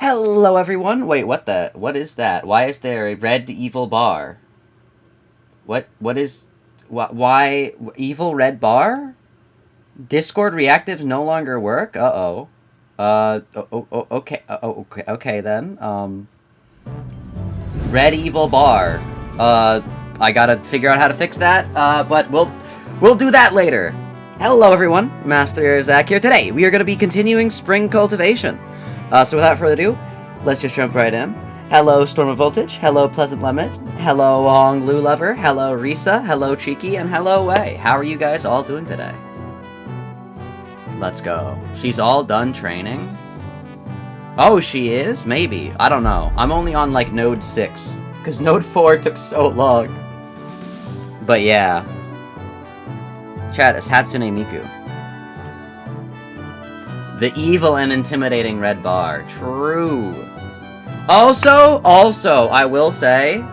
Hello everyone! Wait, what is that? Why is there a red evil bar? Why evil red bar? Discord reactives no longer work? Uh-oh. Okay then. Red evil bar. I gotta figure out how to fix that, but we'll do that later. Hello everyone, Mast3r Zak here. Today, we are gonna be continuing Spring Cultivation. So without further ado, let's just jump right in. Hello Storm of Voltage, hello Pleasant Lemon, hello Hong Lu Lover, hello Risa, hello Cheeky, and hello Wei. How are you guys all doing today? Let's go. She's all done training? Oh, she is? Maybe. I don't know. I'm only on, like, Node 6. Because Node 4 took so long. But yeah. Chat, it's Hatsune Miku. The evil and intimidating red bar. True. Also, I will say,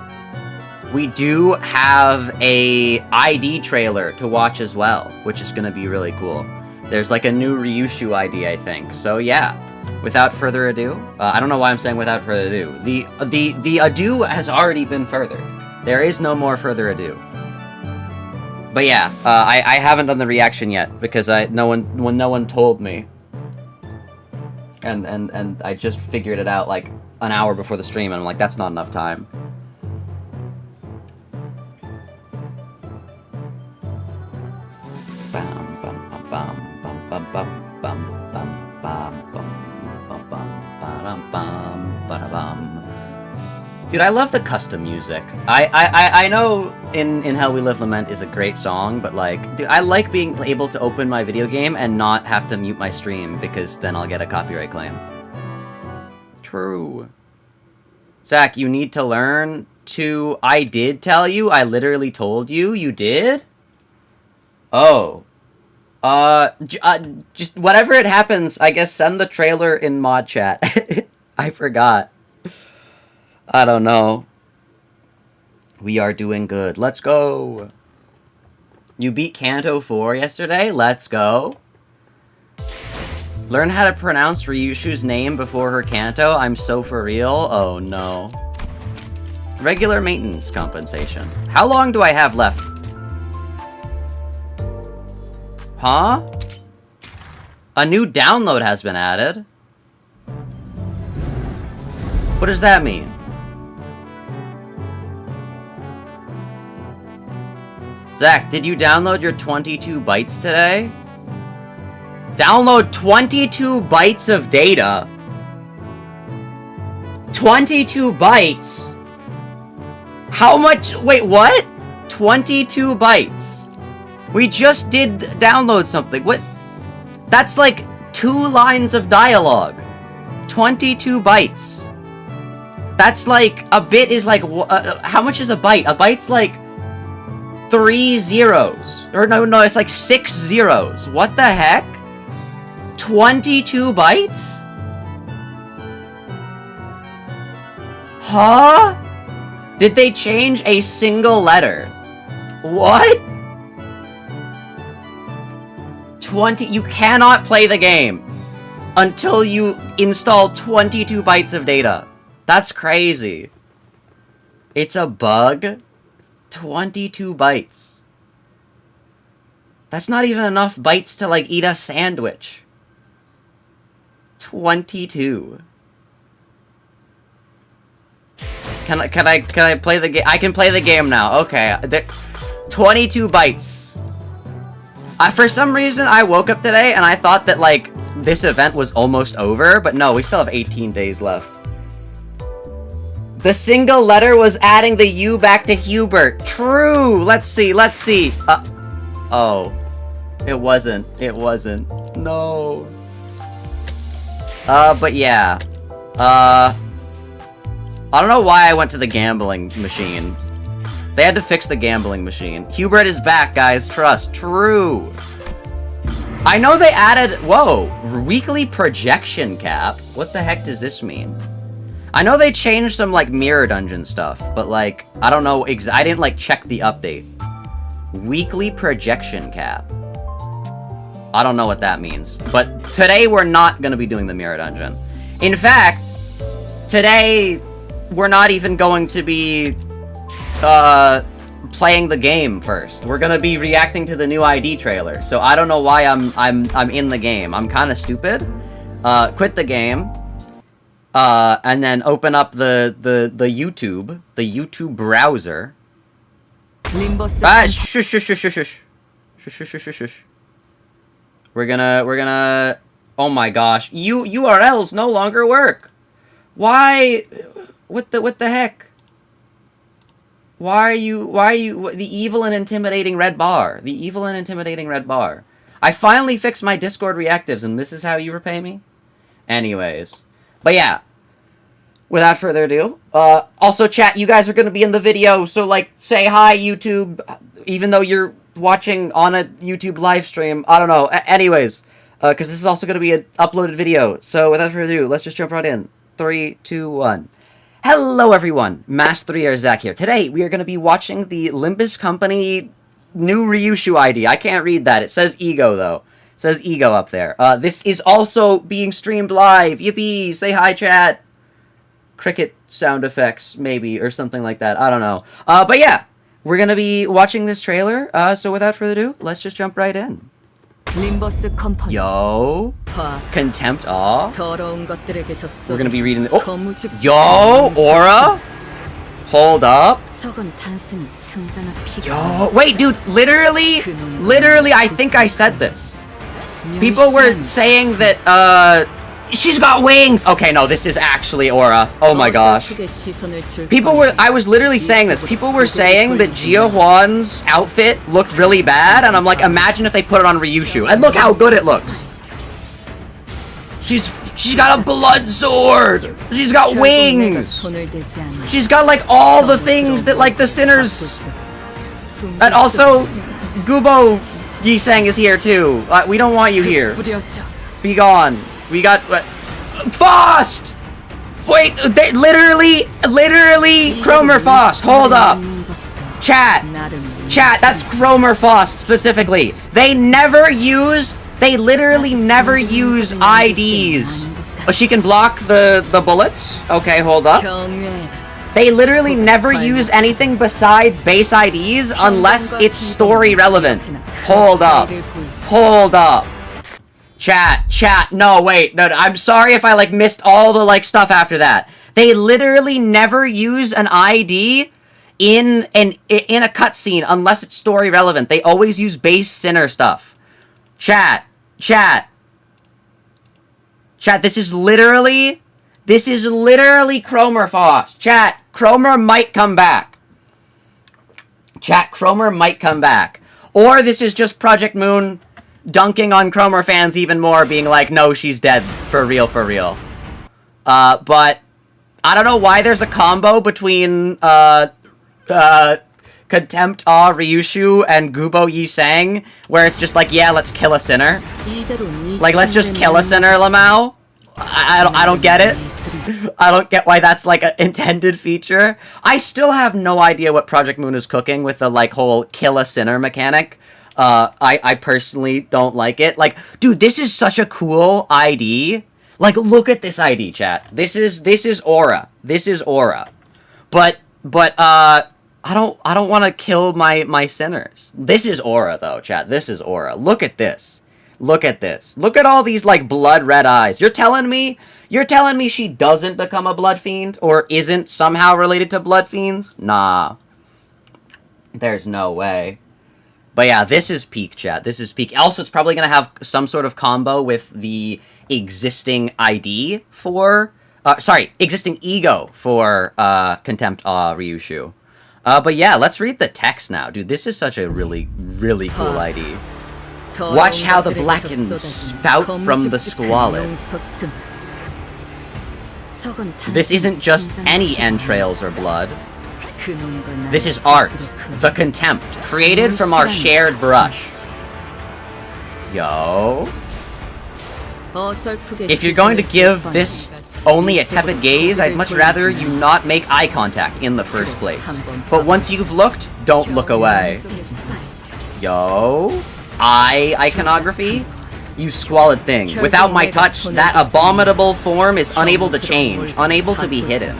we do have a ID trailer to watch as well, which is going to be really cool. There's like a new Ryoshu ID, I think. So yeah, without further ado, I don't know why I'm saying without further ado. The ado has already been furthered. There is no more further ado. But yeah, I haven't done the reaction yet because no one told me. And I just figured it out like an hour before the stream, and I'm like, that's not enough time. Dude, I love the custom music. I know in Hell We Live Lament is a great song, but like, dude, I like being able to open my video game and not have to mute my stream, because then I'll get a copyright claim. True. Zach, you need to learn to... I did tell you? I literally told you? You did? Oh. Just whatever it happens, I guess send the trailer in mod chat. I forgot. I don't know. We are doing good. Let's go. You beat Kanto 4 yesterday? Let's go. Learn how to pronounce Ryoshu's name before her Kanto? I'm so for real? Oh no. Regular maintenance compensation. How long do I have left? Huh? A new download has been added. What does that mean? Zach, did you download your 22 bytes today? Download 22 bytes of data? 22 bytes? How much? Wait, what? 22 bytes. We just did download something. What? That's like 2 lines of dialogue. 22 bytes. That's like, a bit is like, how much is a byte? A byte's like 3 zeros. Or no, it's like 6 zeros. What the heck? 22 bytes? Huh? Did they change a single letter? What? 20, you cannot play the game until you install 22 bytes of data. That's crazy. It's a bug? 22 bytes. That's not even enough bytes to, like, eat a sandwich. 22. Can I play the game? I can play the game now. Okay. 22 bytes. For some reason, I woke up today and I thought that, like, this event was almost over, but no, we still have 18 days left. The single letter was adding the U back to Hubert. True! Let's see. Oh. It wasn't. No. But yeah. I don't know why I went to the gambling machine. They had to fix the gambling machine. Hubert is back, guys. Trust. True. I know they added... Whoa. Weekly projection cap. What the heck does this mean? I know they changed some, like, mirror dungeon stuff, but, like, I don't know. I didn't, like, check the update. Weekly projection cap. I don't know what that means. But today we're not going to be doing the mirror dungeon. In fact, today, we're not even going to be, playing the game first. We're gonna be reacting to the new ID trailer. So I don't know why I'm in the game. I'm kind of stupid. Quit the game. And then open up the YouTube browser. Shush. We're gonna, oh my gosh. URLs no longer work. Why? What the heck? Why are you, the evil and intimidating red bar. The evil and intimidating red bar. I finally fixed my Discord reactives, and this is how you repay me? Anyways. But yeah. Without further ado. Also, chat, you guys are gonna be in the video, so, like, say hi, YouTube, even though you're watching on a YouTube live stream. I don't know. Anyways. Because this is also gonna be an uploaded video. So, without further ado, let's just jump right in. 3, 2, 1. Hello everyone, Mast3r Zak here. Today we are going to be watching the Limbus Company new Ryoshu ID. I can't read that. It says E.G.O though. It says E.G.O up there. This is also being streamed live. Yippee! Say hi, chat. Cricket sound effects, maybe, or something like that. I don't know. But yeah, we're going to be watching this trailer. So without further ado, let's just jump right in. Limbus Company. Yo, Contempt Awe. We're gonna be reading the, oh. Yo, Aura. Hold up. Yo, wait, dude. Literally, I think I said this. People were saying that she's got wings. Okay, no, this is actually Aura. Oh my gosh. I was literally saying this. People were saying that Jiahwan's outfit looked really bad, and I'm like, imagine if they put it on Ryoshu. And look how good it looks. She's got a blood sword. She's got wings. She's got like all the things that like the sinners. And also, Gubo Yisang is here too. We don't want you here. Be gone. We got Faust. Wait, they literally Chromer Faust. Hold up, chat. That's Chromer Faust specifically. They literally never use IDs. Oh, she can block the bullets. Okay, hold up. They literally never use anything besides base IDs unless it's story relevant. Hold up. Chat, no, wait, no, I'm sorry if I, like, missed all the, like, stuff after that. They literally never use an ID in a cutscene unless it's story relevant. They always use base sinner stuff. Chat, this is literally Chromer Faust. Chat, Chromer might come back. Or this is just ProjectMoon dunking on Chromer fans even more, being like, no, she's dead. For real. But I don't know why there's a combo between, Contempt Awe Ryoshu and Gubo Yisang, where it's just like, yeah, let's kill a sinner. Like, let's just kill a sinner, Lamau. I don't get it. I don't get why that's, like, an intended feature. I still have no idea what ProjectMoon is cooking with the, like, whole kill a sinner mechanic. I personally don't like it. Like, dude, this is such a cool ID. Like, look at this ID, chat. This is Aura. But, I don't want to kill my sinners. This is Aura, though, chat. This is Aura. Look at this. Look at all these, like, blood red eyes. You're telling me she doesn't become a blood fiend? Or isn't somehow related to blood fiends? Nah. There's no way. But yeah, this is peak, chat. This is peak. Also, it's probably going to have some sort of combo with the existing ID for... existing E.G.O for Contempt Awe Ryoshu. But yeah, let's read the text now. Dude, this is such a really cool ID. Watch how the blackened spout from the squalid. This isn't just any entrails or blood. This is art, the contempt, created from our shared brush. Yo. If you're going to give this only a tepid gaze, I'd much rather you not make eye contact in the first place. But once you've looked, don't look away. Yo. Eye iconography? You squalid thing. Without my touch, that abominable form is unable to change, unable to be hidden.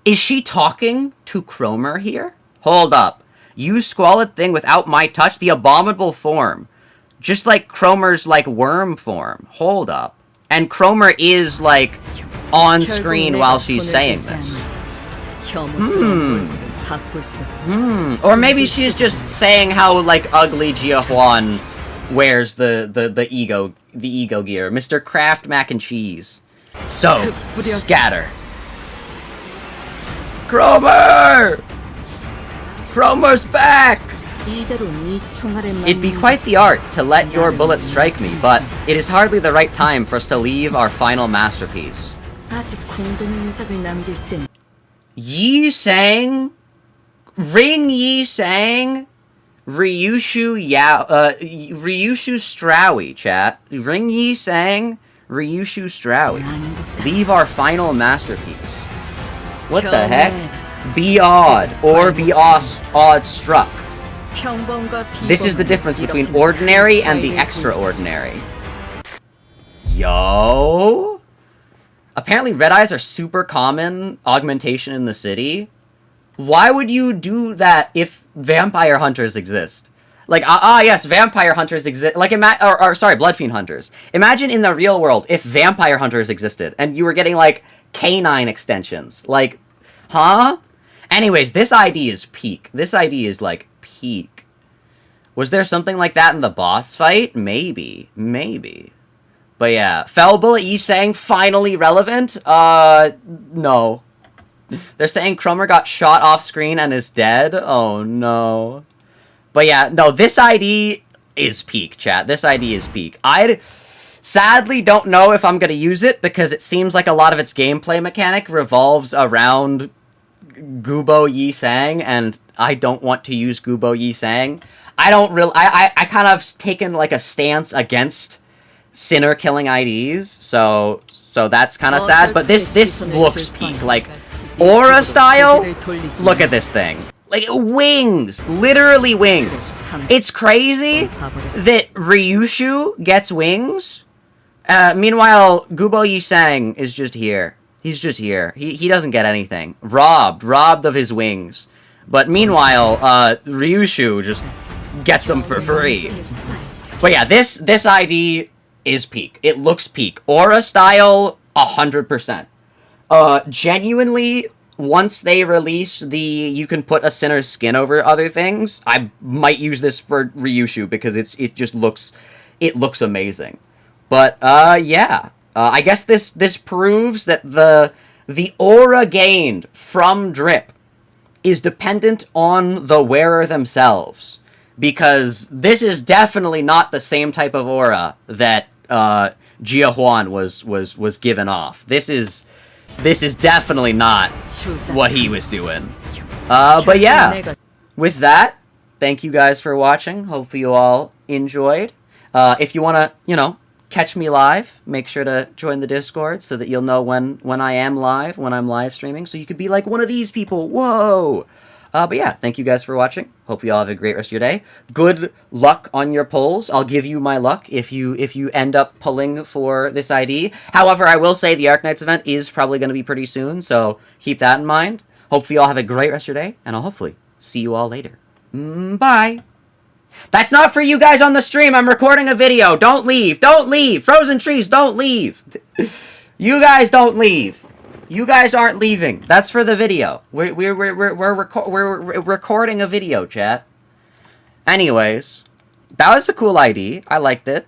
Is she talking to Cromer here? Hold up. You squalid thing without my touch, the abominable form. Just like Cromer's, like, worm form. Hold up. And Cromer is, like, on screen while she's saying this. Or maybe she's just saying how, like, ugly Jiahuan wears the E.G.O gear. Mr. Kraft mac and cheese. So, scatter. Cromer! Cromer's back! It'd be quite the art to let your bullet strike me, but it is hardly the right time for us to leave our final masterpiece. Yi Sang, Ring Yi Sang, Ryoshu Strawi, chat. Ring Yi Sang, Ryoshu Strawi. Leave our final masterpiece. What the heck? Be odd, or be odd struck. This is the difference between ordinary and the extraordinary. Yo! Apparently red eyes are super common augmentation in the city. Why would you do that if vampire hunters exist? Like, yes, vampire hunters exist. Like, sorry, blood fiend hunters. Imagine in the real world if vampire hunters existed and you were getting, like, canine extensions. Like, huh? Anyways, this ID is peak. This ID is, like, peak. Was there something like that in the boss fight? Maybe. Maybe. But yeah, Fell Bullet Yi Sang finally relevant? No. They're saying Cromer got shot off screen and is dead? Oh no. But yeah, no, this ID is peak, chat. This ID is peak. I sadly don't know if I'm gonna use it because it seems like a lot of its gameplay mechanic revolves around Gubo Yi Sang, and I don't want to use Gubo Yi Sang. I kind of taken like a stance against sinner killing IDs, so that's kind of sad. But this looks peak, like aura style. Look at this thing, like wings, literally wings. It's crazy that Ryoshu gets wings. Meanwhile, Gubo Yi Sang is just here. He's just here. He doesn't get anything. Robbed of his wings. But meanwhile, Ryoshu just gets them for free. But yeah, this ID is peak. It looks peak. Aura style, 100%. Genuinely, once they release you can put a sinner's skin over other things, I might use this for Ryoshu because it just looks amazing. But yeah. I guess this proves that the aura gained from drip is dependent on the wearer themselves, because this is definitely not the same type of aura that Jiahuan was given off. This is definitely not what he was doing. But yeah, with that, thank you guys for watching. Hopefully you all enjoyed. If you want to, catch me live, make sure to join the Discord so that you'll know when I am live, when I'm live streaming, so you could be like one of these people. Whoa! But yeah, thank you guys for watching. Hope you all have a great rest of your day. Good luck on your pulls. I'll give you my luck if you end up pulling for this ID. However, I will say the Arknights event is probably going to be pretty soon, so keep that in mind. Hopefully you all have a great rest of your day, and I'll hopefully see you all later. Bye! That's not for you guys on the stream. I'm recording a video. Don't leave. Don't leave. Frozen trees, don't leave. You guys don't leave. You guys aren't leaving. That's for the video. We're recording a video, chat. Anyways, that was a cool ID. I liked it.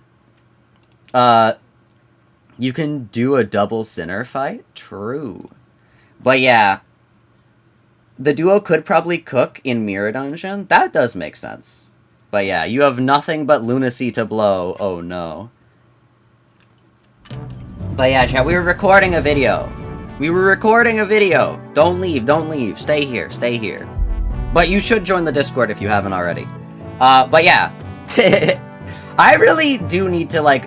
You can do a double sinner fight? True. But yeah, the duo could probably cook in Mirror Dungeon. That does make sense. But yeah, you have nothing but lunacy to blow. Oh no. But yeah, chat, we were recording a video. Don't leave, don't leave. Stay here, stay here. But you should join the Discord if you haven't already. But yeah. I really do need to, like,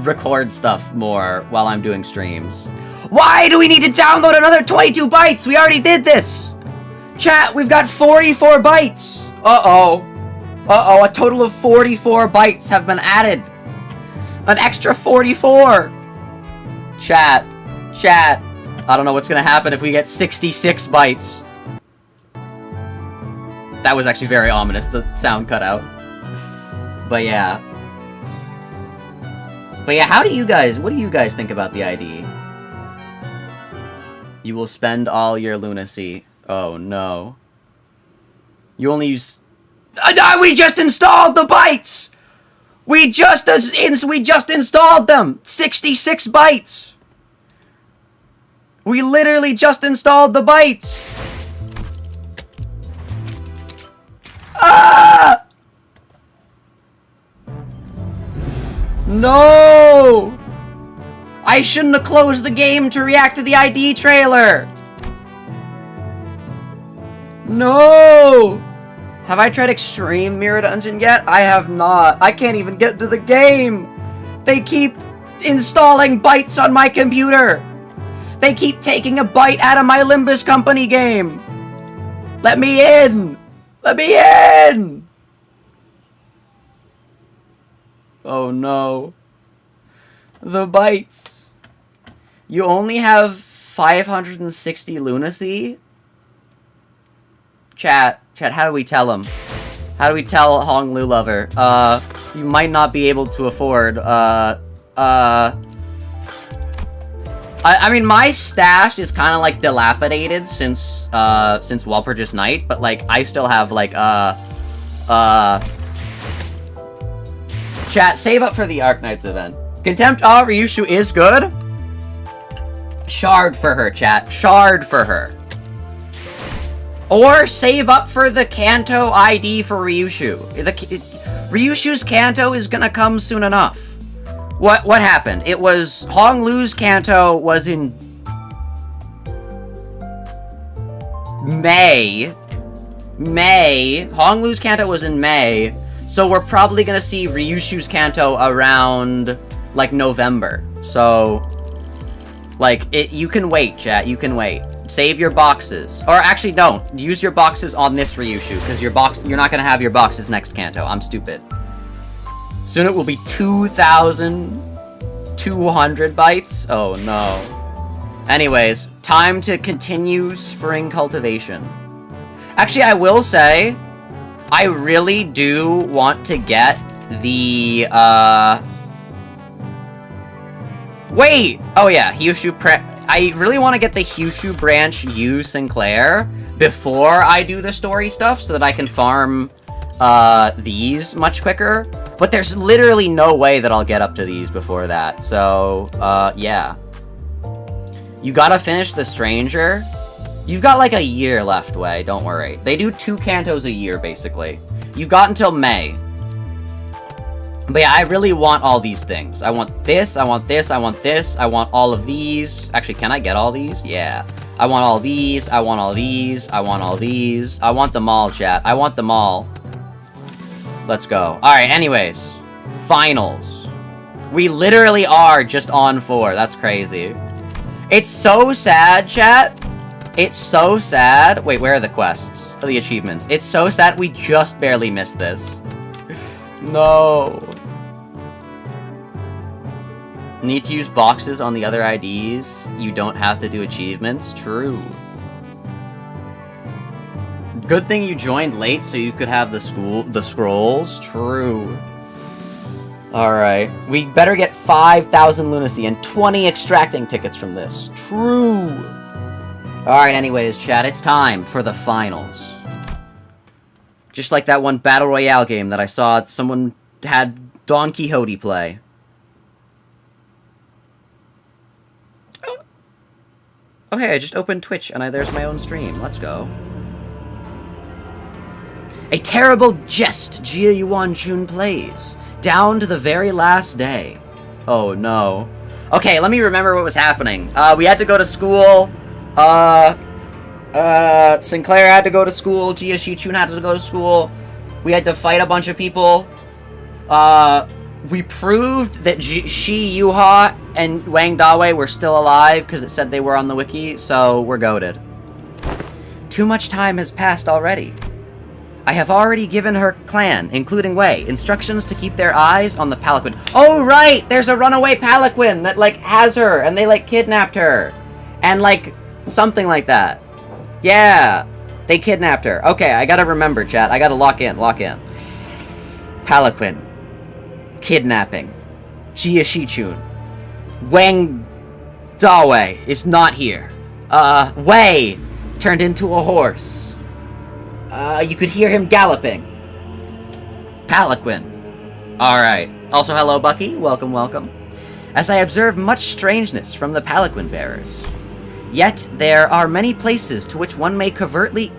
record stuff more while I'm doing streams. Why do we need to download another 22 bytes? We already did this! Chat, we've got 44 bytes! Uh-oh. Uh-oh, a total of 44 bytes have been added. An extra 44! Chat. I don't know what's gonna happen if we get 66 bytes. That was actually very ominous, the sound cut out. But yeah. What do you guys think about the ID? You will spend all your lunacy. Oh no. You only use... we just installed the bytes! We just installed them! 66 bytes! We literally just installed the bytes! Ah! No! I shouldn't have closed the game to react to the ID trailer! No! Have I tried Extreme Mirror Dungeon yet? I have not. I can't even get to the game! They keep installing bytes on my computer! They keep taking a byte out of my Limbus Company game! Let me in! Let me in! Oh no. The bytes. You only have 560 lunacy? Chat, how do we tell him? How do we tell Hong Lu Lover? You might not be able to afford, I mean, my stash is kind of, like, dilapidated since Walpurgis Night, but, like, I still have, like, Chat, save up for the Arknights event. Contempt Awe Ryoshu is good. Shard for her, chat. Shard for her. Or save up for the Kanto ID for Ryoshu. Ryoshu's Kanto is gonna come soon enough. What happened? It was Hong Lu's Kanto was in May. Hong Lu's Kanto was in May, so we're probably gonna see Ryoshu's Kanto around like November. So like you can wait, chat. You can wait. Save your boxes. Or actually don't. Use your boxes on this Ryoshu, because you're not gonna have your boxes next Kanto. I'm stupid. Soon it will be 2,200 bytes? Oh no. Anyways, time to continue spring cultivation. Actually, I will say, I really do want to get the, wait! Oh yeah, I really want to get the Hyushu branch U Sinclair before I do the story stuff, so that I can farm, these much quicker. But there's literally no way that I'll get up to these before that, so, yeah. You gotta finish The Stranger. You've got like a year left, Way, don't worry. They do 2 cantos a year, basically. You've got until May. But yeah, I really want all these things. I want this, I want this, I want this, I want all of these. Actually, can I get all these? Yeah. I want all these, I want all these, I want all these. I want them all, chat. I want them all. Let's go. Alright, anyways. Finals. We literally are just on 4. That's crazy. It's so sad, chat. It's so sad. Wait, where are the quests? Oh, the achievements. It's so sad we just barely missed this. No. Need to use boxes on the other IDs. You don't have to do achievements. True. Good thing you joined late so you could have the scrolls. True. Alright. We better get 5,000 lunacy and 20 extracting tickets from this. True. Alright, anyways, chat, it's time for the finals. Just like that one Battle Royale game that I saw someone had Don Quixote play. Okay, I just opened Twitch and there's my own stream. Let's go. A terrible jest Jia Yuan Jun plays. Down to the very last day. Oh no. Okay, let me remember what was happening. We had to go to school. Sinclair had to go to school. Jia Xichun had to go to school. We had to fight a bunch of people. We proved that Shi Yuha and Wang Dawei were still alive because it said they were on the wiki, so we're goated. Too much time has passed already. I have already given her clan, including Wei, instructions to keep their eyes on the palanquin. Oh, right! There's a runaway palanquin that, like, has her, and they, like, kidnapped her. And, like, something like that. Yeah, they kidnapped her. Okay, I gotta remember, chat. I gotta lock in. Palanquin. Kidnapping. Jia Xichun. Wang Dawei is not here. Wei turned into a horse. You could hear him galloping. Palanquin. Alright. Also, hello, Bucky. Welcome, welcome. As I observe much strangeness from the palanquin bearers. Yet, there are many places to which one may covertly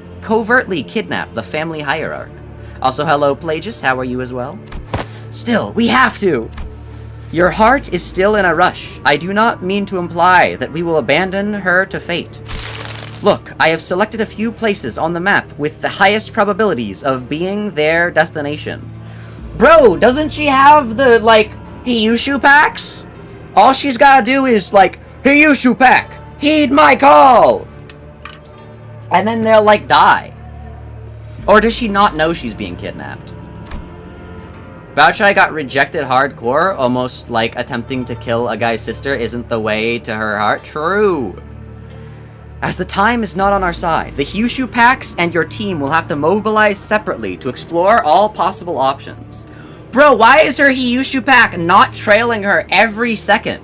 kidnap the family hierarch. Also, hello, Plagius. How are you as well? Still, we have to! Your heart is still in a rush. I do not mean to imply that we will abandon her to fate. Look, I have selected a few places on the map with the highest probabilities of being their destination. Bro, doesn't she have the, like, Hyushu packs? All she's gotta do is, like, Hyushu pack! Heed my call! And then they'll, like, die. Or does she not know she's being kidnapped? Vouchai got rejected hardcore, almost like attempting to kill a guy's sister isn't the way to her heart. True! As the time is not on our side, the Hyushu packs and your team will have to mobilize separately to explore all possible options. Bro, why is her Hyushu pack not trailing her every second?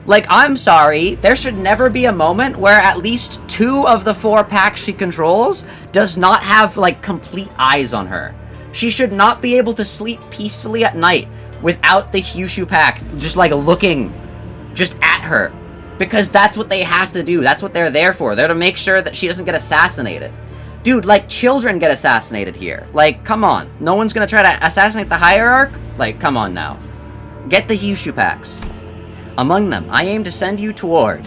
Like, I'm sorry, there should never be a moment where at least 2 of the 4 packs she controls does not have, like, complete eyes on her. She should not be able to sleep peacefully at night without the Hyushu pack just, like, looking just at her. Because that's what they have to do. That's what they're there for. They're to make sure that she doesn't get assassinated. Dude, like, children get assassinated here. Like, come on. No one's gonna try to assassinate the hierarch? Like, come on now. Get the Hyushu packs. Among them, I aim to send you toward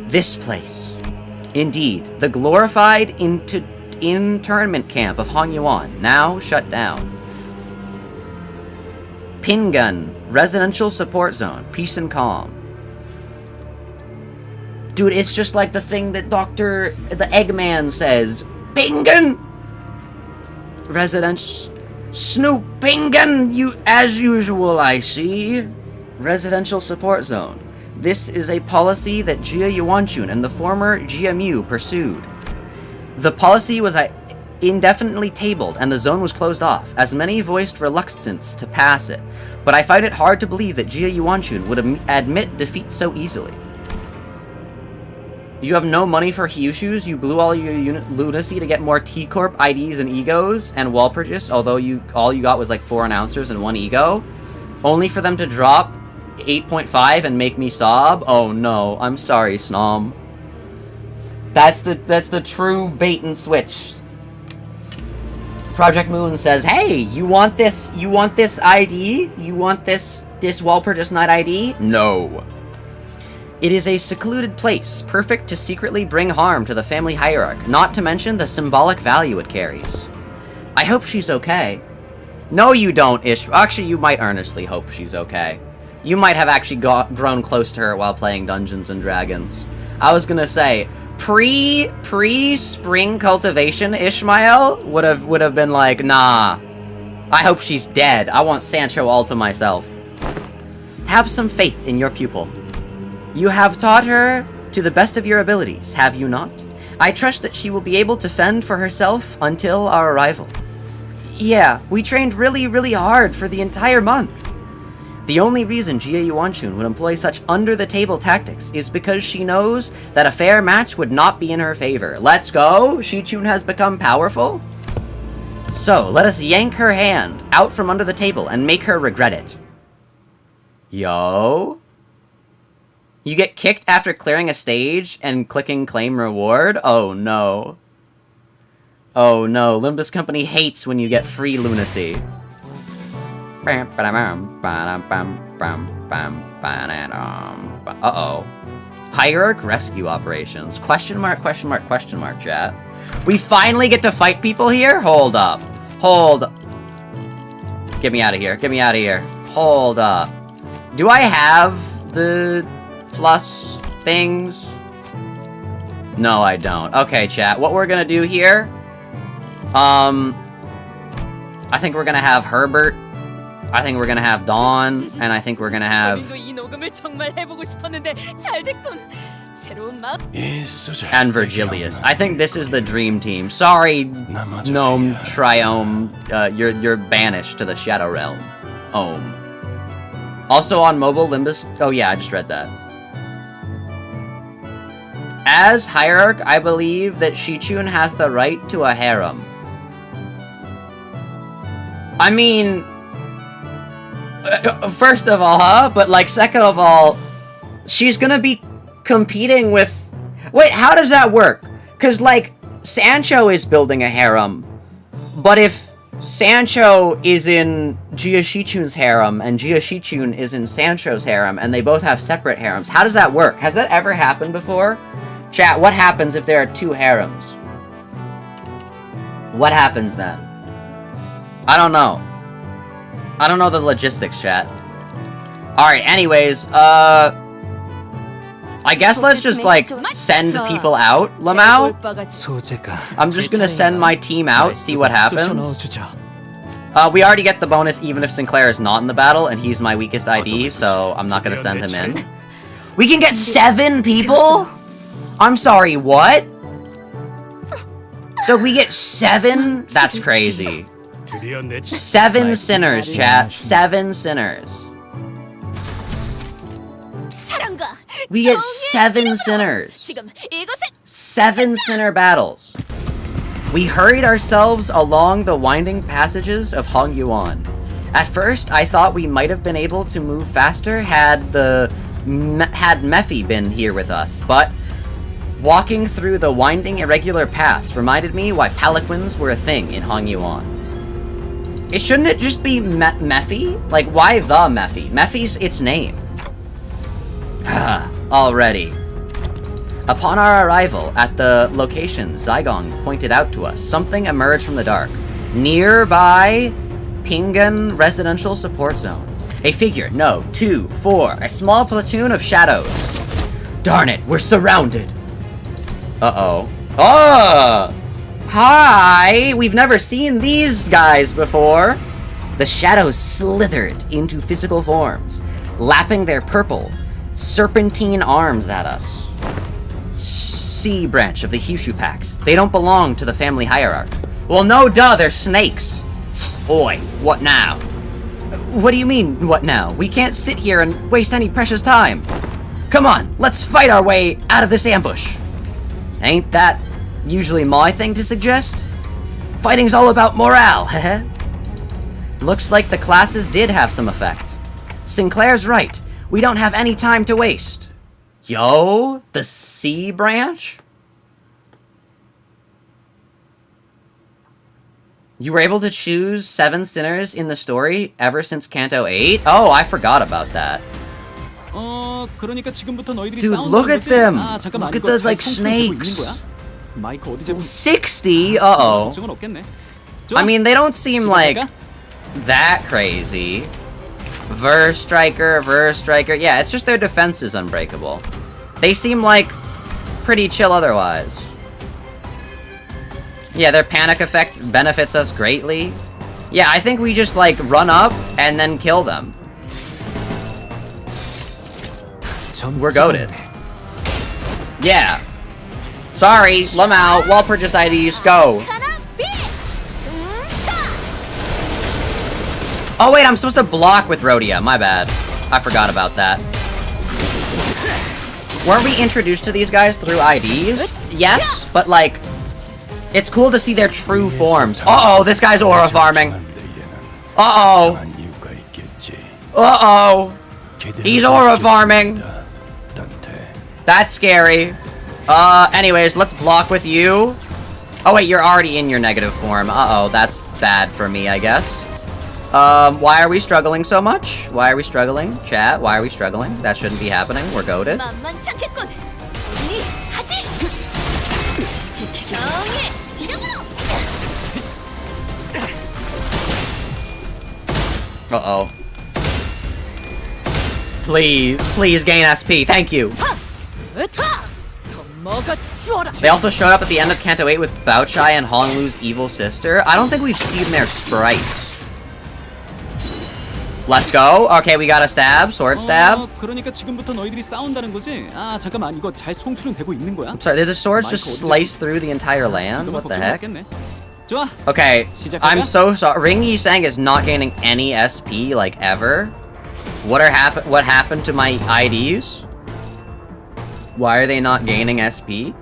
this place. Indeed, the glorified internment camp of Hongyuan, now shut down. Pingun, residential support zone, peace and calm. Dude, it's just like the thing that the Eggman says. Pingun! Snoop Pingun, you, as usual, I see. Residential support zone. This is a policy that Jia Yuanchun and the former GMU pursued. The policy was indefinitely tabled and the zone was closed off, as many voiced reluctance to pass it, but I find it hard to believe that Jia Yuanchun would admit defeat so easily. You have no money for Hyushus, you blew all your lunacy to get more T-Corp IDs and E.G.Os and Walpurgis, although all you got was like 4 announcers and 1 E.G.O, only for them to drop 8.5 and make me sob? Oh no, I'm sorry, Snom. That's the true bait and switch. ProjectMoon says, hey, you want this ID? You want this Walpurgis Night ID? No. It is a secluded place, perfect to secretly bring harm to the family hierarch, not to mention the symbolic value it carries. I hope she's okay. No, you don't, Ish. Actually, you might earnestly hope she's okay. You might have actually grown close to her while playing Dungeons and Dragons. I was gonna say, pre-spring cultivation, Ishmael would have been like, nah. I hope she's dead. I want Sancho all to myself. Have some faith in your pupil. You have taught her to the best of your abilities, have you not? I trust that she will be able to fend for herself until our arrival. Yeah, we trained really, really hard for the entire month. The only reason Jia Yuanchun would employ such under-the-table tactics is because she knows that a fair match would not be in her favor. Let's go! Xichun has become powerful? So, let us yank her hand out from under the table and make her regret it. Yo? You get kicked after clearing a stage and clicking claim reward? Oh no. Oh no, Limbus Company hates when you get free lunacy. Uh-oh. Hierarch rescue operations. Question mark, chat. We finally get to fight people here? Hold up. Get me out of here. Hold up. Do I have the plus things? No, I don't. Okay, chat. What we're gonna do here, I think we're gonna have Herbert. I think we're gonna have Dawn, and I think we're gonna have... and Virgilius. I think this is the dream team. Sorry, Gnome Triome, you're banished to the Shadow Realm. Also on mobile, Limbus... oh yeah, I just read that. As Hierarch, I believe that Xichun has the right to a harem. I mean... first of all, huh? But, like, second of all, she's gonna be competing with... wait, how does that work? Because, like, Sancho is building a harem, but if Sancho is in Gia Xichun's harem, and Gia Xichun is in Sancho's harem, and they both have separate harems, how does that work? Has that ever happened before? Chat, what happens if there are two harems? What happens then? I don't know. I don't know the logistics, chat. Alright, anyways, I guess let's just, like, send people out, Lamau. I'm just gonna send my team out, see what happens. We already get the bonus even if Sinclair is not in the battle, and he's my weakest ID, so I'm not gonna send him in. We can get 7 people?! I'm sorry, what? So we get 7? That's crazy. 7 sinners, chat. 7 sinners. We get 7 sinners. 7 sinner battles. We hurried ourselves along the winding passages of Hongyuan. At first, I thought we might have been able to move faster had Mephi been here with us, but walking through the winding irregular paths reminded me why palanquins were a thing in Hongyuan. Shouldn't it just be Mephi? Like, why the Mephi? Mephi's its name. Already. Upon our arrival at the location Zygong pointed out to us, something emerged from the dark. Nearby Pingen Residential Support Zone. A figure, no, 2, 4, a small platoon of shadows. Darn it, we're surrounded. Uh-oh. Oh! Hi! We've never seen these guys before. The shadows slithered into physical forms, lapping their purple, serpentine arms at us. C branch of the Hyushu packs. They don't belong to the family hierarch. Well, no duh, they're snakes. Oi, what now? What do you mean, what now? We can't sit here and waste any precious time. Come on, let's fight our way out of this ambush. Ain't that usually my thing to suggest? Fighting's all about morale, heh. Looks like the classes did have some effect. Sinclair's right. We don't have any time to waste. Yo, the C branch? You were able to choose 7 sinners in the story ever since Canto 8? Oh, I forgot about that. Dude, look at them! Look at those, like, snakes! 60? Uh-oh. I mean, they don't seem, like, that crazy. Verse Striker. Yeah, it's just their defense is unbreakable. They seem, like, pretty chill otherwise. Yeah, their panic effect benefits us greatly. Yeah, I think we just, like, run up and then kill them. We're goated. Yeah. Sorry, Lamau, Walpurgis IDs, go. Oh wait, I'm supposed to block with Rodya, my bad. I forgot about that. Weren't we introduced to these guys through IDs? Yes, but like, it's cool to see their true forms. Uh-oh, this guy's aura farming. Uh-oh. Uh-oh. He's aura farming. That's scary. Anyways, let's block with you. Oh wait, you're already in your negative form. Uh-oh, that's bad for me, I guess. Why are we struggling so much? Why are we struggling? Chat, why are we struggling? That shouldn't be happening. We're goated. Uh-oh. Please, please gain SP. Thank you. They also showed up at the end of Kanto 8 with Baochai and Honglu's evil sister. I don't think we've seen their sprites. Let's go. Okay, we got a stab. Sword stab. 그러니까 지금부터 너희들이 싸운다는 거지? 아, 잠깐만. 이거 잘 송출은 되고 있는 거야? I'm sorry, did the swords just slice through the entire land? What the heck? 좋아. Okay, I'm so sorry. Ring Yisang is not gaining any SP, like, ever. What happened to my IDs? Why are they not gaining SP?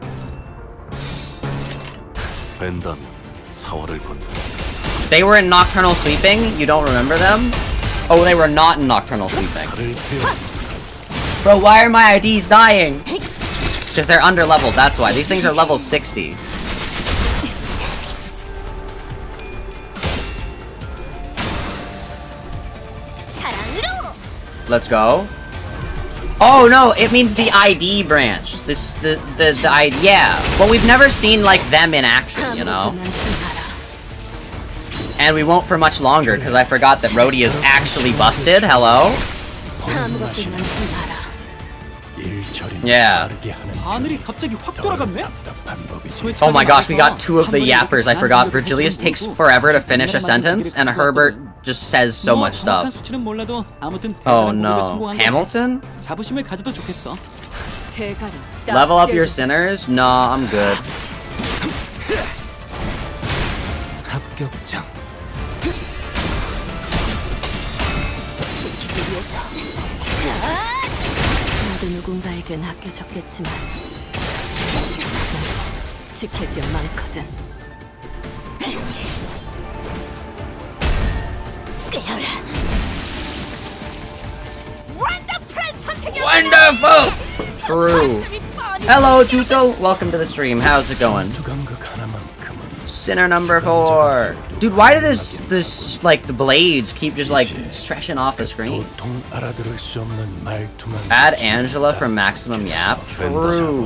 They were in Nocturnal Sweeping? You don't remember them? Oh, they were not in Nocturnal Sweeping. Bro, why are my IDs dying? Because they're under-leveled, that's why. These things are level 60. Let's go. Oh no, it means the ID branch. The ID, yeah. But we've never seen, like, them in action, you know? And we won't for much longer, because I forgot that Rodya is actually busted. Hello? Yeah. Oh my gosh, we got 2 of the yappers. I forgot. Virgilius takes forever to finish a sentence, and Herbert just says so much stuff. Oh no. Hamilton? Level up your sinners? Nah, I'm good. 나도 누군가에겐 아껴졌겠지만 지킬 게 많거든. Wonderful! True. Hello, Tuto. Welcome to the stream. How's it going? Sinner number 4. Dude, why do this like the blades keep just like stretching off the screen? Add Angela for maximum yap. True.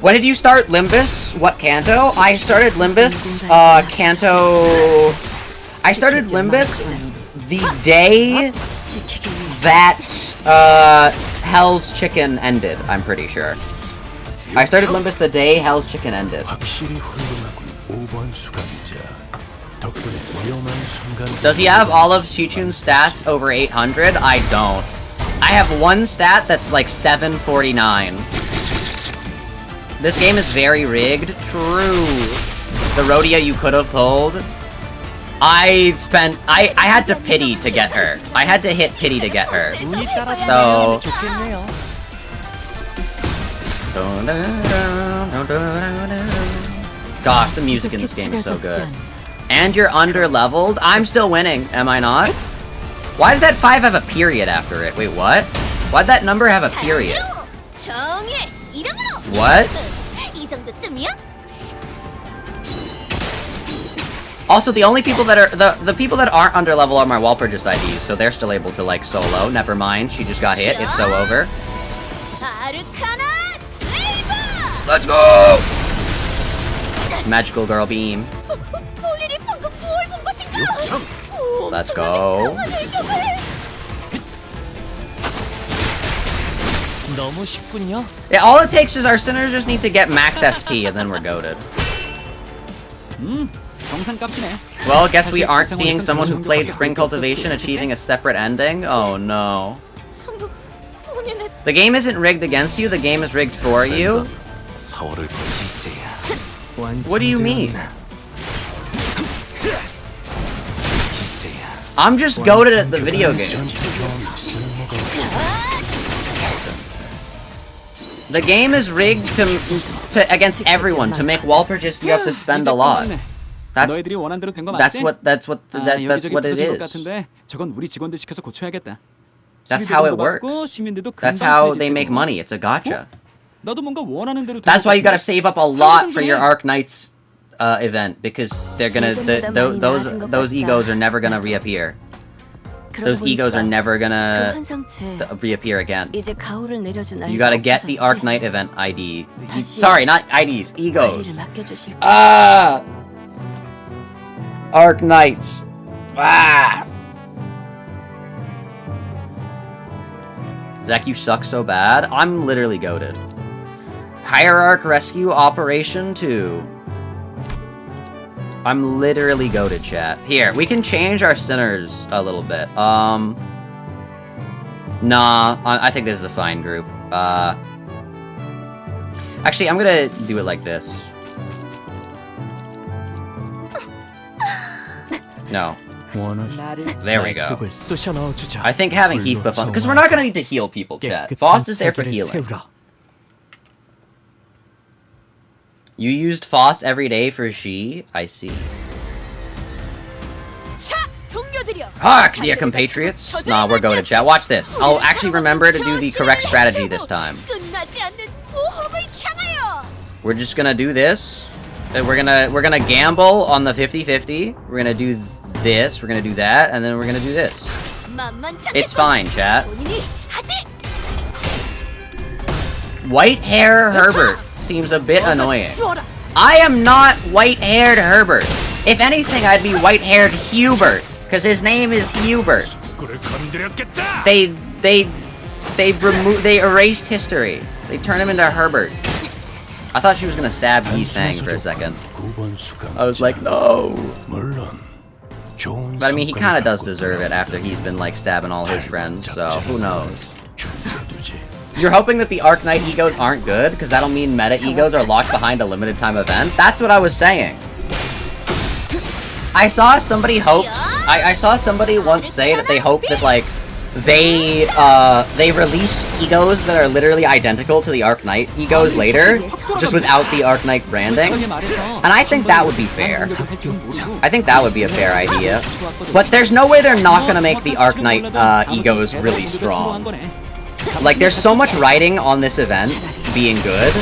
When did you start Limbus? What Kanto? I started Limbus Kanto. I started Limbus the day that Hell's Chicken ended, I'm pretty sure. I started Limbus the day Hell's Chicken ended. Does he have all of Xichun's stats over 800? I don't. I have one stat that's like 749. This game is very rigged. True. The Rodya you could have pulled. I had to pity to get her. I had to hit pity to get her. So... Gosh, the music in this game is so good. And you're under-leveled? I'm still winning, am I not? Why does that 5 have a period after it? Wait, what? Why'd that number have a period? What? Also, the only people that are the people that aren't under-level are my Walpurgis IDs, so they're still able to, like, solo. Never mind, she just got hit. It's so over. Let's go! Magical girl beam. Let's go. Yeah, all it takes is our sinners just need to get max SP and then we're goated. Well, I guess we aren't seeing someone who played Spring Cultivation achieving a separate ending. Oh no. The game isn't rigged against you, the game is rigged for you. What do you mean? I'm just goated at the video game. The game is rigged to against everyone. To make Walpurgis, you have to spend a lot. That's what it is. That's how it works. That's how they make money. It's a gacha. That's why you gotta save up a lot for your Arc Knights event, because they're gonna those E.G.Os are never gonna reappear. Those E.G.Os are never gonna reappear again. You gotta get the Arc Knight event ID. Sorry, not IDs, E.G.Os. Arc Knights. Zach, you suck so bad. I'm literally goated. Hierarch Rescue Operation 2. I'm literally goated, chat. Here, we can change our sinners a little bit. Nah, I think this is a fine group. Actually, I'm gonna do it like this. No. There we go. I think having Heath buff on, because we're not gonna need to heal people, chat. Faust is there for healing. You used Faust every day for Xi? I see. Hark, dear compatriots! Nah, we're going to chat. Watch this. I'll actually remember to do the correct strategy this time. We're just gonna do this. We're gonna gamble on the 50-50. We're gonna do this. We're gonna do that, and then we're gonna do this. It's fine, chat. White hair Herbert seems a bit annoying. I am not white-haired Herbert. If anything, I'd be white-haired Hubert, because his name is Hubert. They erased history. They turned him into Herbert. I thought she was gonna stab Yi Sang for a second. I was like, no. But I mean, he kind of does deserve it after he's been like stabbing all his friends, so who knows. You're hoping that the Arc Knight E.G.Os aren't good, because that'll mean meta E.G.Os are locked behind a limited time event? That's what I was saying. I saw somebody I saw somebody once say that they hope that, like, they release E.G.Os that are literally identical to the Arc Knight E.G.Os later, just without the Arc Knight branding. And I think that would be fair. I think that would be a fair idea. But there's no way they're not gonna make the Arc Knight E.G.Os really strong. Like, there's so much writing on this event being good.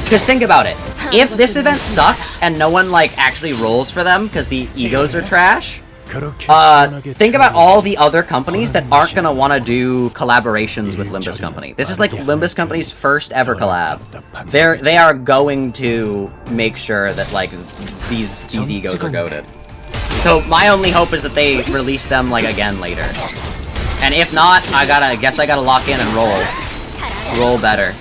Because think about it. If this event sucks and no one, like, actually rolls for them because the E.G.Os are trash, think about all the other companies that aren't gonna want to do collaborations with Limbus Company. This is, like, Limbus Company's first ever collab. They are going to make sure that, like, these E.G.Os are goated. So my only hope is that they release them, like, again later. And if not, I guess I gotta lock in and roll. Roll better.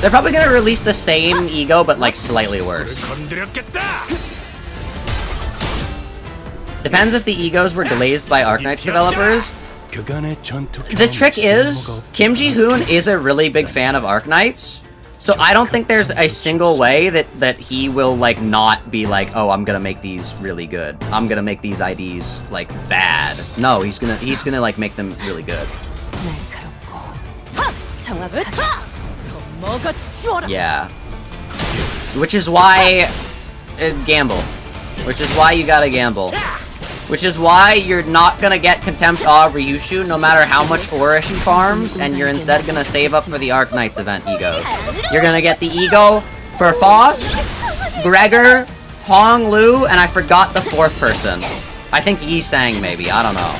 They're probably gonna release the same E.G.O, but like slightly worse. Depends if the E.G.Os were glazed by Arknights developers. The trick is, Kim Ji-hoon is a really big fan of Arknights, so I don't think there's a single way that he will, like, not be like, oh, I'm gonna make these really good. I'm gonna make these IDs, like, bad. No, he's gonna like, make them really good. Yeah. Which is why... gamble. Which is why you gotta gamble. Which is why you're not gonna get Contempt Awe Ryoshu no matter how much aura she farms, and you're instead gonna save up for the Arc Knights event E.G.Os. You're gonna get the E.G.O for Faust, Gregor, Hong Lu, and I forgot the fourth person. I think Yi Sang, maybe. I don't know.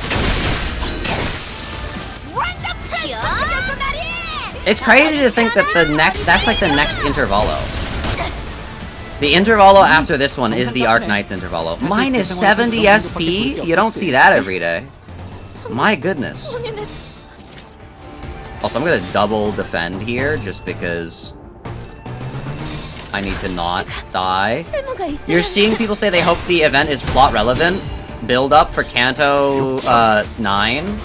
It's crazy to think that that's like the next Intervalo. The Intervalo after this one is the Arc Knights Intervalo. Mine is 70 SP? You don't see that every day. My goodness. Also, I'm gonna double defend here, just because I need to not die. You're seeing people say they hope the event is plot relevant. Build up for Kanto 9.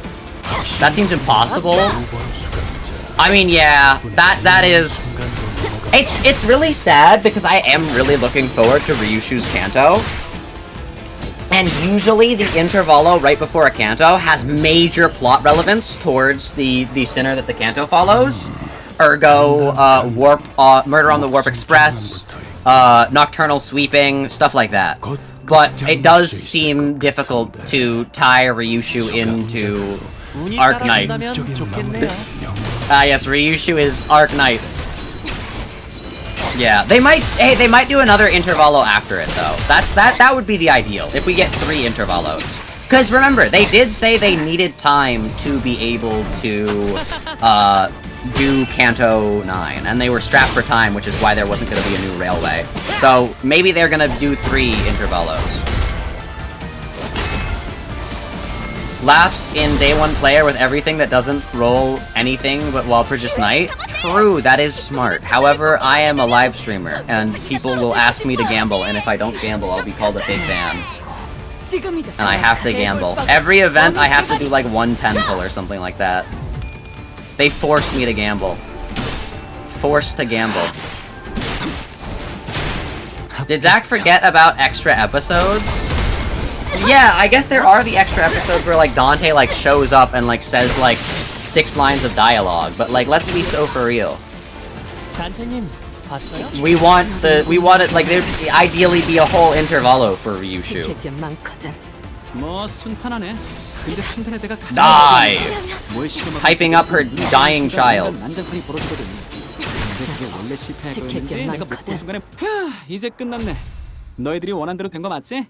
That seems impossible. I mean, yeah, that is... It's really sad, because I am really looking forward to Ryoshu's Kanto. And usually the Intervalo right before a Kanto has major plot relevance towards the sinner that the Kanto follows. Ergo, Murder on the Warp Express, Nocturnal Sweeping, stuff like that. But it does seem difficult to tie Ryoshu into Arc Knights. Yes, Ryoshu is Arc Knights. Yeah, they might do another Intervalo after it, though. That would be the ideal, if we get 3 Intervalos. Because remember, they did say they needed time to be able to do Kanto 9, and they were strapped for time, which is why there wasn't going to be a new railway. So maybe they're going to do 3 Intervalos. Laughs in Day 1 player with everything that doesn't roll anything but Walpurgis Night. True, that is smart. However, I am a live streamer, and people will ask me to gamble, and if I don't gamble, I'll be called a fake fan. And I have to gamble. Every event, I have to do like 110 pull or something like that. They forced me to gamble. Forced to gamble. Did Zach forget about extra episodes? Yeah, I guess there are the extra episodes where like Dante like shows up and like says like 6 lines of dialogue, but like let's be so for real. We want it like there'd ideally be a whole intervallo for Ryoshu. Die! Hyping up her dying child. 이제 끝났네. 너희들이 원한 대로 된 거 맞지?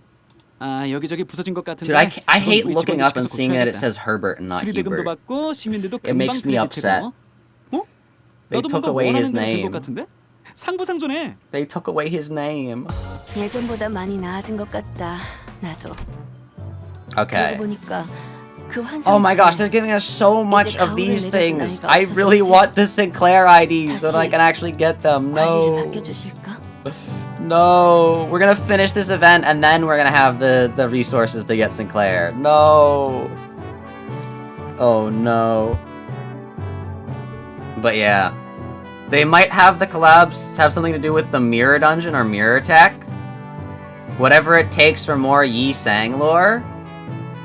아, 여기저기 부서진 것 같은데. Dude, I hate looking up and seeing that it says Herbert and not 수리대금도 Hubert. 받고 시민들도 It makes me upset. 어? They took away his name. 상부상조네. They took away his name. 예전보다 많이 나아진 것 같다. 나도. Okay. 보니까 그 Oh my gosh, they're giving us so much of these things. I really want the Sinclair IDs so that I can actually get them. No. No. We're gonna finish this event and then we're gonna have the resources to get Sinclair. No. Oh no. But yeah. They might have the collabs have something to do with the mirror dungeon or mirror tech. Whatever it takes for more Yi Sang lore.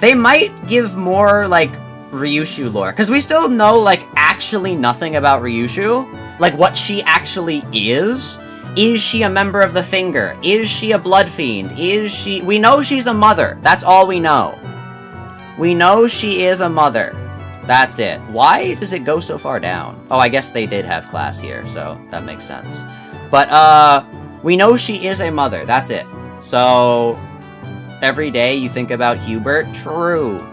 They might give more, like, Ryoshu lore. Because we still know, like, actually nothing about Ryoshu. Like, what she actually is. Is she a member of the Finger? Is she a blood fiend? Is she... We know she's a mother. That's all we know. We know she is a mother. That's it. Why does it go so far down? Oh, I guess they did have class here, so that makes sense. But, we know she is a mother. That's it. So... Every day you think about Hubert? True.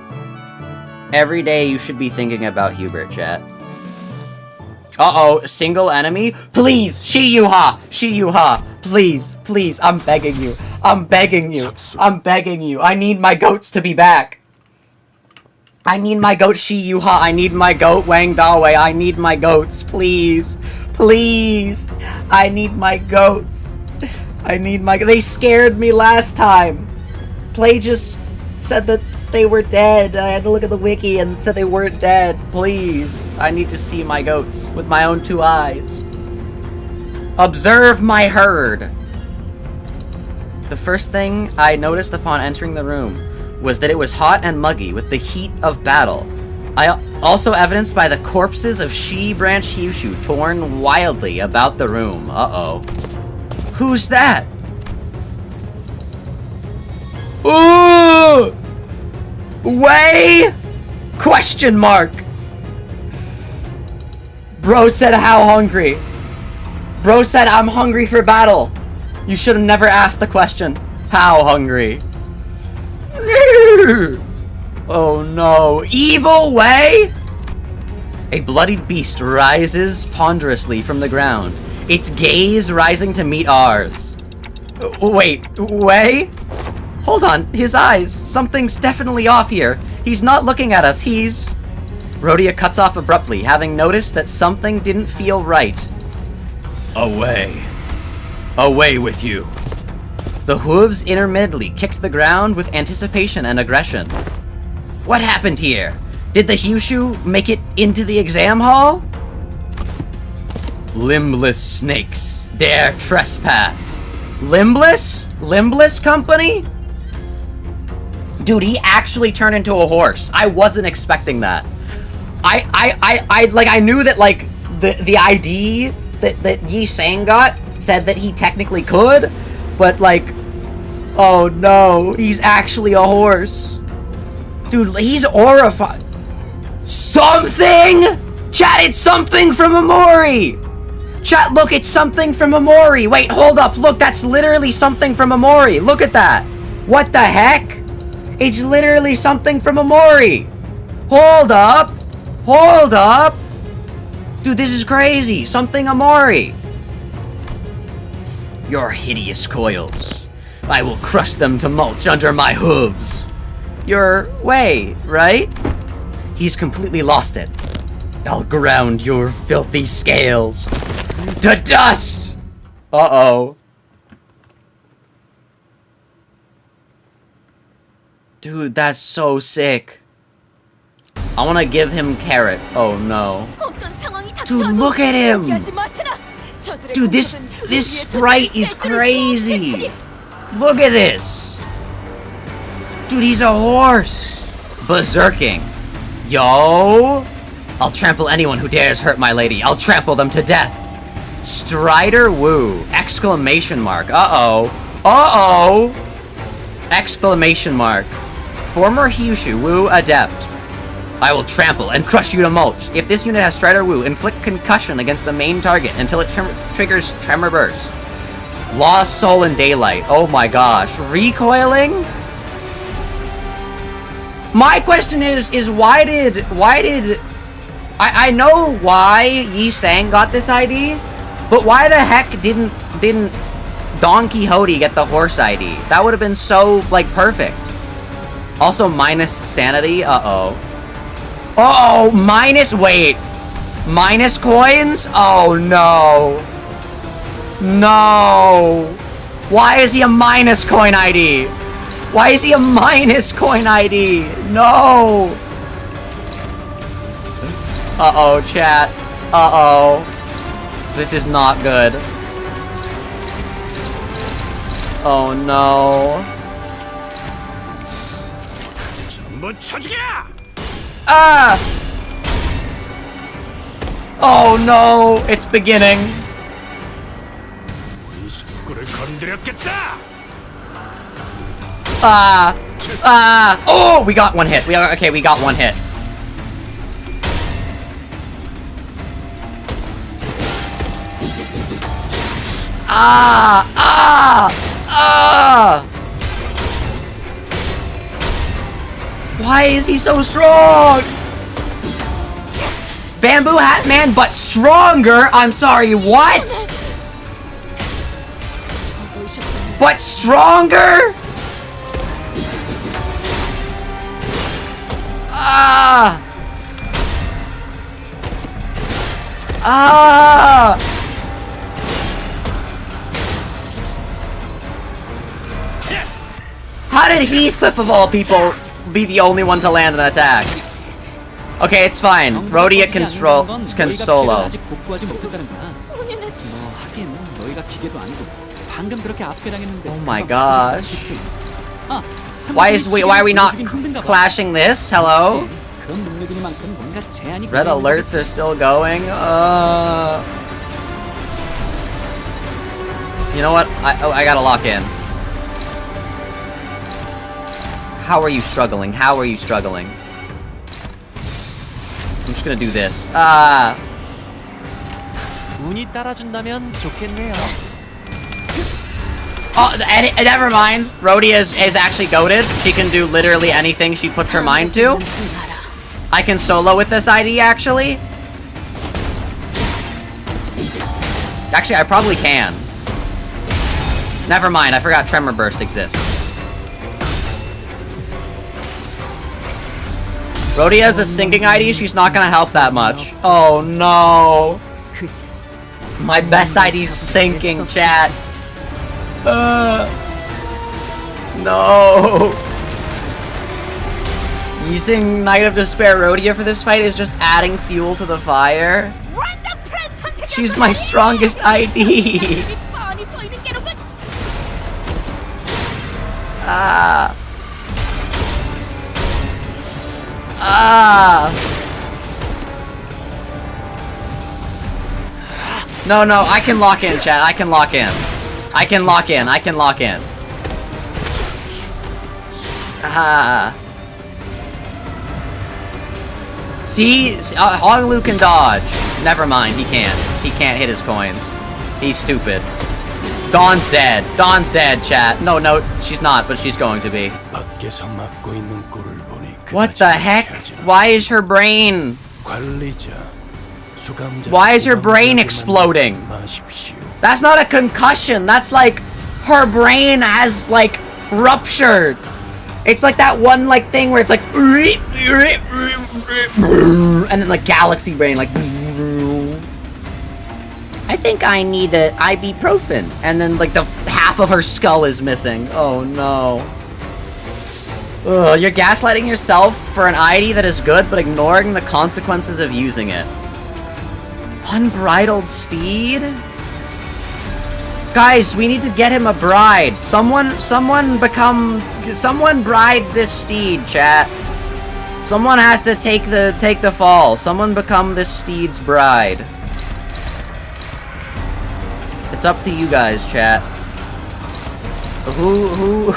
Every day you should be thinking about Hubert, chat. Uh-oh, single enemy? Please, Shi-Yuha! Shi-Yuha! Please, please, I'm begging you. I'm begging you. I'm begging you. I need my goats to be back. I need my goat Shi-Yuha. I need my goat Wang Dawei. I need my goats. Please. Please. I need my goats. I need my... They scared me last time. Play just said that they were dead. I had to look at the wiki and it said they weren't dead. Please. I need to see my goats with my own 2 eyes. Observe my herd. The first thing I noticed upon entering the room was that it was hot and muggy with the heat of battle. Also evidenced by the corpses of Shi Branch Ryoshu torn wildly about the room. Uh-oh. Who's that? Ooh! Way? Question mark. Bro said how hungry. Bro said I'm hungry for battle. You should have never asked the question. How hungry? Oh no. Evil Way? A bloodied beast rises ponderously from the ground. Its gaze rising to meet ours. Wait, Way? Hold on, his eyes. Something's definitely off here. He's not looking at us, he's... Rodya cuts off abruptly, having noticed that something didn't feel right. Away. Away with you. The hooves intermittently kicked the ground with anticipation and aggression. What happened here? Did the Ryoshu make it into the exam hall? Limbless snakes dare trespass. Limbless? Limbus Company? Dude, he actually turned into a horse. I wasn't expecting that. I knew that, like, the ID that Yi Sang got said that he technically could, but, like, oh no, he's actually a horse. Dude, he's horrified. Something! Chat, it's something from OMORI! Chat, look, it's something from OMORI! Wait, hold up, look, that's literally something from OMORI! Look at that! What the heck? It's literally something from OMORI! Hold up! Hold up! Dude, this is crazy! Something OMORI! Your hideous coils. I will crush them to mulch under my hooves. Your way, right? He's completely lost it. I'll ground your filthy scales to dust! Uh-oh. Dude, that's so sick. I wanna give him carrot. Oh no. Dude, look at him! Dude, this sprite is crazy! Look at this! Dude, he's a horse! Berserking. Yo! I'll trample anyone who dares hurt my lady. I'll trample them to death. Strider Woo! Exclamation mark. Uh-oh. Uh-oh! Exclamation mark. Former Hyushu Woo Adept. I will trample and crush you to mulch. If this unit has Strider Woo, inflict concussion against the main target until it triggers Tremor Burst. Lost Soul in Daylight. Oh my gosh. Recoiling? My question is why did I know why Yi Sang got this ID, but why the heck didn't Don Quixote get the horse ID? That would have been so, like, perfect. Also, minus sanity. Uh-oh. Uh-oh, wait. Minus coins? Oh, no. No. Why is he a minus coin ID? Why is he a minus coin ID? No. Uh-oh, chat. Uh-oh. This is not good. Oh, no. Ah! Oh, no. It's beginning. Oh, we got one hit. We got one hit. Why is he so strong? Bamboo Hat Man, but stronger? I'm sorry, what? But stronger? How did Heathcliff, of all people, be the only one to land an attack? Okay, it's fine. Rodya can solo. Oh my gosh. Why are we not clashing this? Hello? Red alerts are still going. You know what? I gotta lock in. How are you struggling? How are you struggling? I'm just gonna do this. Oh, never mind. Rodya is actually goated. She can do literally anything she puts her mind to. I can solo with this ID, actually. Actually, I probably can. Never mind, I forgot Tremor Burst exists. Rodya is a sinking ID, she's not gonna help that much. Oh no. My best ID's sinking, chat. No. Using Night of Despair Rodya for this fight is just adding fuel to the fire. She's my strongest ID. No, I can lock in, chat. I can lock in. I can lock in. I can lock in. See? Honglu can dodge. Never mind, he can't. He can't hit his coins. He's stupid. Dawn's dead. Dawn's dead, chat. No, she's not, but she's going to be. What the heck? Why is her brain... Why is her brain exploding? That's not a concussion. That's like... Her brain has, like, ruptured. It's like that one like thing where it's like and then like galaxy brain like I think I need a ibuprofen, and then like the half of her skull is missing. Oh no. Ugh, you're gaslighting yourself for an ID that is good, but ignoring the consequences of using it. Unbridled steed? Guys, we need to get him a bride. Someone bride this steed, chat. Someone has to take the fall. Someone become this steed's bride. It's up to you guys, chat. Who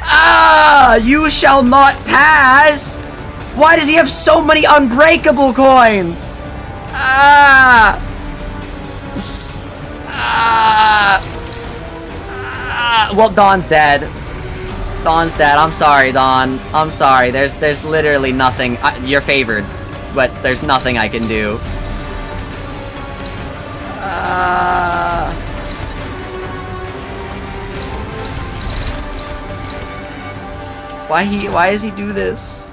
Ah! You shall not pass! Why does he have so many unbreakable coins? Ah! Ah! Ah! Well, Don's dead. Don's dead. I'm sorry, Don. I'm sorry. There's literally nothing. You're favored, but there's nothing I can do. Why does he do this?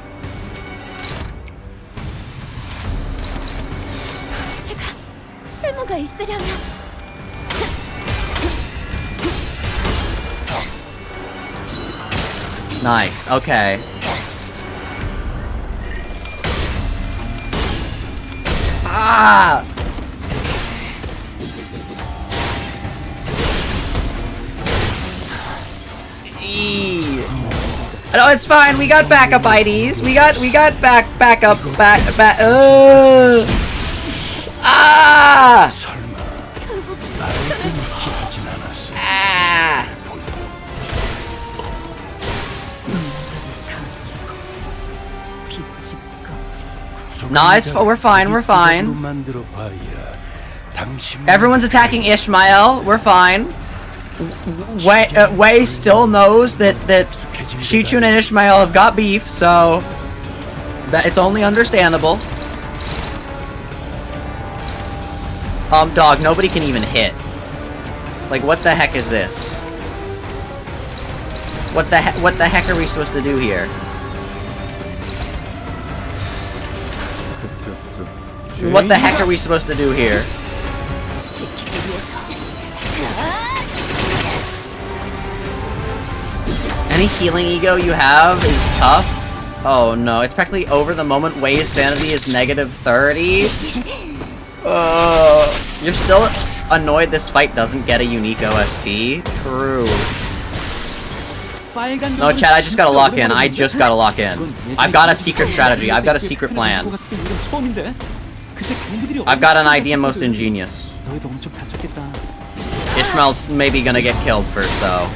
쓸모가 있으려면 Nice. Okay. Ah! No, it's fine. We got backup IDs. We got backup. Ah! Ah! No, we're fine. We're fine. Everyone's attacking Ishmael. We're fine. Wei still knows that Xichun and Ishmael have got beef, so that it's only understandable. Dog, nobody can even hit. Like, what the heck is this? What the heck are we supposed to do here? What the heck are we supposed to do here? Any healing ego you have is tough. Oh no, it's practically over the moment Wei's sanity is -30. You're still annoyed this fight doesn't get a unique OST? True. No, chat, I just gotta lock in. I just gotta lock in. I've got a secret strategy. I've got a secret plan. I've got an idea most ingenious. Ishmael's maybe gonna get killed first, though.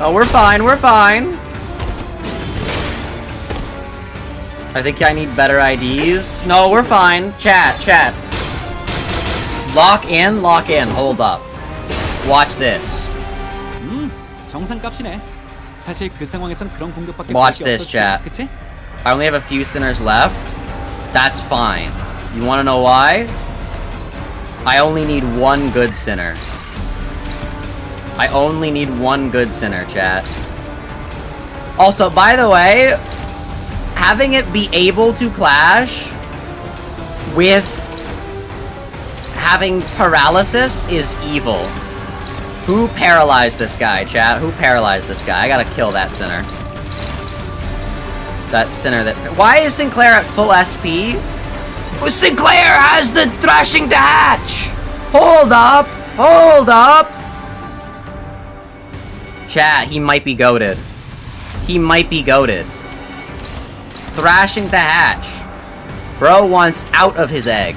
Oh, we're fine, we're fine. I think I need better IDs. No, we're fine. Chat. Lock in, hold up. Watch this. Watch this, chat. I only have a few sinners left. That's fine. You wanna know why? I only need one good sinner. I only need one good sinner, chat. Also, by the way, having it be able to clash with having paralysis is evil. Who paralyzed this guy, chat? Who paralyzed this guy? I gotta kill that sinner. That sinner that... Why is Sinclair at full SP? Sinclair has the thrashing to hatch! Hold up! Hold up! Chat, he might be goated. He might be goated. Thrashing the hatch. Bro wants out of his egg.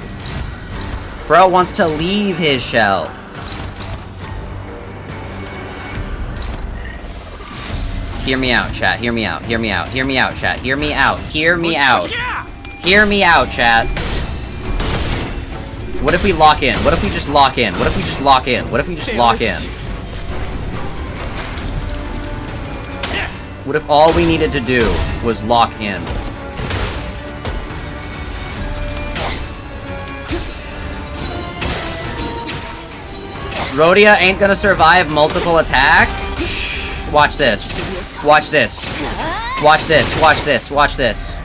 Bro wants to leave his shell. Hear me out, chat. Hear me out. Hear me out. Hear me out, chat. Hear me out. Hear me out. Hear me out, chat. What if we lock in? What if we just lock in? What if we just lock in? What if we just lock in? What if all we needed to do was lock in? Rodya ain't gonna survive multiple attack. Shh. Watch this. Watch this. Watch this. Watch this. Watch this.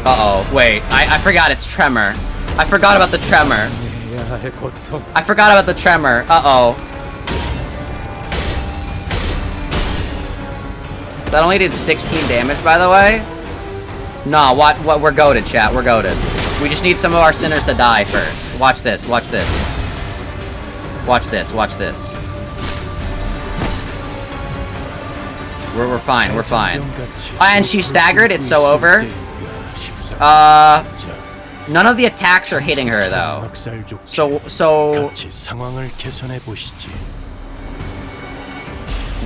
Uh-oh. Wait. I forgot it's tremor. I forgot about the tremor. I forgot about the tremor. Uh-oh. That only did 16 damage, by the way. Nah, what? We're goated, chat. We're goated. We just need some of our sinners to die first. Watch this. Watch this. Watch this. Watch this. We're fine. We're fine. And she's staggered. It's so over. None of the attacks are hitting her though. So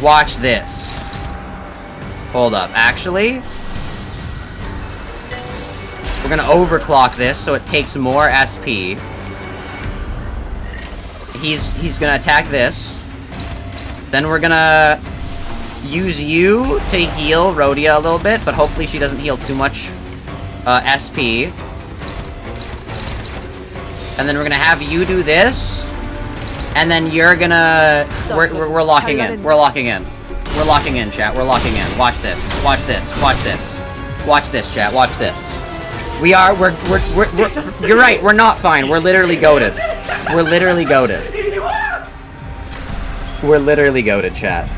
watch this. Hold up. Actually, we're gonna overclock this so it takes more SP. He's gonna attack this. Then we're gonna use you to heal Rodya a little bit, but hopefully she doesn't heal too much SP. And then we're gonna have you do this, and then you're gonna we're locking in. We're locking in. We're locking in, chat. We're locking in. Watch this. Watch this. Watch this. Watch this, chat. Watch this. We're you're right. We're not fine. We're literally goated. We're literally goated. We're literally goated, chat.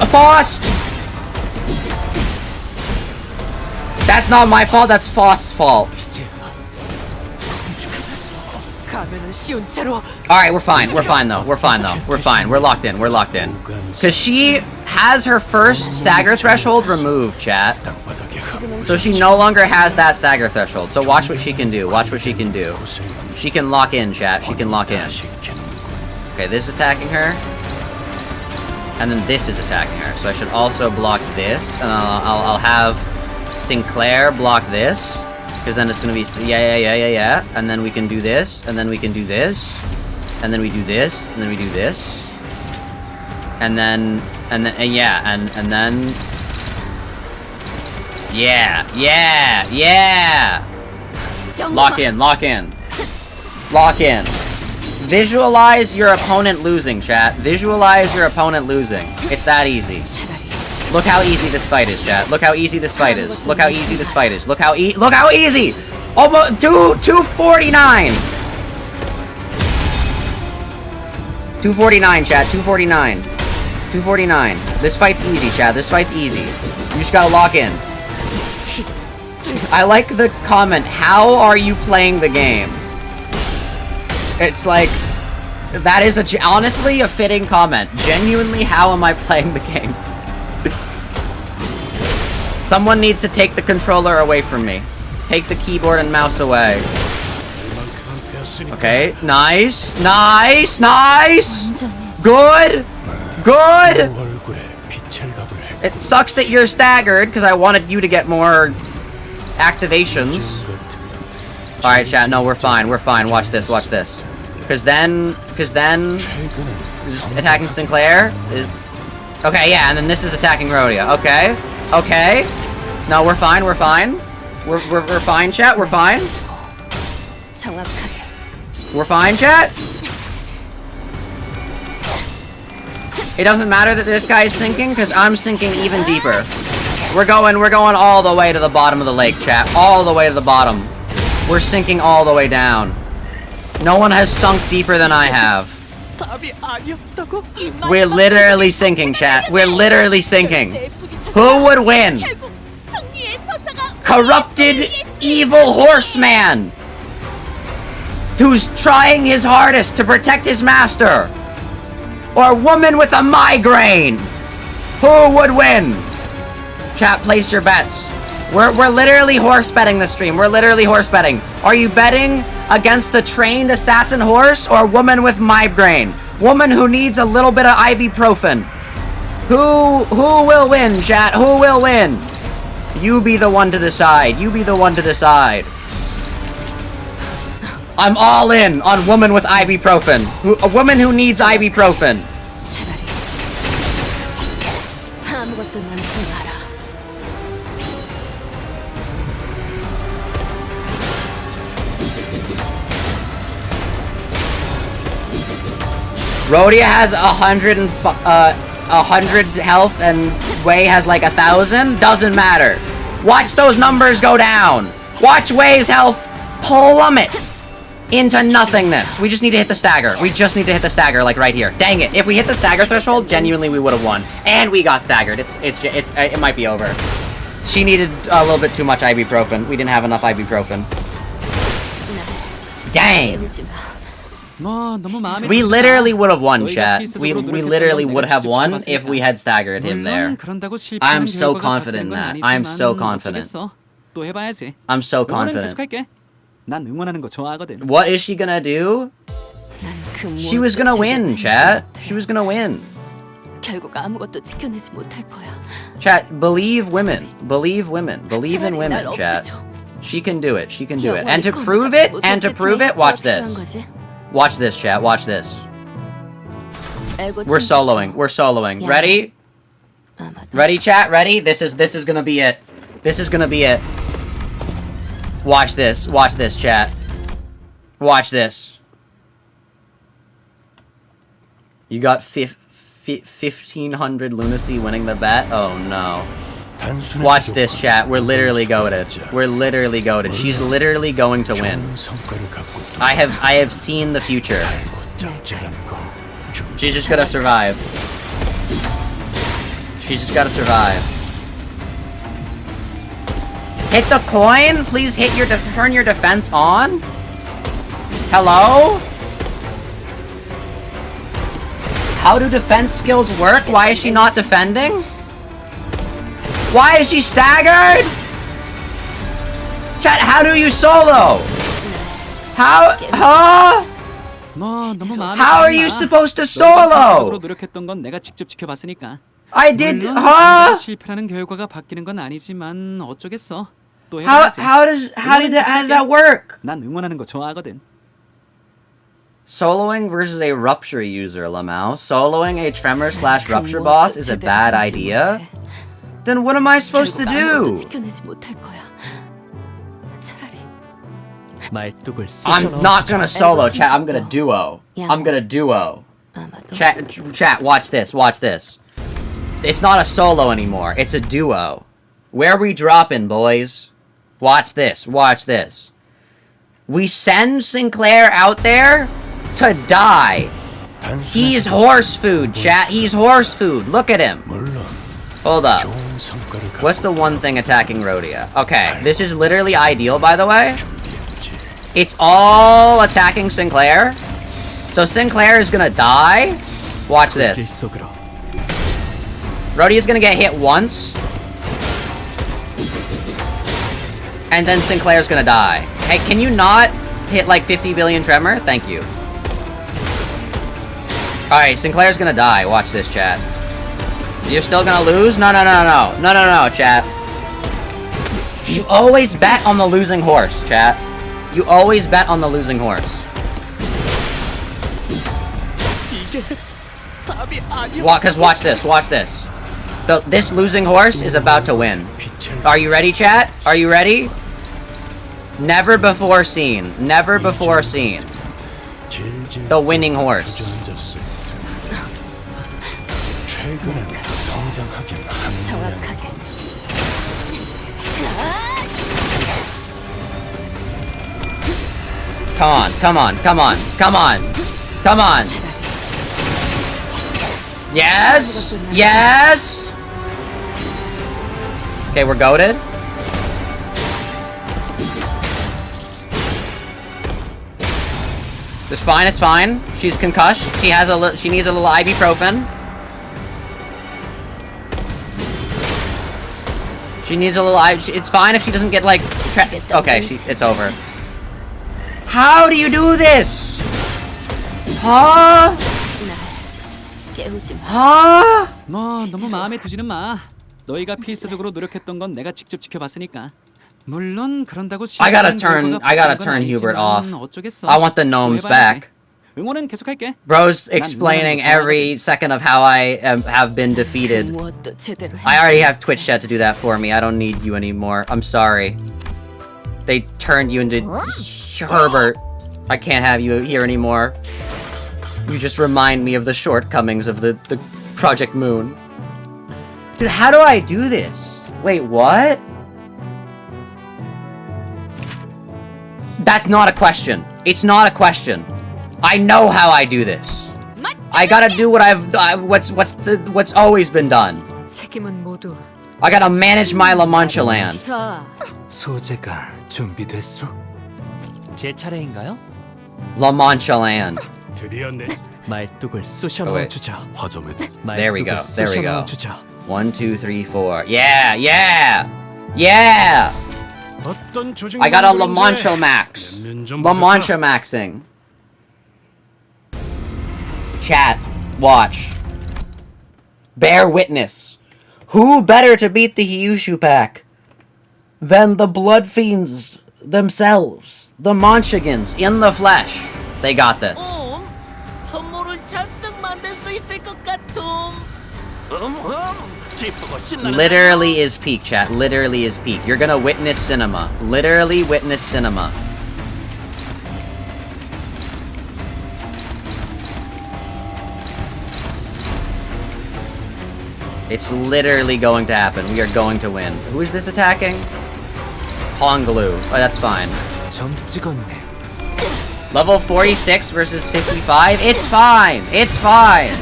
Faust! That's not my fault, that's Faust's fault. Alright, we're fine. We're fine though. We're fine though. We're fine. We're locked in. We're locked in. Cause she has her first stagger threshold removed, chat. So she no longer has that stagger threshold. So watch what she can do. Watch what she can do. She can lock in, chat. She can lock in. Okay, this is attacking her. And then this is attacking her. So I should also block this. And I'll have Sinclair block this. Because then it's going to be... Yeah. And then we can do this. And then we can do this. And then we do this. And then we do this. And then... And then... And then... Yeah! Lock in. Lock in. Lock in. Visualize your opponent losing, chat. Visualize your opponent losing. It's that easy. Look how easy this fight is, chat. Look how easy this fight is. Look how easy this fight is. Look how easy! Almost 249! 249, chat. 249. 249. This fight's easy, chat. This fight's easy. You just gotta lock in. I like the comment, how are you playing the game? It's like, that is honestly a fitting comment. Genuinely, how am I playing the game? Someone needs to take the controller away from me. Take the keyboard and mouse away. Okay, nice. Good. It sucks that you're staggered, because I wanted you to get more activations. Alright, chat, no, we're fine. Watch this. Because then attacking Sinclair is... Okay, yeah, and then this is attacking Rodya. Okay. No, we're fine. We're fine, chat. We're fine. We're fine, chat. It doesn't matter that this guy is sinking, because I'm sinking even deeper. We're going all the way to the bottom of the lake, chat. All the way to the bottom. We're sinking all the way down. No one has sunk deeper than I have. We're literally sinking, chat. We're literally sinking. Who would win? Corrupted, evil horseman! Who's trying his hardest to protect his master? Or woman with a migraine? Who would win? Chat, place your bets. We're literally horse betting this stream. We're literally horse betting. Are you betting against the trained assassin horse or woman with migraine? Woman who needs a little bit of ibuprofen. Who will win, chat? Who will win? You be the one to decide. You be the one to decide. I'm all in on woman with ibuprofen. A woman who needs ibuprofen. Rodya has 100 health and Wei has like 1,000. Doesn't matter. Watch those numbers go down. Watch Wei's health plummet into nothingness. We just need to hit the stagger. We just need to hit the stagger, like right here. Dang it! If we hit the stagger threshold, genuinely we would have won. And we got staggered. It might be over. She needed a little bit too much ibuprofen. We didn't have enough ibuprofen. Dang. We literally would have won, chat. We literally would have won if we had staggered him there. I'm so confident in that. I'm so confident. I'm so confident. What is she gonna do? She was gonna win, chat. She was gonna win. Chat, believe women. Believe women. Believe in women, chat. She can do it. She can do it. And to prove it, watch this. Watch this, chat. Watch this. We're soloing. We're soloing. Ready? Ready, chat? Ready? This is gonna be it. This is gonna be it. Watch this. Watch this, chat. Watch this. You got 1,500 lunacy winning the bet? Oh no. Watch this, chat. We're literally goated. We're literally goated. She's literally going to win. I have seen the future. She's just gonna survive. She's just gotta survive. Hit the coin? Please hit your turn your defense on? Hello? How do defense skills work? Why is she not defending? Why is she staggered? Chat, how do you solo? How? Huh? How are you supposed to solo? I did, huh? How does that work? Soloing versus a rupture user, Lamau. Soloing a tremor / rupture boss is a bad idea? Then what am I supposed to do? I'm not gonna solo, chat. I'm gonna duo. I'm gonna duo. Chat, watch this, watch this. It's not a solo anymore. It's a duo. Where are we dropping, boys? Watch this, watch this. We send Sinclair out there to die. He's horse food, chat. He's horse food. Look at him. Hold up. What's the one thing attacking Rodya? Okay, this is literally ideal, by the way. It's all attacking Sinclair. So Sinclair is gonna die. Watch this. Rodya's gonna get hit once. And then Sinclair's gonna die. Hey, can you not hit like 50 billion tremor? Thank you. Alright, Sinclair's gonna die. Watch this, chat. You're still gonna lose? No, chat. You always bet on the losing horse, chat. You always bet on the losing horse. Cause watch this, watch this. This losing horse is about to win. Are you ready, chat? Are you ready? Never before seen. Never before seen. The winning horse. Come on, come on, come on, come on, come on. Yes, yes. Okay, we're goated. It's fine, it's fine. She's concussed. She needs a little ibuprofen. She needs a little it's fine if she doesn't get like okay, it's over. How do you do this? Huh? Huh? 너무 마음에 두지는 마. 너희가 필사적으로 노력했던 건 내가 직접 지켜봤으니까. 물론 그런다고 I gotta turn Hubert off. I want the gnomes back. 응원은 계속할게. Bro's explaining every second of how I have been defeated. I already have Twitch chat to do that for me. I don't need you anymore. I'm sorry. They turned you into Herbert. I can't have you here anymore. You just remind me of the shortcomings of the ProjectMoon. Dude, how do I do this? Wait, what? That's not a question. It's not a question. I know how I do this. I gotta do what what's always been done. I gotta manage my La Mancha land. 소재가 준비됐어? 제 차례인가요? La Mancha land. 드디어네. 말뚝을 쑤셔 Oh, wait. 넣어주죠. 화점에 There we go. There we 쑤셔 go. 넣어주죠. 1, 2, 3, 4. Yeah, yeah, yeah. 어떤 조직 I got a La Mancha max. La Mancha maxing. Chat, watch. Bear witness. Who better to beat the Hyushu pack than the Blood Fiends themselves? The Manchigans in the flesh. They got this. 선물을 잔뜩 만들 수 있을 것 같음. 기쁘고 신나는 Literally is peak, chat. Literally is peak. You're gonna witness cinema. Literally witness cinema. It's literally going to happen. We are going to win. Who is this attacking? Honglu. Oh, that's fine. 점 찍었네. Level 46 versus 55? It's fine! It's fine!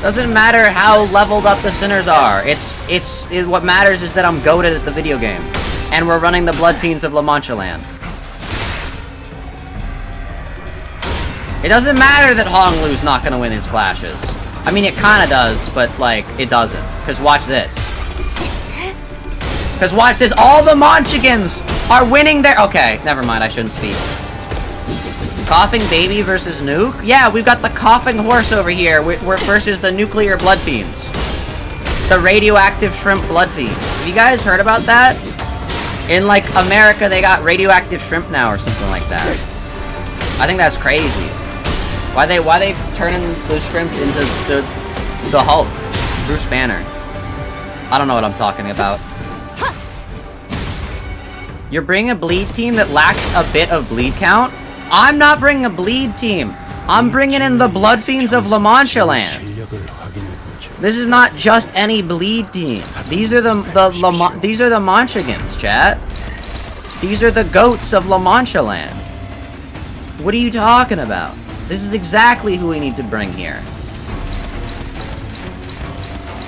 Doesn't matter how leveled up the sinners are. What matters is that I'm goated at the video game. And we're running the Blood Fiends of La Mancha land. It doesn't matter that Honglu's not gonna win his clashes. I mean, it kinda does, but, like, it doesn't. Because watch this. Because watch this. All the Manchigans are winning their... Okay, never mind. I shouldn't speak. Coughing Baby versus Nuke? Yeah, we've got the Coughing Horse over here versus the Nuclear Blood Fiends. The Radioactive Shrimp Blood Fiends. Have you guys heard about that? In, like, America, they got Radioactive Shrimp now or something like that. I think that's crazy. Why they turning the shrimps into the Hulk? Bruce Banner. I don't know what I'm talking about. You're bringing a bleed team that lacks a bit of bleed count? I'm not bringing a bleed team. I'm bringing in the Blood Fiends of La Mancha land. This is not just any bleed team. These are the Manchigans, chat. These are the goats of La Mancha land. What are you talking about? This is exactly who we need to bring here.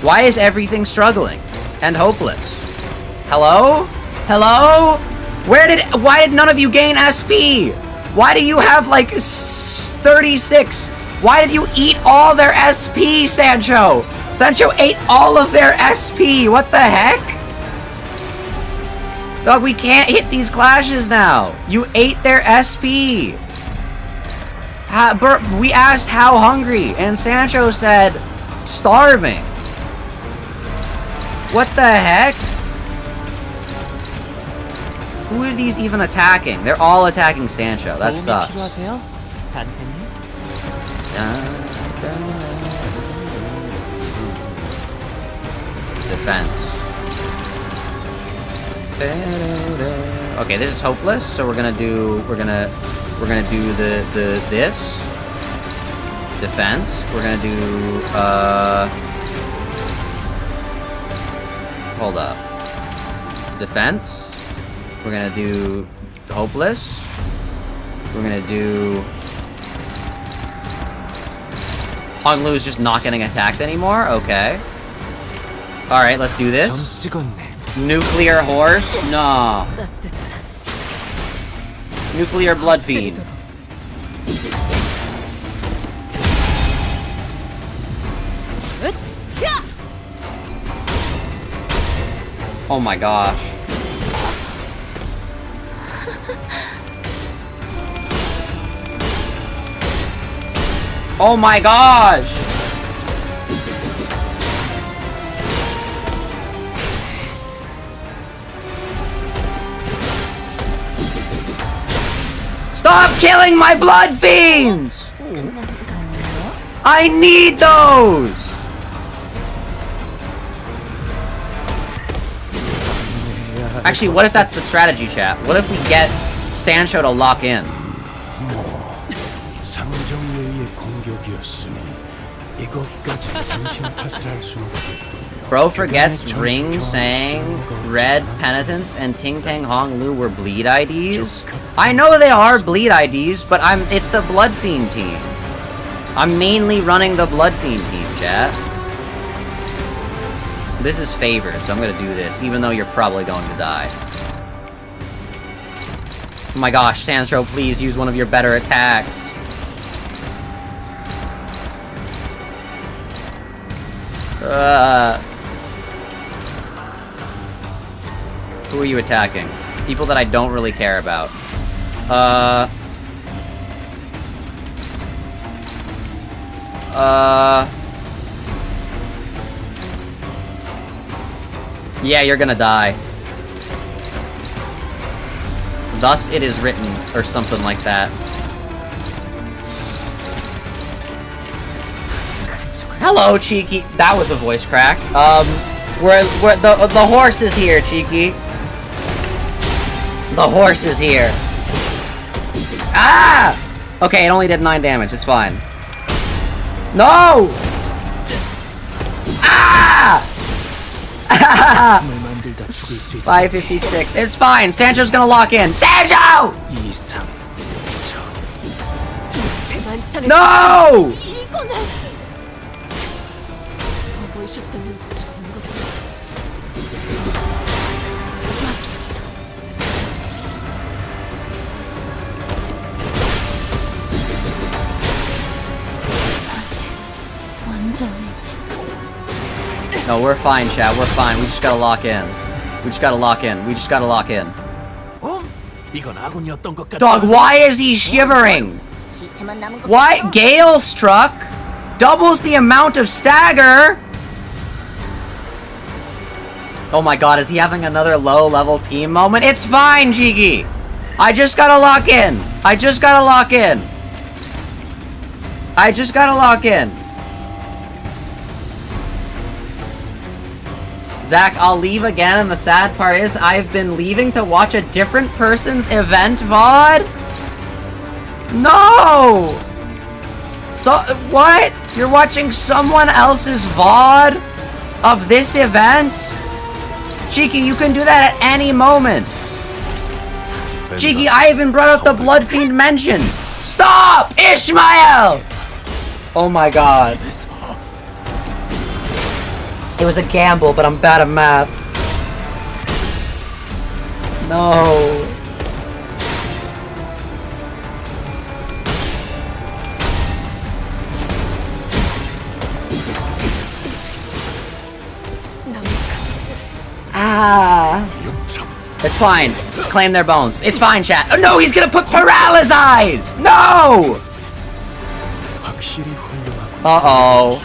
Why is everything struggling and hopeless? Hello? Hello? Why did none of you gain SP? Why do you have like 36? Why did you eat all their SP, Sancho? Sancho ate all of their SP. What the heck? Dog, we can't hit these clashes now. You ate their SP. We asked how hungry, and Sancho said, starving. What the heck? Who are these even attacking? They're all attacking Sancho. That sucks. Defense. Okay, this is hopeless, so we're gonna do this defense. We're gonna do hold up. Defense. We're gonna do hopeless. We're gonna do Honglu is just not getting attacked anymore. Okay. All right, let's do this. Nuclear horse? No. Nuclear blood feed. Oh my gosh. Oh my gosh! Stop killing my blood fiends! I need those! Actually, what if that's the strategy, chat? What if we get Sancho to lock in? Bro forgets Ring Sang, Red Penitence, and Ting Tang Hong Lu were bleed IDs. I know they are bleed IDs, but it's the Blood Fiend team. I'm mainly running the Blood Fiend team, chat. This is favored, so I'm gonna do this, even though you're probably going to die. Oh my gosh, Sancho, please use one of your better attacks. Who are you attacking? People that I don't really care about. Yeah, you're gonna die. Thus it is written, or something like that. Hello, Cheeky. That was a voice crack. The horse is here, Cheeky. The horse is here. Ah! Okay, it only did 9 damage. It's fine. No! Ah! 556. It's fine. Sancho's gonna lock in. Sancho! No! No, we're fine, chat. We're fine. We just gotta lock in. We just gotta lock in. We just gotta lock in. Dog, why is he shivering? Why? Gale struck? Doubles the amount of stagger? Oh my god, is he having another low-level team moment? It's fine, Jiggy! I just gotta lock in. I just gotta lock in. I just gotta lock in. Zach, I'll leave again, and the sad part is I've been leaving to watch a different person's event VOD? No! So, what? You're watching someone else's VOD of this event? Cheeky, you can do that at any moment. Cheeky, I even brought up the Blood Fiend mention. Stop! Ishmael! Oh my god. It was a gamble, but I'm bad at math. No. Ah. It's fine. Claim their bones. It's fine, chat. Oh, no, he's gonna put Paralyze! No! Uh-oh.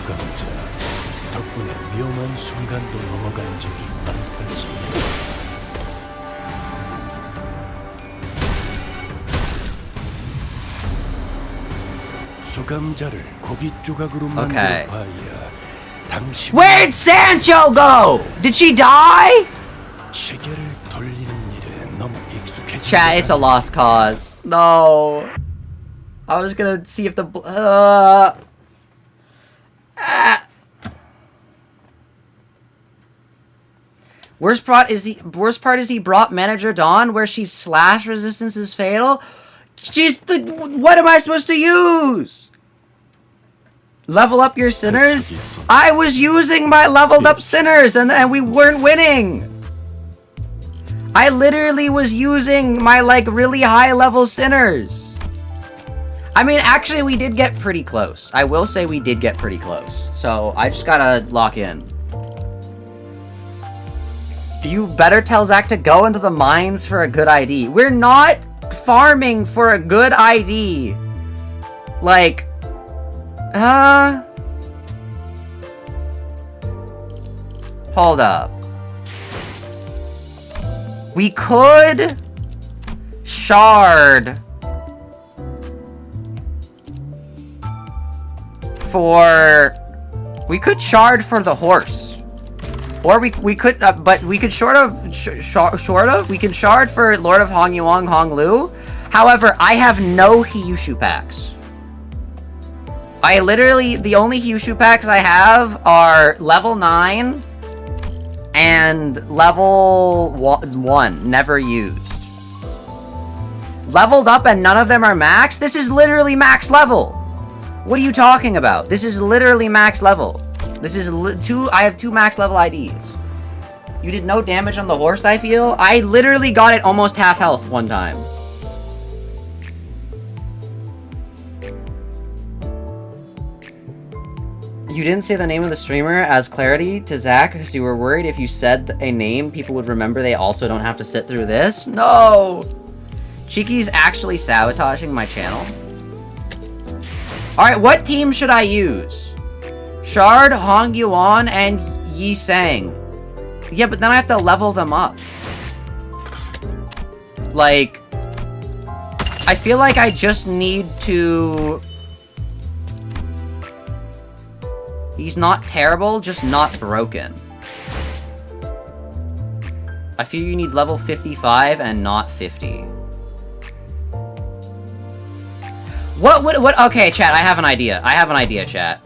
Okay. Where'd Sancho go? Did she die? Chat, it's a lost cause. No. I was gonna see if the... Worst part is he brought Manager Dawn where she's slash resistance is fatal. What am I supposed to use? Level up your sinners? I was using my leveled up sinners and we weren't winning. I literally was using my like really high level sinners. I mean, actually we did get pretty close. I will say we did get pretty close. So I just gotta lock in. You better tell Zach to go into the mines for a good ID. We're not farming for a good ID. Like, hold up. We could shard for... We could shard for the horse. Or we could, but we could we can shard for Lord of Hongyuan, Honglu. However, I have no Hyushu packs. I literally, the only Hyushu packs I have are level 9 and level 1, never used. Leveled up and none of them are max? This is literally max level! What are you talking about? This is literally max level. This is I have 2 max level IDs. You did no damage on the horse, I feel? I literally got it almost half health one time. You didn't say the name of the streamer as clarity to Zach because you were worried if you said a name, people would remember they also don't have to sit through this? No! Cheeky's actually sabotaging my channel. Alright, what team should I use? Shard, Hongyuan, and Yi Sang. Yeah, but then I have to level them up. Like, I feel like I just need to... He's not terrible, just not broken. I feel you need level 55 and not 50. What? Okay, chat, I have an idea. Chat.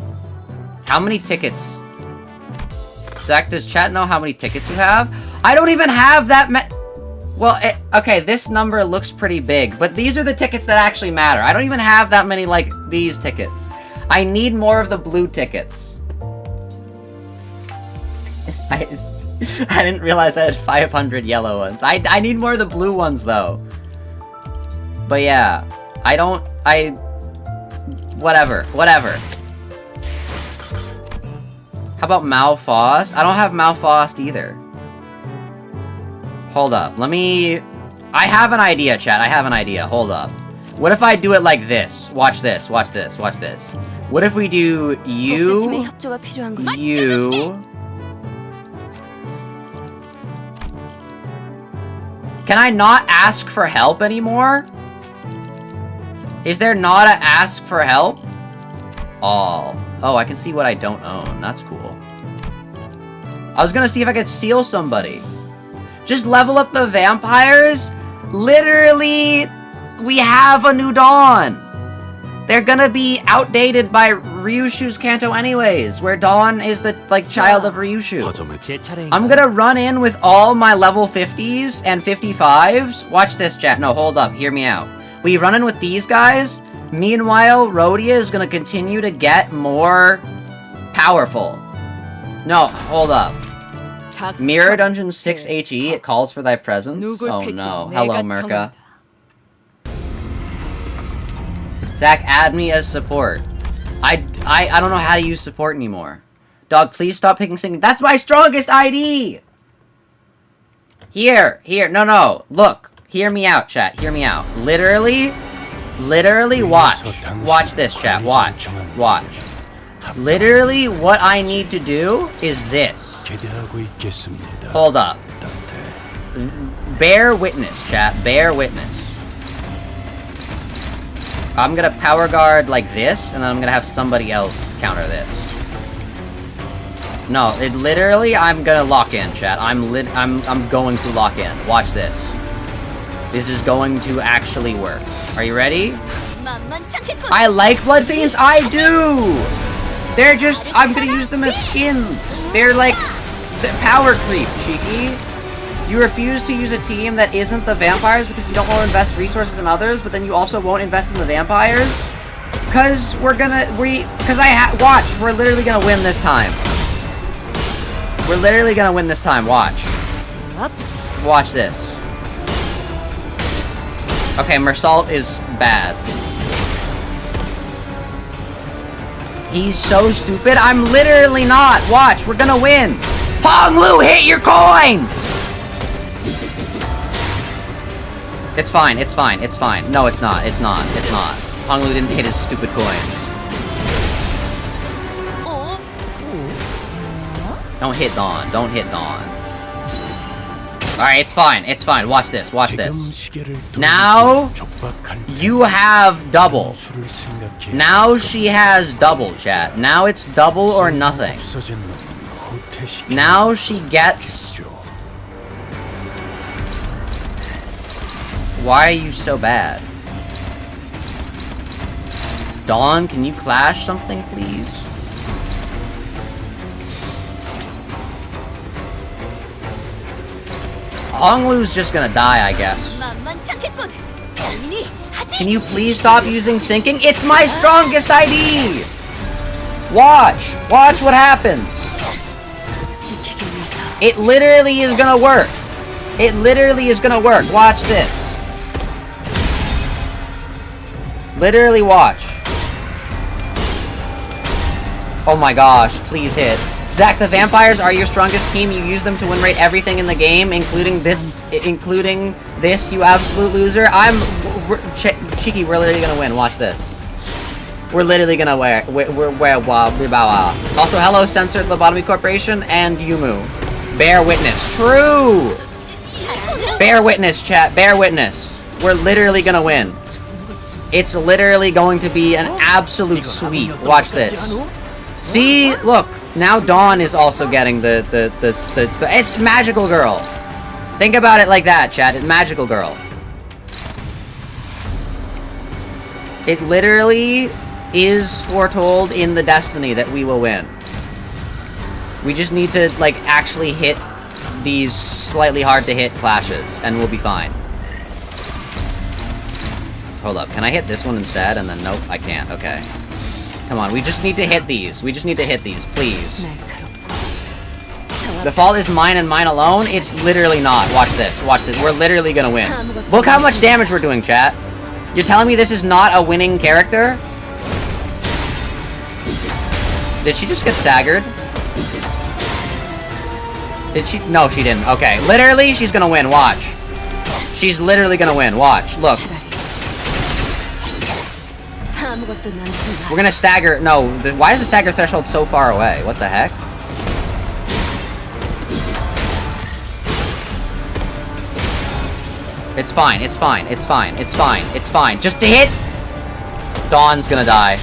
How many tickets? Zach, does chat know how many tickets you have? I don't even have that Well, okay, this number looks pretty big, but these are the tickets that actually matter. I don't even have that many, like, these tickets. I need more of the blue tickets. I didn't realize I had 500 yellow ones. I need more of the blue ones, though. But yeah, whatever. How about Malfost? I don't have Malfost either. Hold up, I have an idea, chat. I have an idea. Hold up. What if I do it like this? Watch this. What if we do you... Can I not ask for help anymore? Is there not a ask for help? All. Oh, I can see what I don't own. That's cool. I was gonna see if I could steal somebody. Just level up the vampires? Literally, we have a new Dawn. They're gonna be outdated by Ryoshu's Kanto anyways, where Dawn is the, like, child of Ryoshu. I'm gonna run in with all my level 50s and 55s. Watch this, chat. No, hold up. Hear me out. We run in with these guys. Meanwhile, Rodya is gonna continue to get more powerful. No, hold up. Mirror Dungeon 6 HE, it calls for thy presence. Oh no. Hello, Merca. Zach, add me as support. I don't know how to use support anymore. Dog, please stop picking singing. That's my strongest ID! Here, no. Look, hear me out, chat. Hear me out. Literally, watch. Watch this, chat. Watch. Literally, what I need to do is this. Hold up. Bear witness, chat. Bear witness. I'm gonna power guard like this, and then I'm gonna have somebody else counter this. No, it literally, I'm gonna lock in, chat. I'm going to lock in. Watch this. This is going to actually work. Are you ready? I like blood fiends. I do. They're just, I'm gonna use them as skins. They're like, they're power creep, Cheeky. You refuse to use a team that isn't the vampires because you don't want to invest resources in others, but then you also won't invest in the vampires? Cause watch, we're literally gonna win this time. Watch. Watch this. Okay, Mersault is bad. He's so stupid. I'm literally not. Watch, we're gonna win. Honglu, hit your coins! It's fine. No, it's not. Honglu didn't hit his stupid coins. Don't hit Dawn. Alright, it's fine. Watch this. Now, you have double. Now she has double, chat. Now it's double or nothing. Now she gets... Why are you so bad? Dawn, can you clash something, please? Honglu's just gonna die, I guess. Can you please stop using syncing? It's my strongest ID! Watch! Watch what happens! It literally is gonna work! It literally is gonna work. Watch this. Literally watch. Oh my gosh, please hit. Zach, the vampires are your strongest team. You use them to win rate everything in the game, including this, you absolute loser. Cheeky, we're literally gonna win. Watch this. We're literally gonna Also, hello, Censored Lobotomy Corporation and Yumu. Bear witness. True! Bear witness, chat. Bear witness. We're literally gonna win. It's literally going to be an absolute sweep. Watch this. See? Look. Now Dawn is also getting the it's Magical Girl. Think about it like that, chat. It's Magical Girl. It literally is foretold in the destiny that we will win. We just need to, like, actually hit these slightly hard to hit clashes, and we'll be fine. Hold up, can I hit this one instead? And then, nope, I can't, okay. Come on, we just need to hit these. We just need to hit these, please. The fault is mine and mine alone? It's literally not. Watch this, watch this. We're literally gonna win. Look how much damage we're doing, chat. You're telling me this is not a winning character? Did she just get staggered? Did she? No, she didn't. Okay. Literally, she's gonna win. Watch. She's literally gonna win. Watch. Look. We're gonna stagger. No. Why is the stagger threshold so far away? What the heck? It's fine. It's fine. It's fine. It's fine. It's fine. Just to hit. Dawn's gonna die.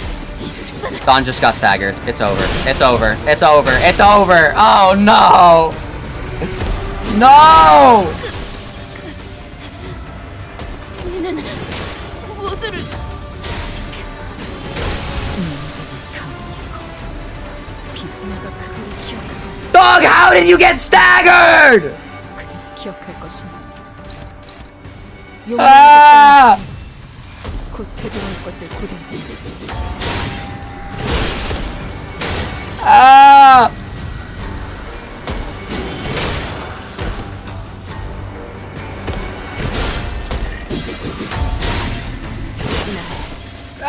Dawn just got staggered. It's over. It's over. It's over. It's over. Oh no. No! Dog, how did you get staggered? Ah! Ah!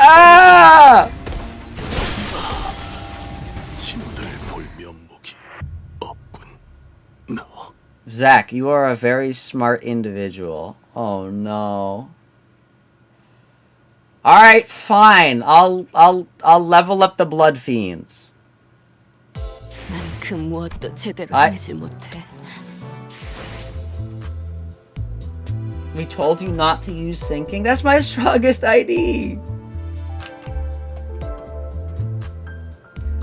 Ah! Zach, you are a very smart individual. Oh no. Alright, fine. I'll level up the blood fiends. We told you not to use syncing? That's my strongest ID!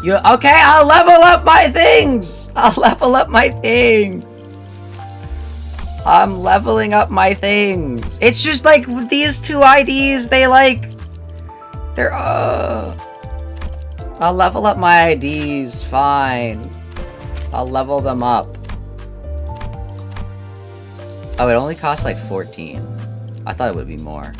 Okay, I'll level up my things! I'll level up my things! I'm leveling up my things. It's just like these two IDs, they're I'll level up my IDs, fine. I'll level them up. Oh, it only costs like 14. I thought it would be more.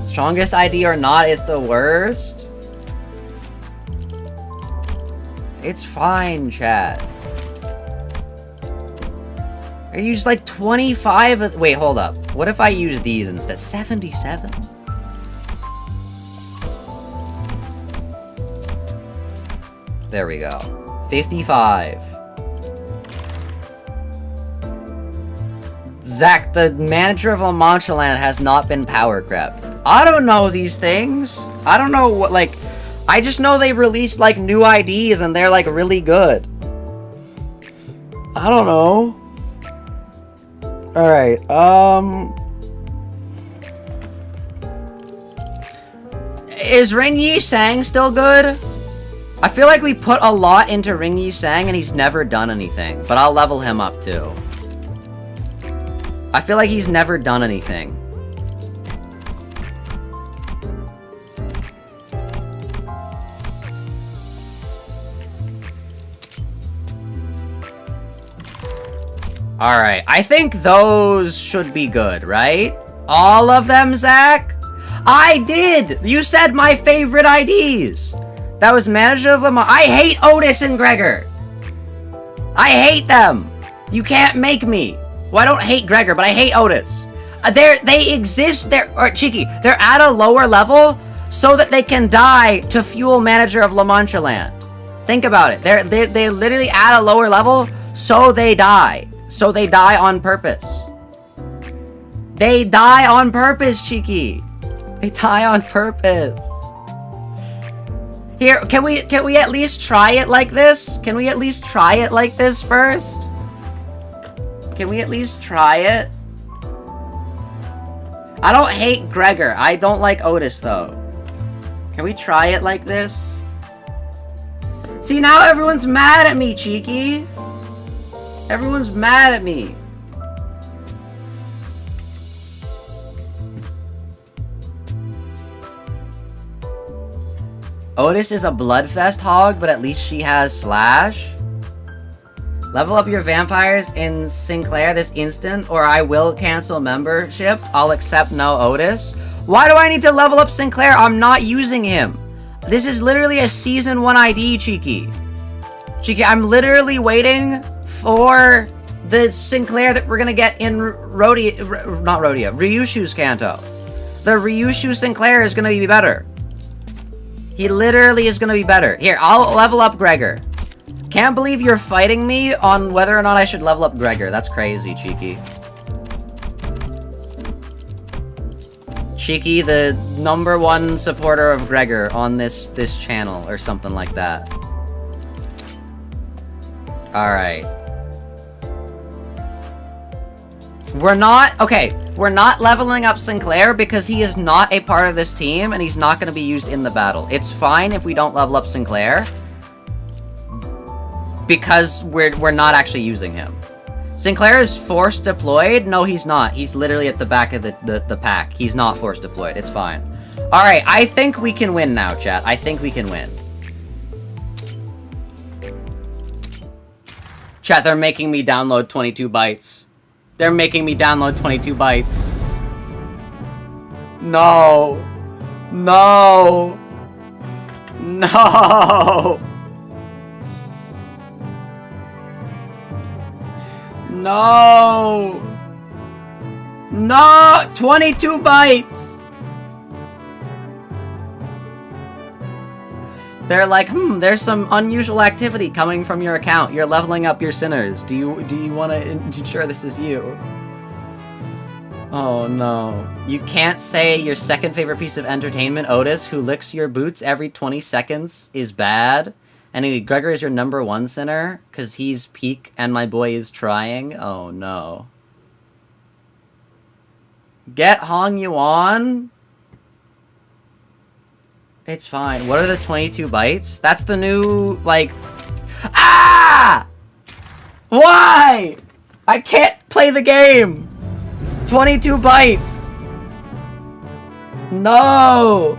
Strongest ID or not is the worst? It's fine, chat. I used like 25 of- wait, hold up. What if I use these instead? 77? There we go. 55. Zach, the manager of La Mancha Land has not been power crept. I don't know these things. I don't know what, like, I just know they released, like, new IDs and they're, like, really good. I don't know. Alright, Is Ring Yi Sang still good? I feel like we put a lot into Ring Yi Sang and he's never done anything. But I'll level him up too. I feel like he's never done anything. Alright, I think those should be good, right? All of them, Zach? I did! You said my favorite IDs! That was Manager of Lamar. I hate Otis and Gregor! I hate them! You can't make me! Well, I don't hate Gregor, but I hate Otis. They exist, Cheeky, they're at a lower level so that they can die to fuel Manager of La Mancha Land. Think about it. They literally at a lower level so they die. So they die on purpose. They die on purpose, Cheeky. They die on purpose. Here, can we at least try it like this? Can we at least try it like this first? Can we at least try it? I don't hate Gregor. I don't like Otis, though. Can we try it like this? See, now everyone's mad at me, Cheeky. Everyone's mad at me. Otis is a Bloodfest hog, but at least she has Slash. Level up your vampires in Sinclair this instant, or I will cancel membership. I'll accept no Otis. Why do I need to level up Sinclair? I'm not using him. This is literally a Season 1 ID, Cheeky. Cheeky, I'm literally waiting for the Sinclair that we're gonna get in Ryoshu's Kanto. The Ryoshu Sinclair is gonna be better. He literally is gonna be better. Here, I'll level up Gregor. Can't believe you're fighting me on whether or not I should level up Gregor. That's crazy, Cheeky. Cheeky, the #1 supporter of Gregor on this channel, or something like that. Alright. We're not leveling up Sinclair because he is not a part of this team and he's not going to be used in the battle. It's fine if we don't level up Sinclair because we're not actually using him. Sinclair is force deployed? No, he's not. He's literally at the back of the pack. He's not force deployed. It's fine. Alright, I think we can win now, chat. I think we can win. Chat, they're making me download 22 bytes. They're making me download 22 bytes. No. No. No. No. No. 22 bytes. They're like, there's some unusual activity coming from your account. You're leveling up your sinners. Do you want to ensure this is you? Oh no. You can't say your second favorite piece of entertainment, Otis, who licks your boots every 20 seconds, is bad. And Gregor is your #1 sinner, because he's peak and my boy is trying. Oh no. Get Hongyuan? It's fine. What are the 22 bytes? That's the new, like... Ah! Why? I can't play the game! 22 bytes! No!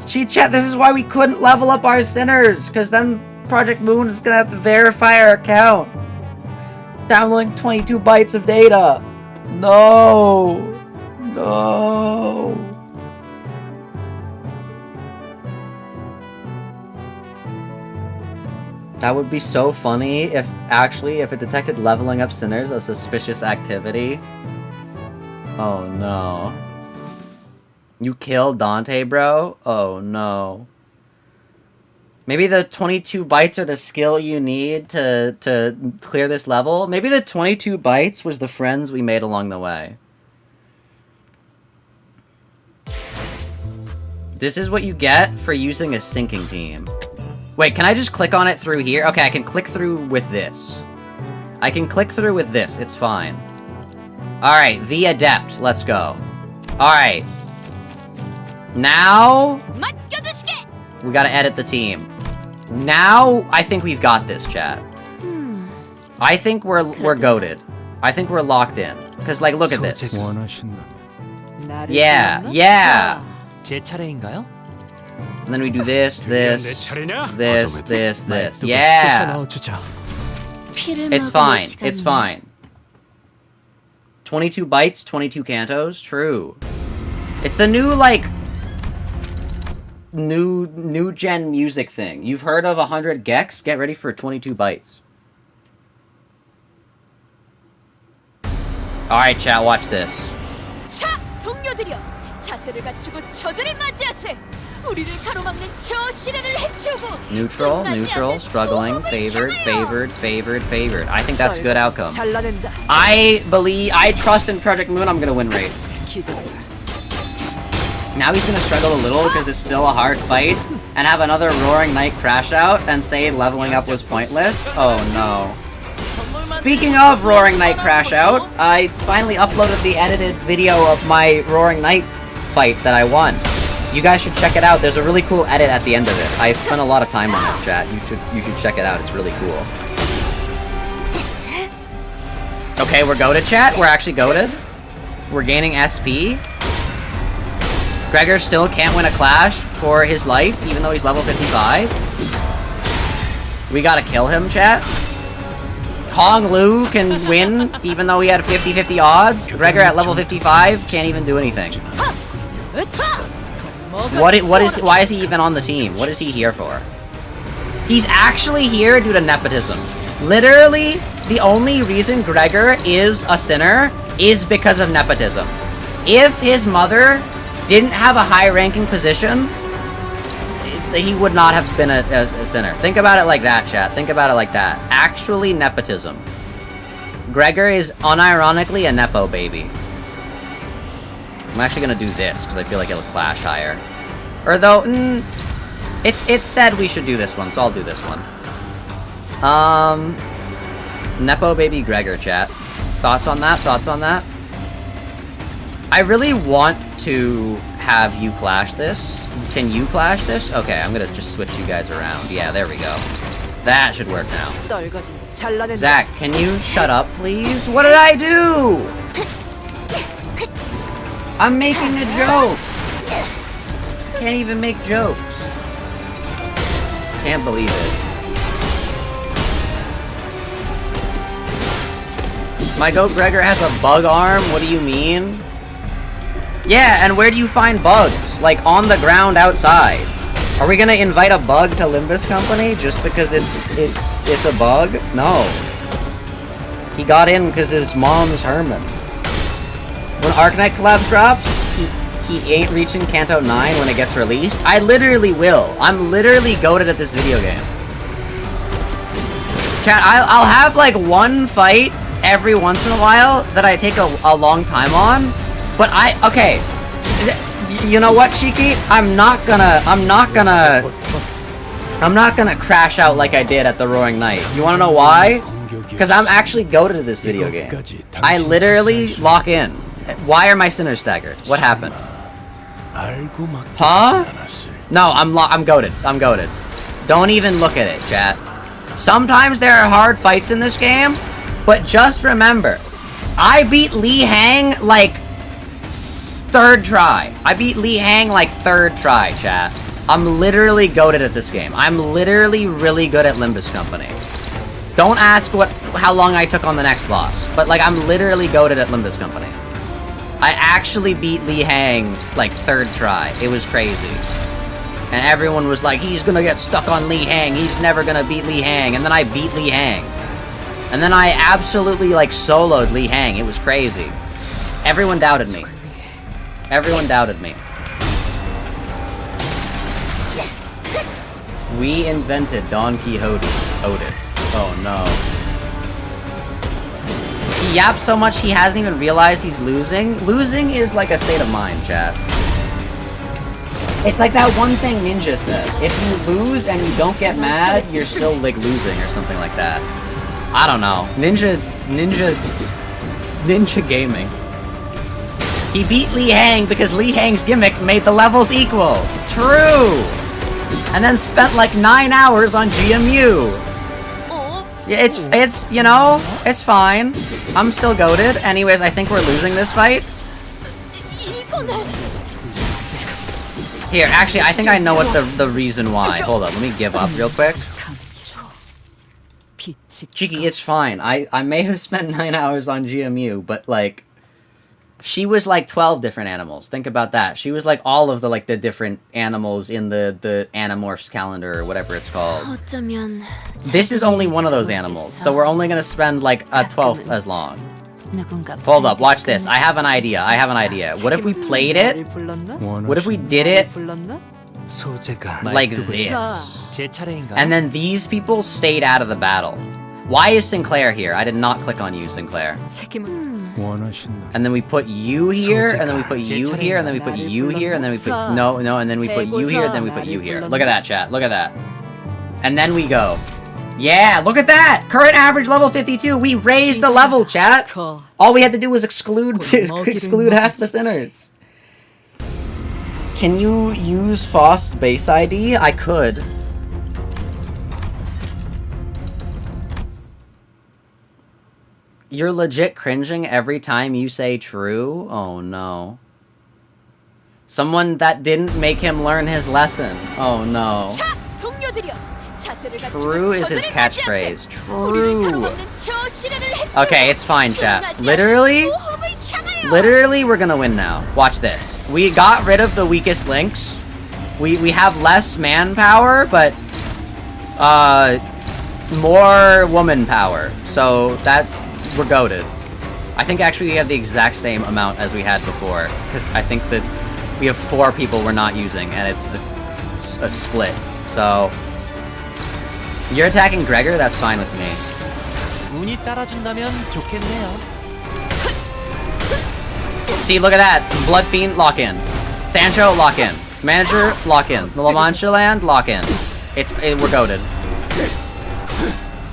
Chat, this is why we couldn't level up our sinners, because then ProjectMoon is gonna have to verify our account. Downloading 22 bytes of data. No! No! That would be so funny if it detected leveling up sinners as suspicious activity. Oh no. You killed Dante, bro? Oh no. Maybe the 22 bytes are the skill you need to clear this level? Maybe the 22 bytes was the friends we made along the way. This is what you get for using a sinking team. Wait, can I just click on it through here? Okay, I can click through with this. I can click through with this. It's fine. Alright, the Adept. Let's go. Alright. Now... we gotta edit the team. Now, I think we've got this, chat. I think we're goated. I think we're locked in. Because, like, look at this. Yeah, yeah! 제 차례인가요? And then we do this, this, 내 차례냐? this, this, this. 쏟아 Yeah! 넣어주자. It's fine, it's fine. 22 bytes, 22 cantos, true. It's the new, like, new gen music thing. You've heard of 100 gecs? Get ready for 22 bytes. Alright, chat, watch this. 자, 동료들이여, 자세를 갖추고 저들을 맞이하세. 우리를 가로막는 저 시련을 해치우고. Neutral, neutral, struggling, favored, favored, favored, favored. I think that's a good outcome. I trust in ProjectMoon. I'm gonna win rate. Now he's gonna struggle a little because it's still a hard fight, and have another Roaring Night crash out and say leveling up was pointless. Oh no. Speaking of Roaring Night crash out, I finally uploaded the edited video of my Roaring Night fight that I won. You guys should check it out. There's a really cool edit at the end of it. I spent a lot of time on it, chat. You should check it out. It's really cool. Okay, we're goated, chat. We're actually goated. We're gaining SP. Gregor still can't win a clash for his life, even though he's level 55. We gotta kill him, chat. Hong Lu can win, even though he had 50-50 odds. Gregor at level 55 can't even do anything. Why is he even on the team? What is he here for? He's actually here due to nepotism. Literally, the only reason Gregor is a sinner is because of nepotism. If his mother didn't have a high-ranking position, he would not have been a sinner. Think about it like that, chat. Think about it like that. Actually, nepotism. Gregor is unironically a nepo baby. I'm actually gonna do this, because I feel like it'll clash higher. Or though, it's said we should do this one, so I'll do this one. Nepo baby Gregor, chat. Thoughts on that? Thoughts on that? I really want to have you clash this. Can you clash this? Okay, I'm gonna just switch you guys around. Yeah, there we go. That should work now. Zach, can you shut up, please? What did I do? I'm making a joke! Can't even make jokes. Can't believe it. My goat Gregor has a bug arm? What do you mean? Yeah, and where do you find bugs? Like, on the ground outside. Are we gonna invite a bug to Limbus Company just because it's a bug? No. He got in because his mom's Herman. When Arknight Collabs drops, he ain't reaching Kanto 9 when it gets released. I literally will. I'm literally goated at this video game. Chat, I'll have like one fight every once in a while that I take a long time on. But okay. You know what, Shiki? I'm not gonna crash out like I did at the Roaring Night. You wanna know why? Because I'm actually goated at this video game. I literally lock in. Why are my sinners staggered? What happened? Huh? No, I'm goated. I'm goated. Don't even look at it, chat. Sometimes there are hard fights in this game, but just remember, I beat Li Hang like third try. I beat Li Hang like third try, chat. I'm literally goated at this game. I'm literally really good at Limbus Company. Don't ask how long I took on the next boss, but like I'm literally goated at Limbus Company. I actually beat Li Hang like third try. It was crazy. And everyone was like, he's gonna get stuck on Li Hang. He's never gonna beat Li Hang. And then I beat Li Hang. And then I absolutely like soloed Li Hang. It was crazy. Everyone doubted me. Everyone doubted me. We invented Don Quixote. Otis. Oh no. He yaps so much he hasn't even realized he's losing. Losing is like a state of mind, chat. It's like that one thing Ninja said. If you lose and you don't get mad, you're still like losing or something like that. I don't know. Ninja gaming. He beat Li Hang because Li Hang's gimmick made the levels equal. True! and then spent like 9 hours on GMU. 어? Yeah, it's you know, it's fine. I'm still goated. Anyways, I think we're losing this fight. 이거는 Here, actually, I think I know what the reason why. Hold up, let me give up real quick. Cheeky, it's fine. I may have spent 9 hours on GMU, but like, she was like 12 different animals. Think about that. She was like all of the different animals in the Animorphs calendar or whatever it's called. 어쩌면 This is only one of those animals, so we're only gonna spend like a 12th as long. 누군가 Hold up, watch this. I have an idea. What if we played it? What if we did it 소재가 like this? 제 차례인가? And then these people stayed out of the battle. Why is Sinclair here? I did not click on you, Sinclair. 원하신다. And then we put you here, and then we put you here, and then we put you here, and then we put no, and then we put you here, and then we put you here. Look at that, chat. Look at that. And then we go. Yeah, look at that! Current average level 52. We raised the level, chat. All we had to do was exclude half the sinners. Can you use Faust base ID? I could. You're legit cringing every time you say true? Oh no. Someone that didn't make him learn his lesson. Oh no. 자, 동료들이여. 자세를 True 갖추고 is his 저들을 catchphrase. 맞이하세. 우리를 True. 가로막는 저 시련을 해치워. Okay, it's fine, chat. 흥하지 Literally, 않고 호흡을 향하여. literally, we're gonna win now. Watch this. We got rid of the weakest links. We have less manpower, but more woman power. So that we're goated. I think actually we have the exact same amount as we had before, because I think that we have 4 people we're not using, and it's a split. So you're attacking Gregor. That's fine with me. 운이 따라준다면 좋겠네요. See, look at that. Blood Fiend, lock in. Sancho, lock in. Manager, lock in. La Mancha Land, lock in. We're goated.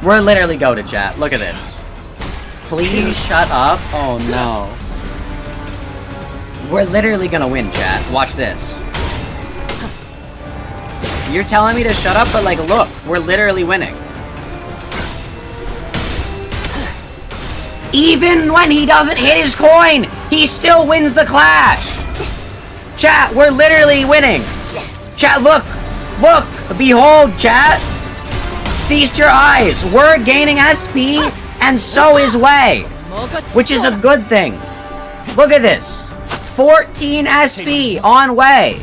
We're literally goated, chat. Look at this. Please shut up. Oh no. We're literally gonna win, chat. Watch this. You're telling me to shut up, but like, look, we're literally winning. Even when he doesn't hit his coin, he still wins the clash. Chat, we're literally winning. Chat, look, look, behold, chat. Feast your eyes. We're gaining SP, and so is Wei, which is a good thing. Look at this. 14 SP on Wei.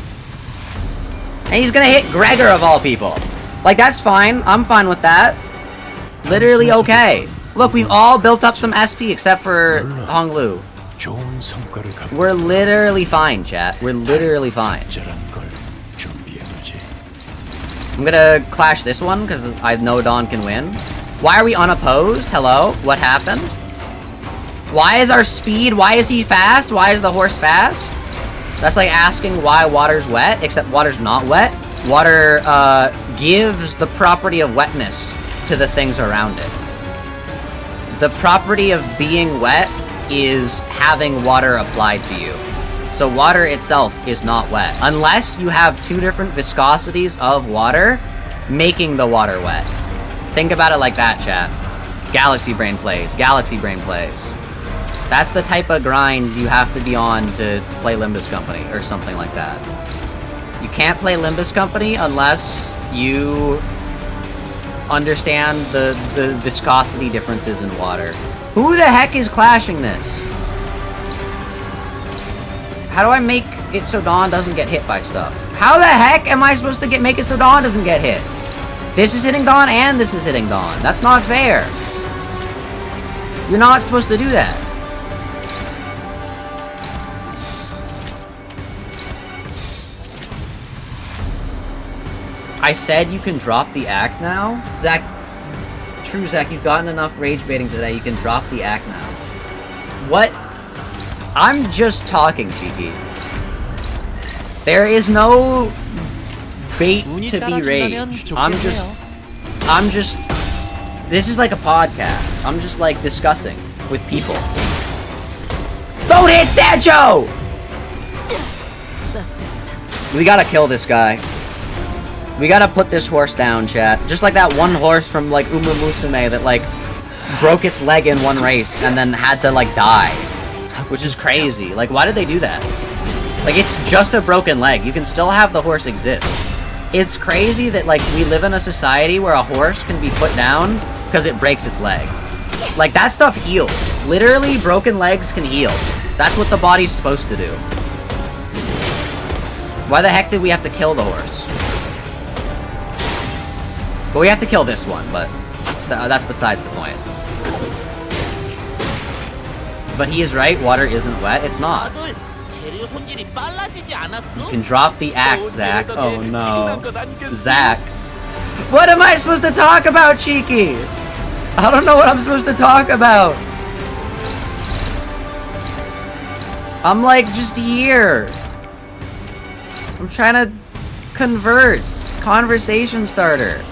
And he's gonna hit Gregor of all people. Like, that's fine. I'm fine with that. Literally okay. Look, we've all built up some SP except for Honglu. 좋은 성과를 갖고 We're literally fine, chat. We're literally fine. 적절한 걸 준비해두지. I'm gonna clash this one because I know Don can win. Why are we unopposed? Hello? What happened? Why is our speed? Why is he fast? Why is the horse fast? That's like asking why water's wet, except water's not wet. Water gives the property of wetness to the things around it. The property of being wet is having water applied to you. So water itself is not wet. Unless you have 2 different viscosities of water making the water wet. Think about it like that, chat. Galaxy Brain plays. Galaxy Brain plays. That's the type of grind you have to be on to play Limbus Company, or something like that. You can't play Limbus Company unless you understand the viscosity differences in water. Who the heck is clashing this? How do I make it so Dawn doesn't get hit by stuff? How the heck am I supposed to make it so Dawn doesn't get hit? This is hitting Dawn and this is hitting Dawn. That's not fair. You're not supposed to do that. I said you can drop the act now? Zach, true Zach, you've gotten enough rage baiting today, you can drop the act now. What? I'm just talking, Cheeky. There is no bait to be raged. I'm just, this is like a podcast. I'm just like discussing with people. Don't hit Sancho! We gotta kill this guy. We gotta put this horse down, chat. Just like that one horse from, like, Uma Musume that, like, broke its leg in one race and then had to, like, die. Which is crazy. Like, why did they do that? Like, it's just a broken leg. You can still have the horse exist. It's crazy that, like, we live in a society where a horse can be put down because it breaks its leg. Like, that stuff heals. Literally, broken legs can heal. That's what the body's supposed to do. Why the heck did we have to kill the horse? But we have to kill this one, but that's besides the point. But he is right, water isn't wet. It's not. You can drop the axe, Zach. Oh no. Zach. What am I supposed to talk about, Cheeky? I don't know what I'm supposed to talk about. I'm like just here. I'm trying to converse. Conversation starter.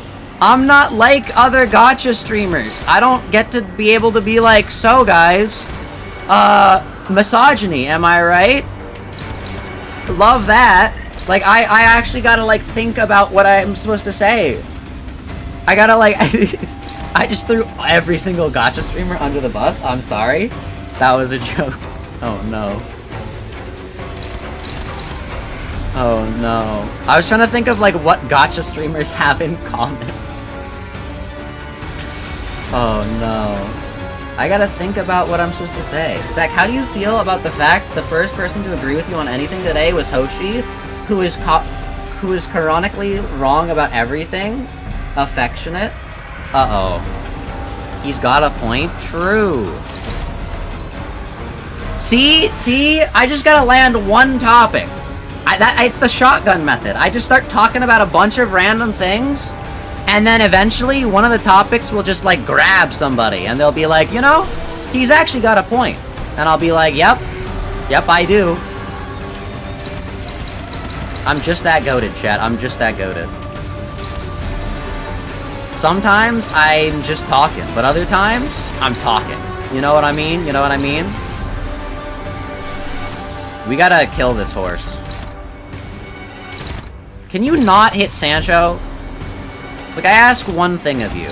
I'm not like other gacha streamers. I don't get to be able to be like, so guys, misogyny, am I right? Love that. Like, I actually gotta, like, think about what I'm supposed to say. I gotta, like, I just threw every single gacha streamer under the bus. I'm sorry. That was a joke. Oh, no. Oh, no. I was trying to think of, like, what gacha streamers have in common. Oh, no. I gotta think about what I'm supposed to say. Zach, how do you feel about the fact the first person to agree with you on anything today was Hoshi, who is canonically wrong about everything? Affectionate? Uh-oh. He's got a point. True. See? I just gotta land one topic. It's the shotgun method. I just start talking about a bunch of random things, and then eventually one of the topics will just, like, grab somebody, and they'll be like, you know, he's actually got a point. And I'll be like, yep, I do. I'm just that goated, chat. I'm just that goated. Sometimes I'm just talking, but other times, I'm talking. You know what I mean? You know what I mean? We gotta kill this horse. Can you not hit Sancho? It's like, I ask one thing of you.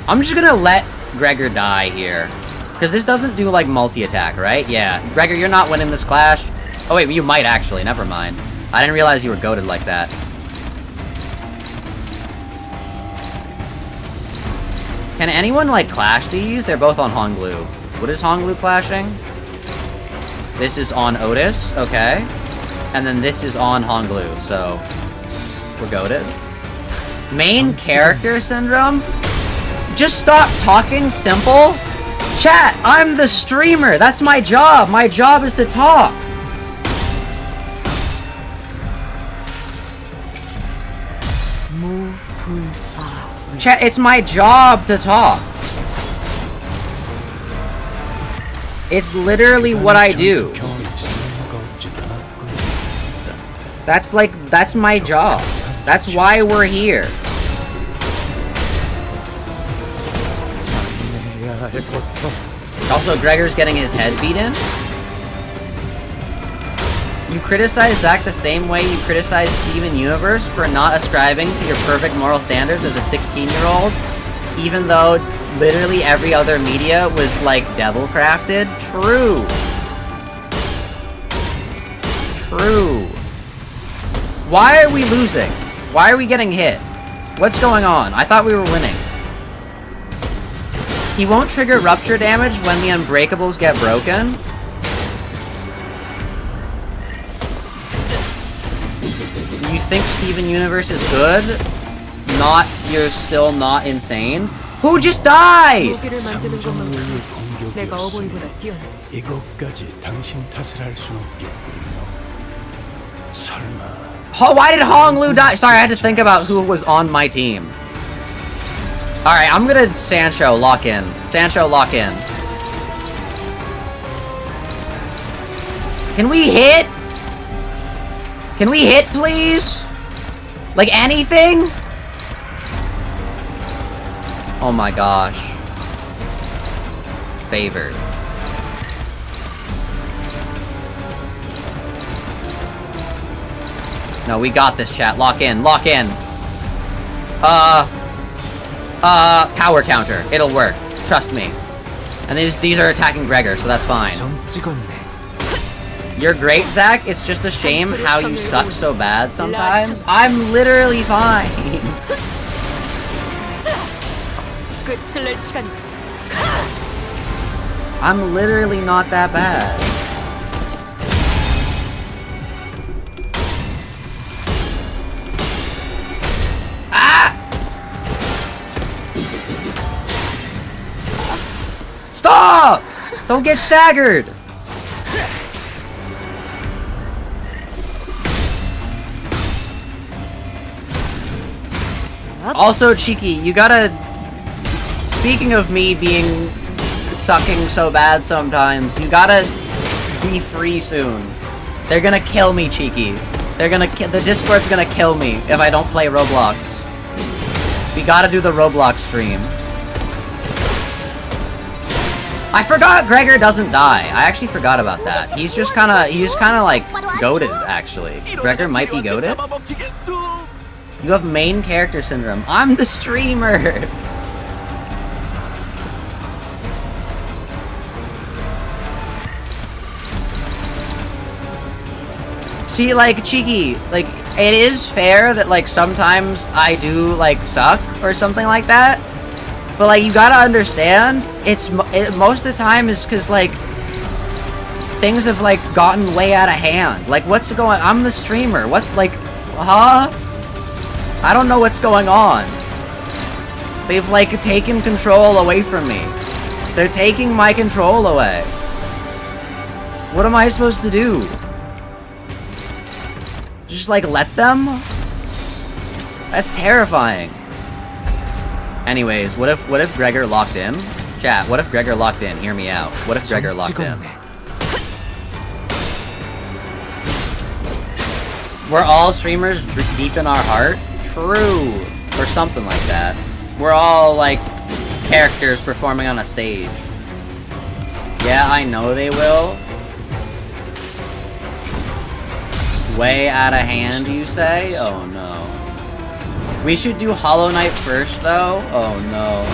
I'm just gonna let Gregor die here. Because this doesn't do, like, multi-attack, right? Yeah. Gregor, you're not winning this clash. Oh, wait, you might actually. Never mind. I didn't realize you were goated like that. Can anyone, like, clash these? They're both on Honglu. What is Honglu clashing? This is on Otis. Okay. And then this is on Honglu, so we're goated. Main character syndrome? Just stop talking simple. Chat, I'm the streamer. That's my job. My job is to talk. Chat, it's my job to talk. It's literally what I do. That's my job. That's why we're here. Also, Gregor's getting his head beat in. You criticize Zach the same way you criticize Steven Universe for not ascribing to your perfect moral standards as a 16-year-old, even though literally every other media was, like, devil crafted. True. True. Why are we losing? Why are we getting hit? What's going on? I thought we were winning. He won't trigger rupture damage when the unbreakables get broken. You think Steven Universe is good? Not, you're still not insane? Who just died? 이것까지 당신 탓을 할 수 없겠군요. 설마. Why did Honglu die? Sorry, I had to think about who was on my team. Alright, I'm gonna Sancho lock in. Sancho lock in. Can we hit? Can we hit, please? Like anything? Oh my gosh. Favored. No, we got this, chat. Lock in. Lock in. Power counter. It'll work. Trust me. And these are attacking Gregor, so that's fine. You're great, Zach. It's just a shame how you suck so bad sometimes. I'm literally fine. 끝을 낼 시간. I'm literally not that bad. Ah! Stop! Don't get staggered. Also, Cheeky, you gotta... Speaking of me being... sucking so bad sometimes, you gotta be free soon. They're gonna kill me, Cheeky. They're gonna the Discord's gonna kill me if I don't play Roblox. We gotta do the Roblox stream. I forgot Gregor doesn't die. I actually forgot about that. He's just kinda like goated, actually. Gregor might be goated? You have main character syndrome. I'm the streamer! See, like, Cheeky, like, it is fair that, like, sometimes I do, like, suck or something like that. But, like, you gotta understand, most of the time is because, like, things have, like, gotten way out of hand. Like, what's going on? I'm the streamer. What's, like, huh? I don't know what's going on. They've, like, taken control away from me. They're taking my control away. What am I supposed to do? Just, like, let them? That's terrifying. Anyways, what if Gregor locked in? Chat, what if Gregor locked in? Hear me out. What if Gregor locked in? We're all streamers deep in our heart? True. Or something like that. We're all, like, characters performing on a stage. Yeah, I know they will. Way out of hand, you say? Oh no. We should do Hollow Knight first, though? Oh no.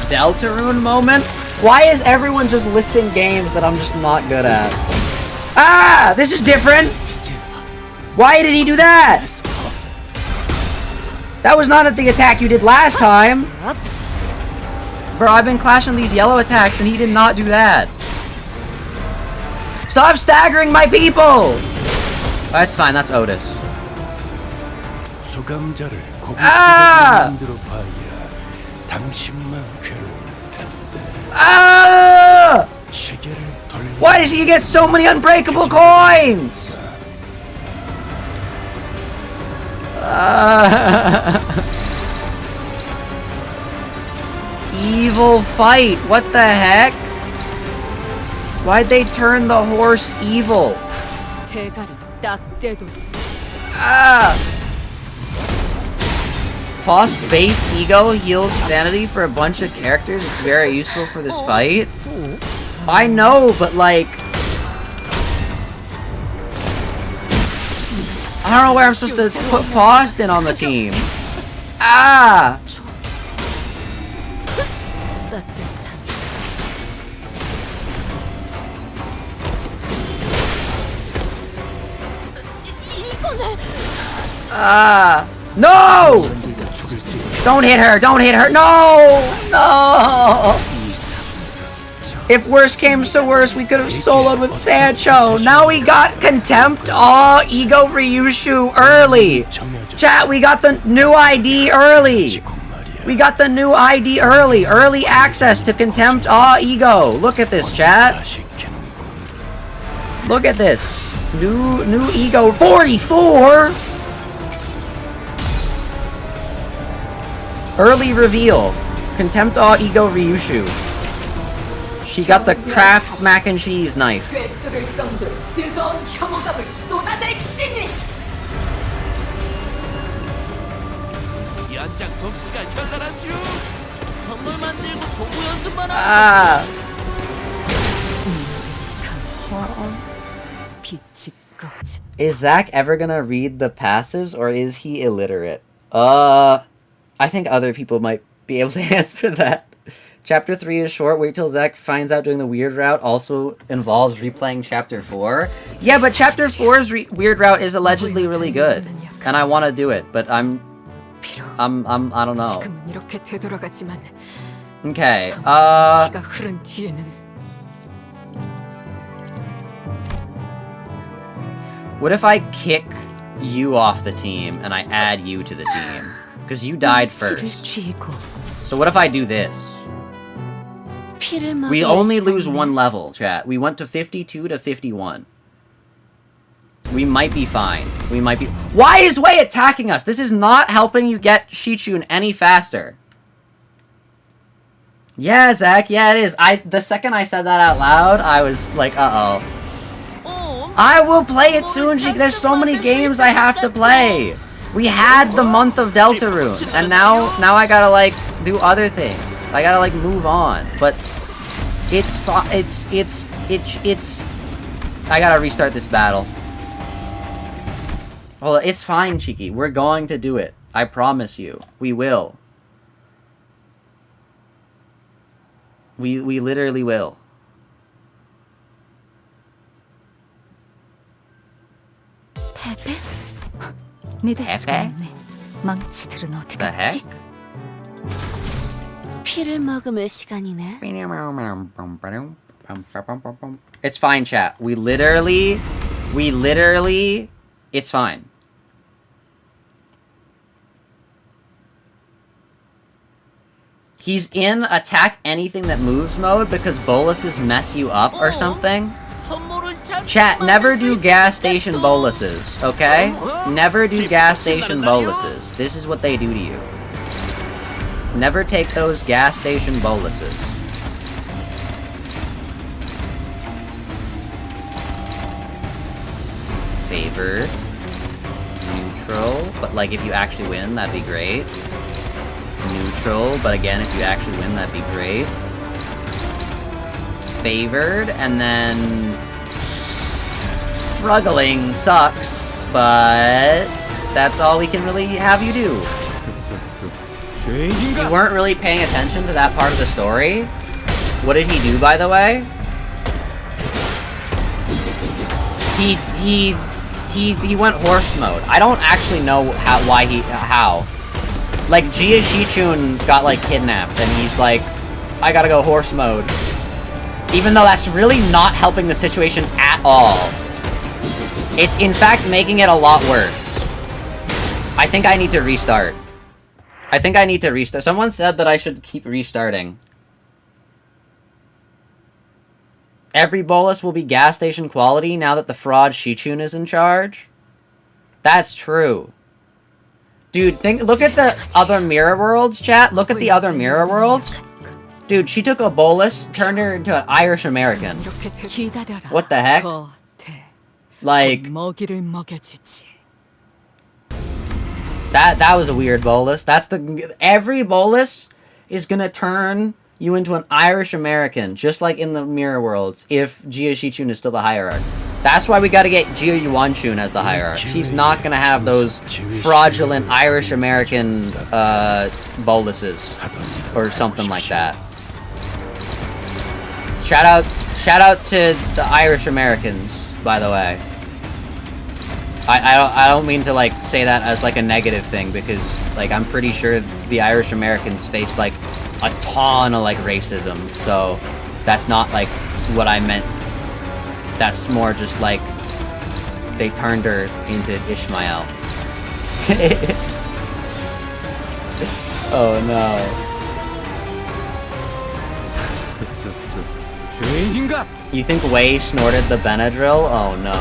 Deltarune moment? Why is everyone just listing games that I'm just not good at? Ah! This is different! Why did he do that? That was not the attack you did last time! Bro, I've been clashing these yellow attacks and he did not do that. Stop staggering my people! That's fine, that's Otis. Ah! Ah! Why does he get so many unbreakable coins? Evil fight. What the heck? Why'd they turn the horse evil? Ah! Foss base E.G.O heals sanity for a bunch of characters. It's very useful for this fight. I know, but like... I don't know where I'm supposed to put Faustin on the team. Ah! No! Don't hit her! Don't hit her! No! No! If worse came to worse, we could have soloed with Sancho. Now we got Contempt Awe E.G.O Ryoshu early. Chat, we got the new ID early. We got the new ID early. Early access to Contempt Awe E.G.O. Look at this, chat. Look at this. New E.G.O 44. Early reveal. Contempt Awe E.G.O Ryoshu. She got the Kraft mac and cheese knife. Ah. Is Zach ever gonna read the passives, or is he illiterate? I think other people might be able to answer that. Chapter 3 is short. Wait till Zach finds out doing the weird route also involves replaying Chapter 4. Yeah, but Chapter 4's weird route is allegedly really good, and I want to do it, but I don't know. Okay. What if I kick you off the team and I add you to the team? Because you died first. So what if I do this? We only lose 1 level, chat. We went to 52 to 51. We might be fine. We might be... Why is Wei attacking us? This is not helping you get Xichun any faster. Yeah, Zach. Yeah, it is. The second I said that out loud, I was like, uh-oh. I will play it soon, Sheik. There's so many games I have to play. We had the month of Deltarune, and now I gotta, like, do other things. I gotta, like, move on. But it's I gotta restart this battle. Well, it's fine, Cheeky. We're going to do it. I promise you. We will. We literally will. 페페? 믿을 수가 없네. 망치들은 어디 The heck? 피를 머금을 시간이네. It's fine, chat. We literally, it's fine. He's in attack anything that moves mode because boluses mess you up or something. Chat, never do gas station boluses, okay? Never do gas station boluses. This is what they do to you. Never take those gas station boluses. Favored. Neutral. But, like, if you actually win, that'd be great. Neutral. But, again, if you actually win, that'd be great. Favored. And then... struggling sucks, but... that's all we can really have you do. You weren't really paying attention to that part of the story. What did he do, by the way? He went horse mode. I don't actually know how. Like, Jia Xichun got, like, kidnapped, and he's like, I gotta go horse mode. Even though that's really not helping the situation at all. It's, in fact, making it a lot worse. I think I need to restart. Someone said that I should keep restarting. Every bolus will be gas station quality now that the fraud Xichun is in charge. That's true. Dude, look at the other mirror worlds, chat. Look at the other mirror worlds. Dude, she took a bolus, turned her into an Irish American. What the heck? Like... That was a weird bolus. Every bolus is gonna turn you into an Irish American, just like in the mirror worlds, if Jia Xichun is still the hierarch. That's why we gotta get Jia Yuanchun as the hierarch. She's not gonna have those fraudulent Irish American boluses or something like that. Shout out to the Irish Americans, by the way. I don't mean to, like, say that as, like, a negative thing, because, like, I'm pretty sure the Irish Americans face, like, a ton of, like, racism, so that's not, like, what I meant. That's more just, like, they turned her into Ishmael. Oh, no. You think Wei snorted the Benadryl? Oh, no.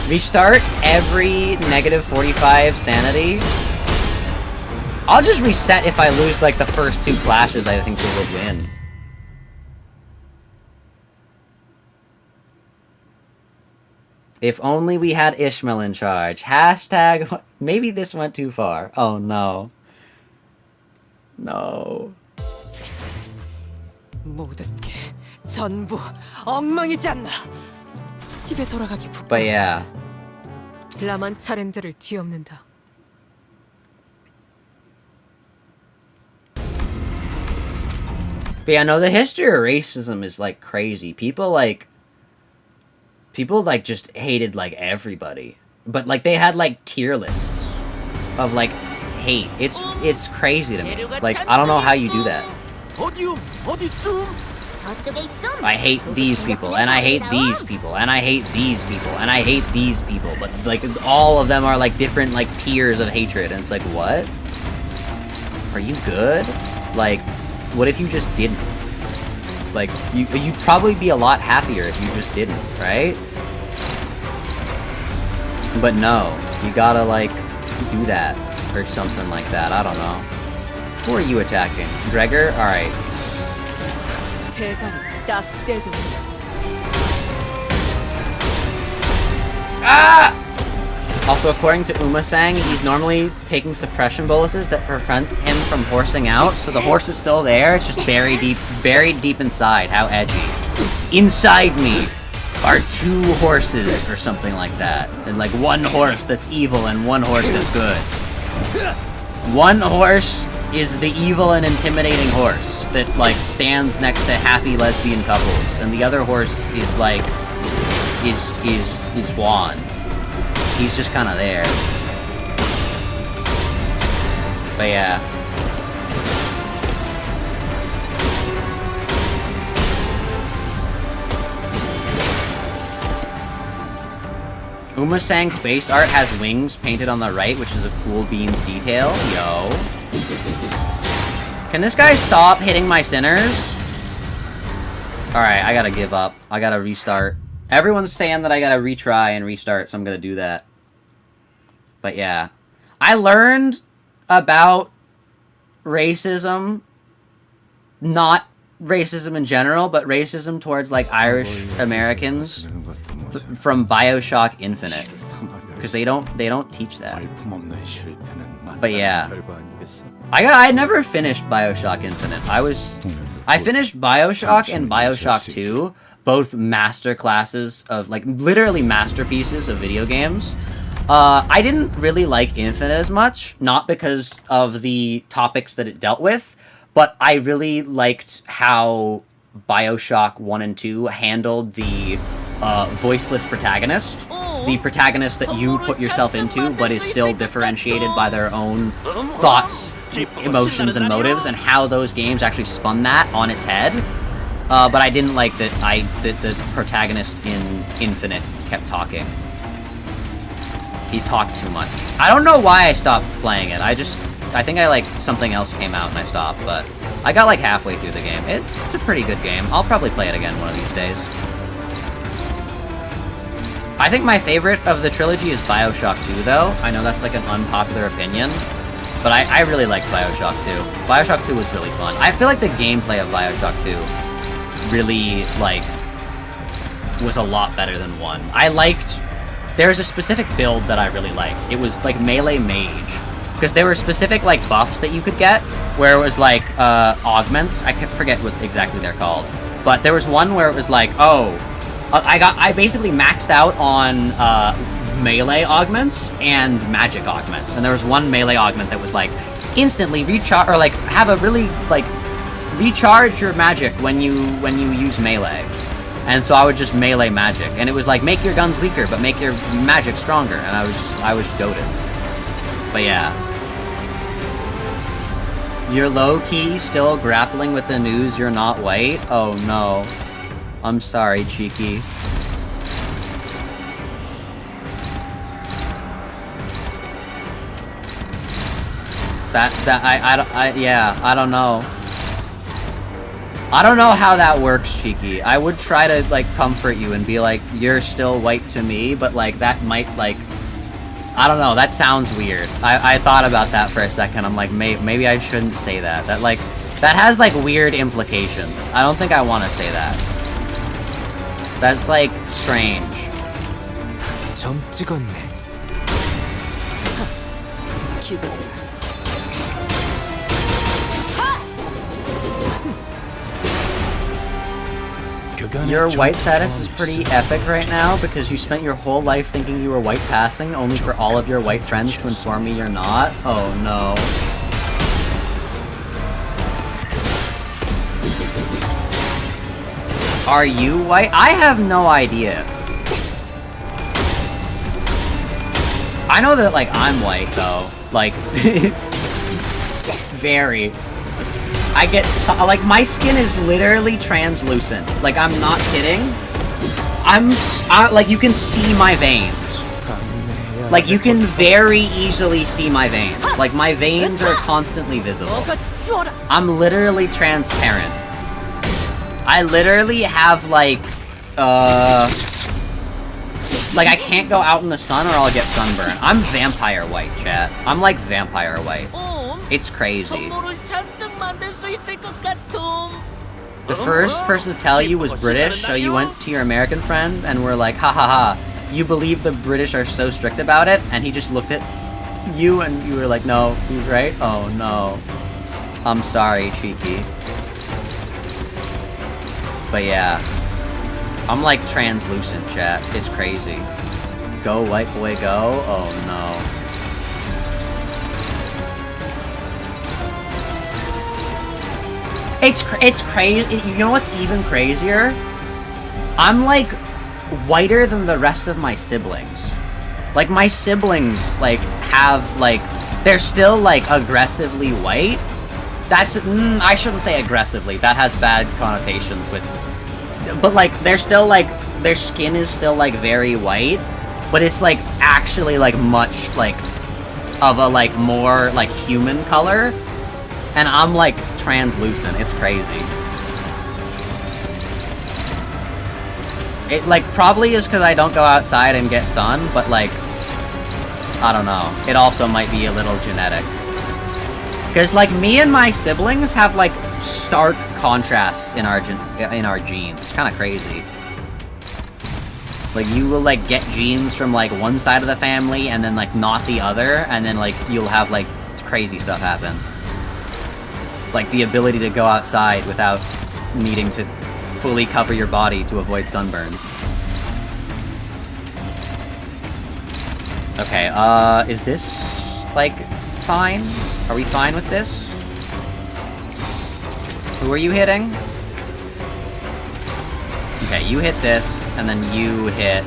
Restart every -45 sanity. I'll just reset if I lose, like, the first 2 clashes. I think we would win. If only we had Ishmael in charge. Hashtag, maybe this went too far. Oh, no. No. 모든 게 전부 엉망이지 않나? 집에 돌아가기 But yeah. 라만 차렌들을 뒤엎는다. But yeah, no, the history of racism is like crazy. People like just hated like everybody. But like they had like tier lists of like hate. It's crazy to me. Like I don't know how you do that. I hate these people, and I hate these people, and I hate these people, and I hate these people. But like all of them are like different like tiers of hatred, and it's like, what? Are you good? Like, what if you just didn't? Like, you'd probably be a lot happier if you just didn't, right? But no, you gotta like do that or something like that. I don't know. Who are you attacking? Gregor? All right. Ah! Also, according to Uma-sang, he's normally taking suppression boluses that prevent him from horsing out, so the horse is still there, it's just buried deep inside. How edgy. Inside me are 2 horses, or something like that. And like 1 horse that's evil and 1 horse that's good. 1 horse is the evil and intimidating horse that like stands next to happy lesbian couples, and the other horse is like is Juan. He's just kind of there. But yeah. Uma-sang's base art has wings painted on the right, which is a cool beans detail. Yo. Can this guy stop hitting my sinners? Alright, I gotta give up. I gotta restart. Everyone's saying that I gotta retry and restart, so I'm gonna do that. But yeah. I learned about racism. Not racism in general, but racism towards, like, Irish Americans from BioShock Infinite. Because they don't teach that. But yeah. I never finished BioShock Infinite. I finished BioShock and BioShock 2, both master classes of, like, literally masterpieces of video games. I didn't really like Infinite as much, not because of the topics that it dealt with, but I really liked how BioShock 1 and 2 handled the voiceless protagonist. The protagonist that you put yourself into, but is still differentiated by their own thoughts, emotions, and motives, and how those games actually spun that on its head. But I didn't like that the protagonist in Infinite kept talking. He talked too much. I don't know why I stopped playing it. I think something else came out and I stopped, but I got like halfway through the game. It's a pretty good game. I'll probably play it again one of these days. I think my favorite of the trilogy is BioShock 2, though. I know that's like an unpopular opinion, but I really like BioShock 2. BioShock 2 was really fun. I feel like the gameplay of BioShock 2 really, like, was a lot better than 1. There's a specific build that I really liked. It was, like, Melee Mage. Because there were specific, like, buffs that you could get, where it was, like, augments. I forget what exactly they're called. But there was one where it was like, I basically maxed out on, melee augments and magic augments. And there was one melee augment that was, like, instantly recharge, or, like, have a really, like, recharge your magic when you use melee. And so I would just melee magic, and it was like, make your guns weaker, but make your magic stronger, and I was just goated. But yeah. You're low-key still grappling with the news you're not white? Oh no. I'm sorry, Cheeky. I don't know. I don't know how that works, Cheeky. I would try to, like, comfort you and be like, you're still white to me, but, like, that might, like... I don't know, that sounds weird. I thought about that for a second. I'm like, maybe I shouldn't say that. That has, like, weird implications. I don't think I want to say that. That's, like, strange. 점 찍었네. Your white status is pretty epic right now because you spent your whole life thinking you were white passing only for all of your white friends to inform me you're not. Oh no. Are you white? I have no idea. I know that, like, I'm white, though. Like, very. I get, like, my skin is literally translucent. Like, I'm not kidding. Like, you can see my veins. Like, you can very easily see my veins. Like, my veins are constantly visible. I'm literally transparent. I literally have, like, I can't go out in the sun or I'll get sunburned. I'm vampire white, chat. I'm like vampire white. It's crazy. The first person to tell you was British, so you went to your American friend and were like, ha ha ha, you believe the British are so strict about it? And he just looked at you and you were like, no, he's right? Oh no. I'm sorry, cheeky. But yeah. I'm like translucent, chat. It's crazy. Go, white boy, go. Oh no. It's crazy. You know what's even crazier? I'm like whiter than the rest of my siblings. Like my siblings like have like they're still like aggressively white. That's I shouldn't say aggressively. That has bad connotations with. But like they're still like their skin is still like very white, but it's like actually like much like of a like more like human color, and I'm like translucent. It's crazy. It like probably is because I don't go outside and get sun, but like I don't know. It also might be a little genetic. Because like me and my siblings have like stark contrasts in our genes. It's kind of crazy. Like you will like get genes from like one side of the family and then like not the other, and then like you'll have like crazy stuff happen. Like the ability to go outside without needing to fully cover your body to avoid sunburns. Okay, is this like fine? Are we fine with this? Who are you hitting? Okay, you hit this, and then you hit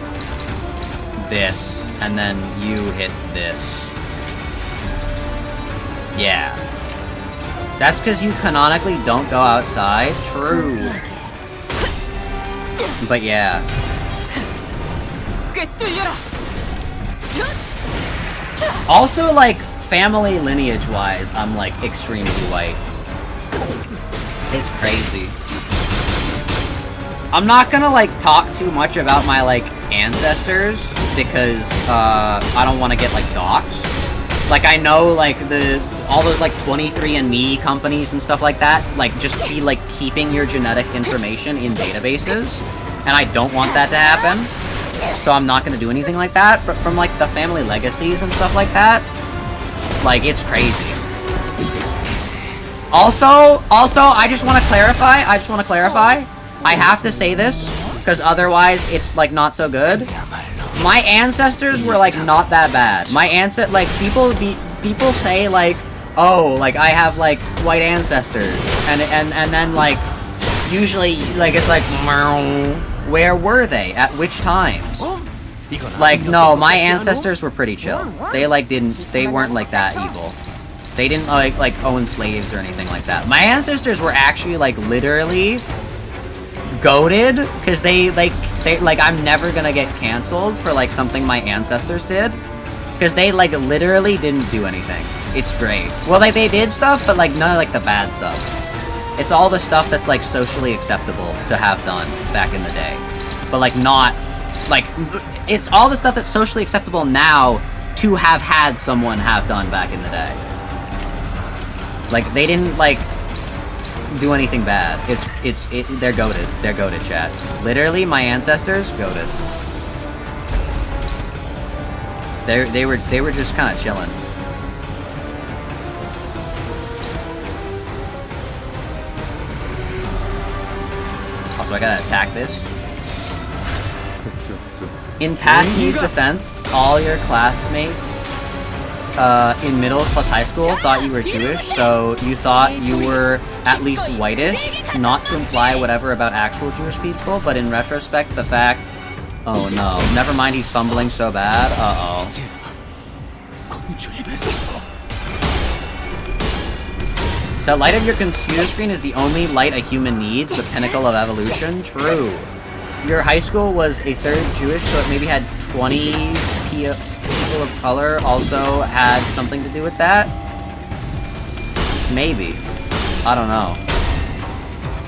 this, and then you hit this. Yeah. That's because you canonically don't go outside. True. But yeah. Also, like, family lineage-wise, I'm, like, extremely white. It's crazy. I'm not gonna, like, talk too much about my, like, ancestors, because, I don't want to get, like, doxxed. Like, I know, like, all those, like, 23andMe companies and stuff like that, like, just be, like, keeping your genetic information in databases, and I don't want that to happen, so I'm not gonna do anything like that, but from, like, the family legacies and stuff like that, like, it's crazy. Also, I just want to clarify, I have to say this, because otherwise it's, like, not so good. My ancestors were, like, not that bad. My like, people say, like, oh, like, I have, like, white ancestors, and then, like, usually, like, it's like, where were they? At which times? Like, no, my ancestors were pretty chill. They, like, they weren't, like, that evil. They didn't, like, own slaves or anything like that. My ancestors were actually, like, literally goated, because they, I'm never gonna get canceled for, like, something my ancestors did. Because they, like, literally didn't do anything. It's great. Well, like, they did stuff, but, like, none of, like, the bad stuff. It's all the stuff that's, like, socially acceptable to have done back in the day. But, like, not, like, it's all the stuff that's socially acceptable now to have had someone have done back in the day. Like, they didn't, like, do anything bad. They're goated. They're goated, chat. Literally, my ancestors, goated. They were just kind of chilling. I'll so I gotta attack this. In Patsy's defense, all your classmates in middle plus high school thought you were Jewish, so you thought you were at least whitish, not to imply whatever about actual Jewish people, but in retrospect, the fact... Oh no, never mind, he's fumbling so bad. Uh-oh. The light of your computer screen is the only light a human needs, the pinnacle of evolution. True. Your high school was a third Jewish, so it maybe had 20 people of color also had something to do with that? Maybe. I don't know.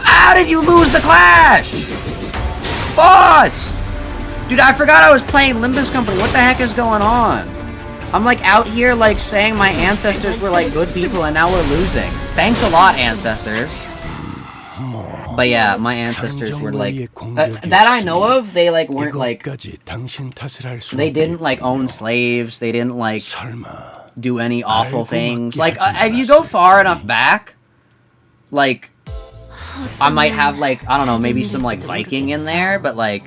How did you lose the clash? Bust! Dude, I forgot I was playing Limbus Company. What the heck is going on? I'm like out here like saying my ancestors were like good people and now we're losing. Thanks a lot, ancestors. But yeah, my ancestors were like that I know of. They like weren't like they didn't like own slaves. They didn't like do any awful things. Like if you go far enough back, like I might have like I don't know, maybe some like Viking in there, but like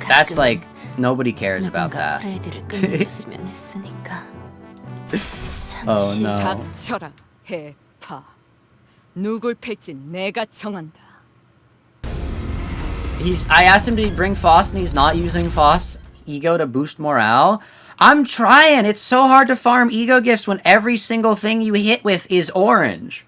that's like nobody cares about that. Oh no. 닥쳐라 해파. 누굴 팰진 내가 정한다. I asked him to bring Foss and he's not using Foss E.G.O to boost morale. I'm trying! It's so hard to farm E.G.O gifts when every single thing you hit with is orange.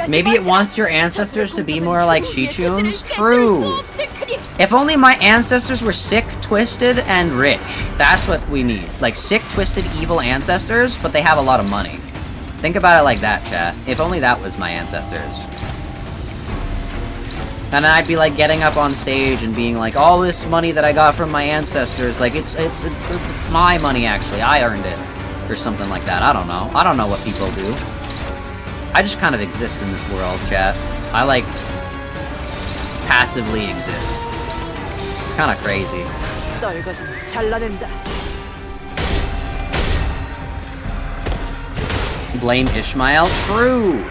Maybe it wants your ancestors to be more like Xichun's? True! If only my ancestors were sick, twisted, and rich. That's what we need. Like, sick, twisted, evil ancestors, but they have a lot of money. Think about it like that, chat. If only that was my ancestors. And then I'd be like getting up on stage and being like, all this money that I got from my ancestors, like it's my money actually. I earned it. Or something like that. I don't know. I don't know what people do. I just kind of exist in this world, chat. I like passively exist. It's kind of crazy. Blame Ishmael? True!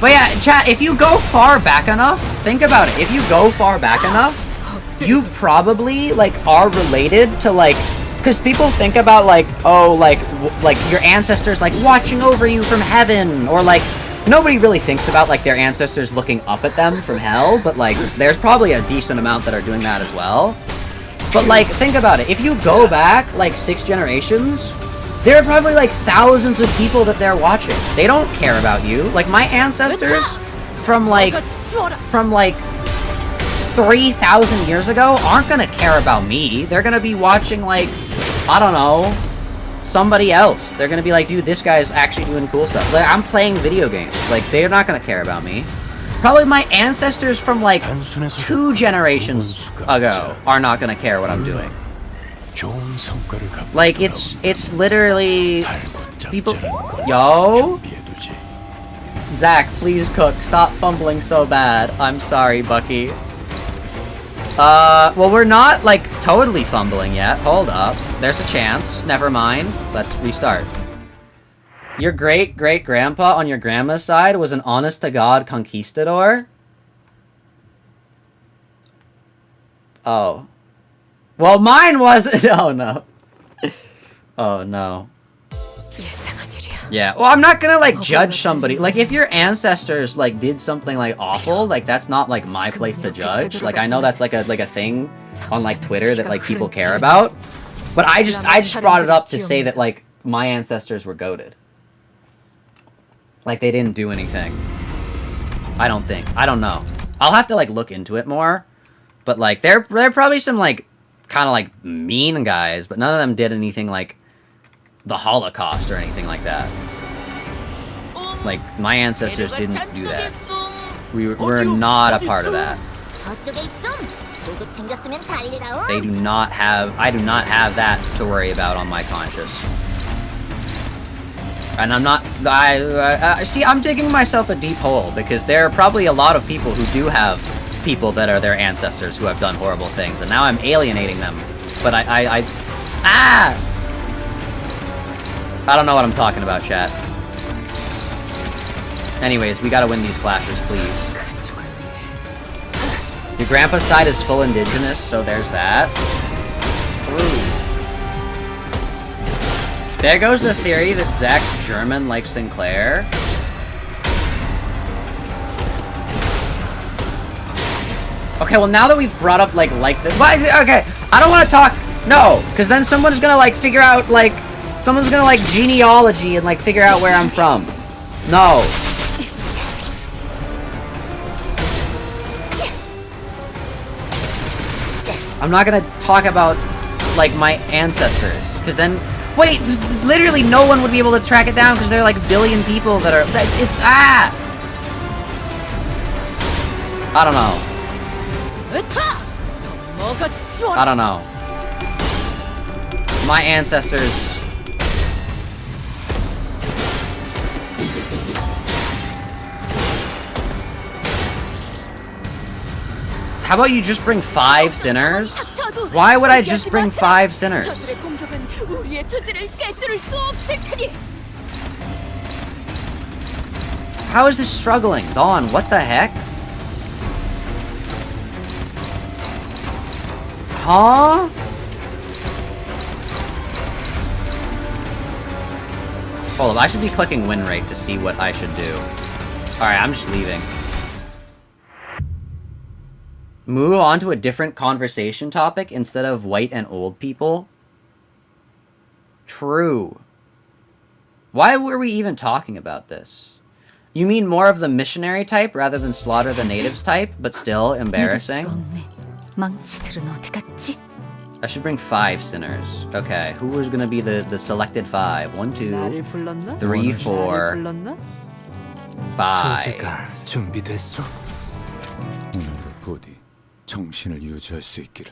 But yeah, chat, if you go far back enough, think about it. If you go far back enough, you probably, like, are related to, like... Because people think about, like, oh, like your ancestors, like, watching over you from heaven, or, like, nobody really thinks about, like, their ancestors looking up at them from hell, but, like, there's probably a decent amount that are doing that as well. But, like, think about it. If you go back, like, 6 generations, there are probably, like, thousands of people that they're watching. They don't care about you. Like, my ancestors from 3,000 years ago aren't gonna care about me. They're gonna be watching, like, I don't know, somebody else. They're gonna be like, dude, this guy's actually doing cool stuff. Like, I'm playing video games. Like, they're not gonna care about me. Probably my ancestors from, like, 2 generations ago are not gonna care what I'm doing. Like, it's literally... people... Yo? Zach, please cook. Stop fumbling so bad. I'm sorry, Bucky. Well, we're not, like, totally fumbling yet. Hold up. There's a chance. Never mind. Let's restart. Your great-great-grandpa on your grandma's side was an honest-to-God conquistador? Oh. Well, mine wasn't. Oh, no. Oh, no. Yeah, well, I'm not gonna, like, judge somebody. Like, if your ancestors, like, did something, like, awful, like, that's not, like, my place to judge. Like, I know that's, like a thing on, like, Twitter that, like, people care about. But I just brought it up to say that, like, my ancestors were goated. Like, they didn't do anything. I don't think. I don't know. I'll have to, like, look into it more. But, like, there are probably some, like, kind of, like, mean guys, but none of them did anything, like, the Holocaust or anything like that. Like, my ancestors didn't do that. We're not a part of that. They do not have... I do not have that to worry about on my conscience. And I'm not... see, I'm digging myself a deep hole, because there are probably a lot of people who do have people that are their ancestors who have done horrible things, and now I'm alienating them. But I don't know what I'm talking about, chat. Anyways, we gotta win these clashes, please. Your grandpa's side is full indigenous, so there's that. Ooh. There goes the theory that Zak's German like Sinclair. Okay, well now that we've brought up like this, okay, I don't want to talk. No, because then someone's gonna like figure out like someone's gonna like genealogy and like figure out where I'm from. No. I'm not gonna talk about like my ancestors, because then wait, literally no one would be able to track it down because there are like a billion people that are. It's I don't know. I don't know. My ancestors. How about you just bring 5 sinners? Why would I just bring 5 sinners? How is this struggling? Dawn, what the heck? Huh? Hold up, I should be clicking win rate to see what I should do. Alright, I'm just leaving. Move on to a different conversation topic instead of white and old people. True. Why were we even talking about this? You mean more of the missionary type rather than slaughter the natives type, but still embarrassing? I should bring 5 sinners. Okay, who was gonna be the selected 5? 1, 2, 3, 4, 5. 소재가 준비됐어? 오늘 부디 정신을 유지할 수 있기를.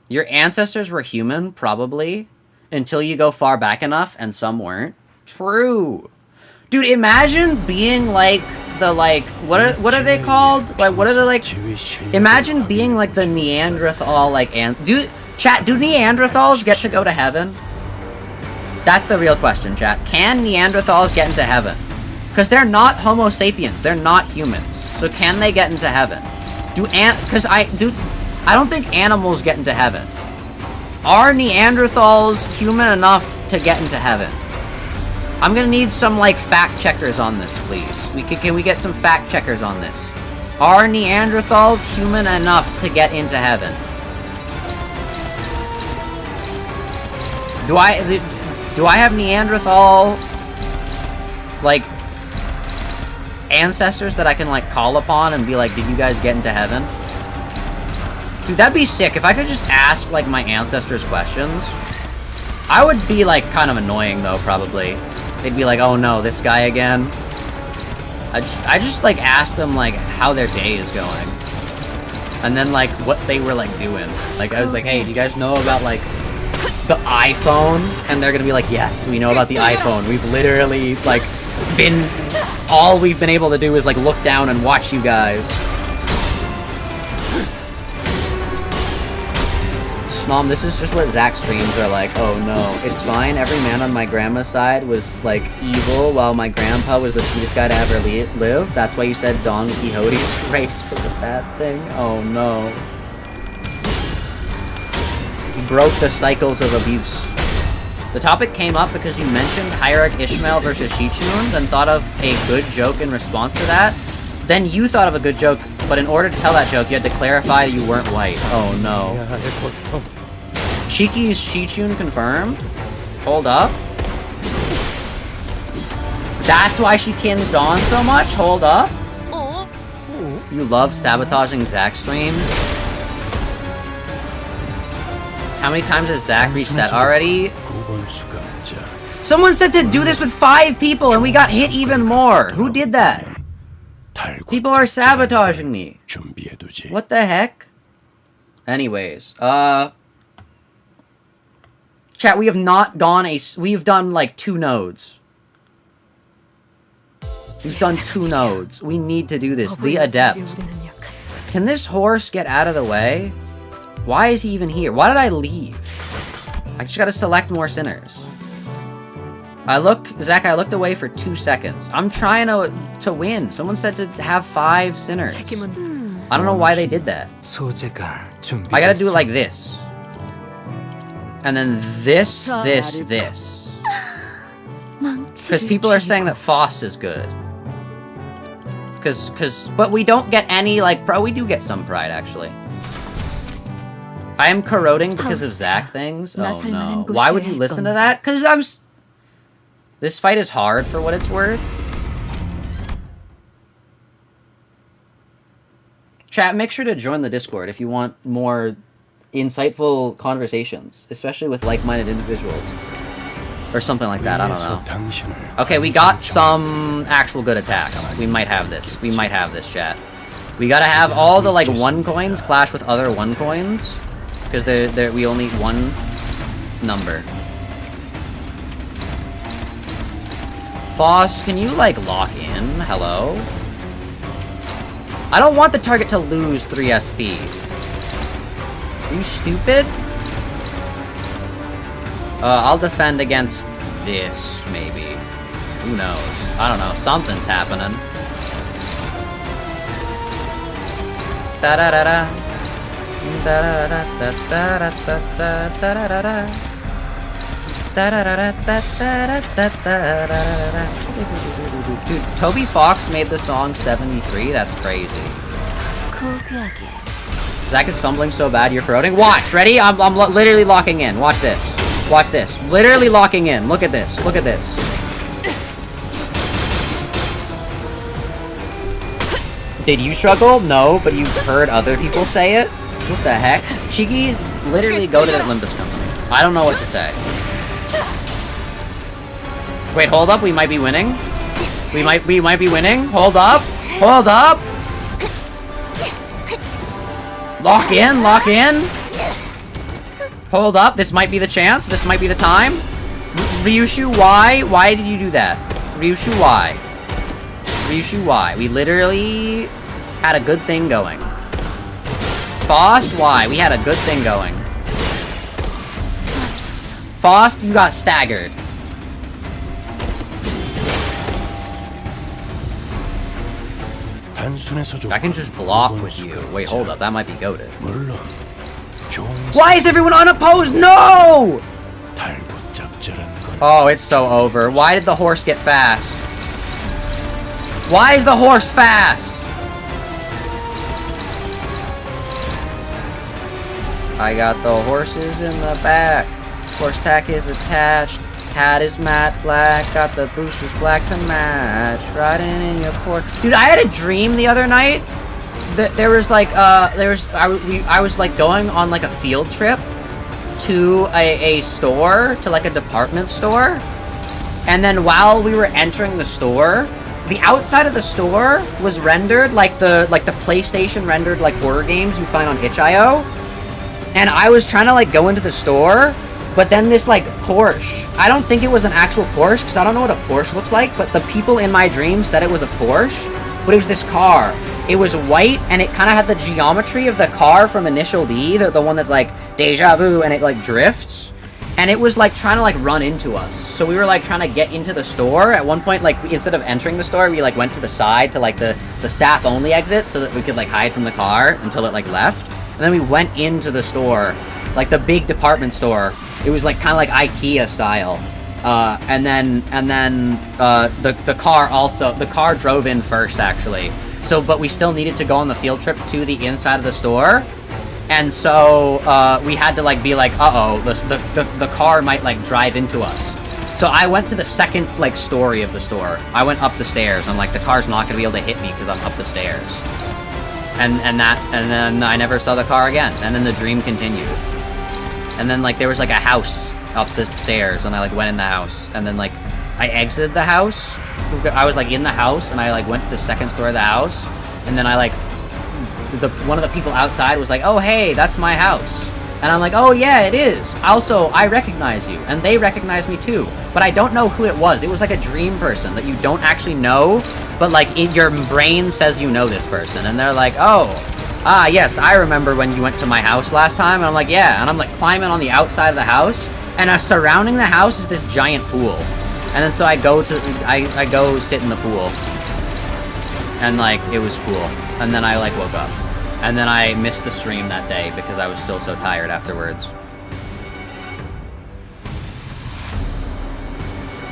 Your ancestors were human, probably, until you go far back enough, and some weren't. True. Dude, imagine being like the what are they called? Like what are the like? Imagine being like the Neanderthal do Neanderthals get to go to heaven? That's the real question, chat. Can Neanderthals get into heaven? Because they're not Homo sapiens. They're not humans. So can they get into heaven? I don't think animals get into heaven. Are Neanderthals human enough to get into heaven? I'm gonna need some like fact checkers on this, please. Can we get some fact checkers on this? Are Neanderthals human enough to get into heaven? Do I have Neanderthal like ancestors that I can like call upon and be like, did you guys get into heaven? Dude, that'd be sick if I could just ask like my ancestors questions. I would be like kind of annoying though, probably. They'd be like, oh no, this guy again. I just like asked them like how their day is going. And then like what they were like doing. Like I was like, hey, do you guys know about like the iPhone? And they're gonna be like, yes, we know about the iPhone. We've literally like all we've been able to do is like look down and watch you guys. Mom, this is just what Zak streams are like. Oh no, it's fine. Every man on my grandma's side was like evil, while my grandpa was the sweetest guy to ever live. That's why you said Don Quixote's race was a bad thing. Oh no. He broke the cycles of abuse. The topic came up because you mentioned Hierarch Ishmael versus Xichun, then thought of a good joke in response to that. Then you thought of a good joke, but in order to tell that joke, you had to clarify that you weren't white. Oh no. Cheeky's Xichun confirmed? Hold up. That's why she kins Dawn so much? Hold up. You love sabotaging Zak streams? How many times has Zak reset already? Someone said to do this with 5 people and we got hit even more. Who did that? People are sabotaging me. What the heck? Anyways, chat, we have not gone we've done like 2 nodes. We've done 2 nodes. We need to do this. The Adept. Can this horse get out of the way? Why is he even here? Why did I leave? I just gotta select more sinners. Zach, I looked away for 2 seconds. I'm trying to win. Someone said to have 5 sinners. I don't know why they did that. 소재가 I gotta do it like this. And then this. Because people are saying that Faust is good. But we don't get any, like, we do get some pride, actually. I am corroding because of Zach things? Oh no. Why would you listen to that? Because this fight is hard for what it's worth. Chat, make sure to join the Discord if you want more insightful conversations, especially with like-minded individuals. Or something like that, I don't know. Okay, we got some actual good attacks. We might have this. We might have this, chat. We gotta have all the, like, 1 coins clash with other 1 coins. Because we only need 1 number. Foss, can you, like, lock in? Hello? I don't want the target to lose 3 SP. Are you stupid? I'll defend against this, maybe. Who knows? I don't know. Something's happening. Da-da-da-da. Da-da-da-da-da-da-da-da-da-da-da. Dude, Toby Fox made the song 73? That's crazy. Zach is fumbling so bad you're corroding. Watch! Ready? I'm literally locking in. Watch this. Watch this. Literally locking in. Look at this. Look at this. Did you struggle? No, but you've heard other people say it? What the heck? Chigi's literally goated at Limbus Company. I don't know what to say. Wait, hold up. We might be winning. We might be winning. Hold up. Hold up. Lock in. Lock in. Hold up. This might be the chance. This might be the time. Ryoshu, why? Why did you do that? Ryoshu, why? Ryoshu, why? We literally had a good thing going. Faust, why? We had a good thing going. Faust, you got staggered. I can just block with you. Wait, hold up. That might be goated. Why is everyone unopposed? No! Oh, it's so over. Why did the horse get fast? Why is the horse fast? I got the horses in the back. Horse tack is attached. Hat is matte black. Got the boosters black to match. Riding in your port. Dude, I had a dream the other night. There was like I was like going on like a field trip to a store, to like a department store, and then while we were entering the store, the outside of the store was rendered like the PlayStation rendered like horror games you find on itch.io, and I was trying to like go into the store, but then this like Porsche, I don't think it was an actual Porsche because I don't know what a Porsche looks like, but the people in my dream said it was a Porsche, but it was this car. It was white, and it kind of had the geometry of the car from Initial D, the one that's like deja vu, and it like drifts. And it was like trying to like run into us. So we were like trying to get into the store. At one point, like instead of entering the store, we like went to the side to like the staff only exit so that we could like hide from the car until it like left. And then we went into the store, like the big department store. It was like kind of like IKEA style. And then the car drove in first actually. So, but we still needed to go on the field trip to the inside of the store, and so we had to like be like, uh-oh, the car might like drive into us. So I went to the second like story of the store. I went up the stairs. I'm like, the car's not gonna be able to hit me because I'm up the stairs. And then I never saw the car again. And then the dream continued. And then like there was like a house up the stairs, and I like went in the house, and then like I exited the house. I was like in the house, and I like went to the second story of the house, and then I like one of the people outside was like, oh hey, that's my house. And I'm like, oh yeah, it is. Also, I recognize you, and they recognize me too, but I don't know who it was. It was like a dream person that you don't actually know, but like your brain says you know this person, and they're like, oh, Ah, yes, I remember when you went to my house last time, and I'm like, yeah, and I'm like climbing on the outside of the house, and surrounding the house is this giant pool. And then so I go sit in the pool. And like, it was cool. And then I like woke up. And then I missed the stream that day because I was still so tired afterwards.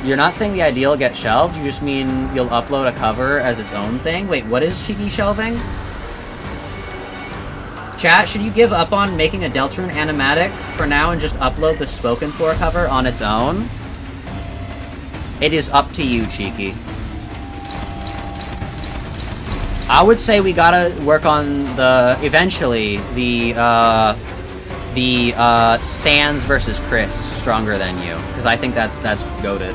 You're not saying the ideal gets shelved, you just mean you'll upload a cover as its own thing? Wait, what is Cheeky shelving? Chat, should you give up on making a Deltarune animatic for now and just upload the spoken for cover on its own? It is up to you, Cheeky. I would say we gotta work on eventually, the Sans versus Chris stronger than you, because I think that's goated.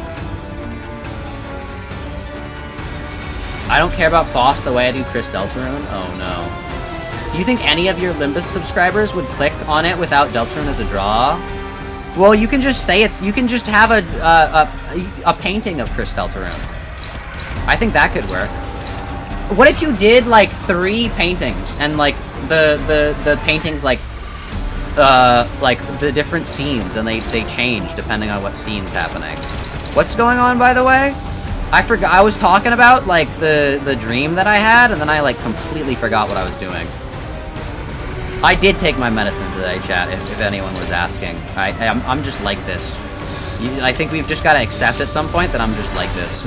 I don't care about Foss the way I do Chris Deltarune. Oh no. Do you think any of your Limbus subscribers would click on it without Deltarune as a draw? Well, you can just say you can just have a painting of Chris Deltarune. I think that could work. What if you did like 3 paintings and like the paintings like the different scenes and they change depending on what scene's happening. What's going on, by the way? I forgot. I was talking about like the dream that I had, and then I like completely forgot what I was doing. I did take my medicine today, chat, if anyone was asking. I'm just like this. I think we've just got to accept at some point that I'm just like this.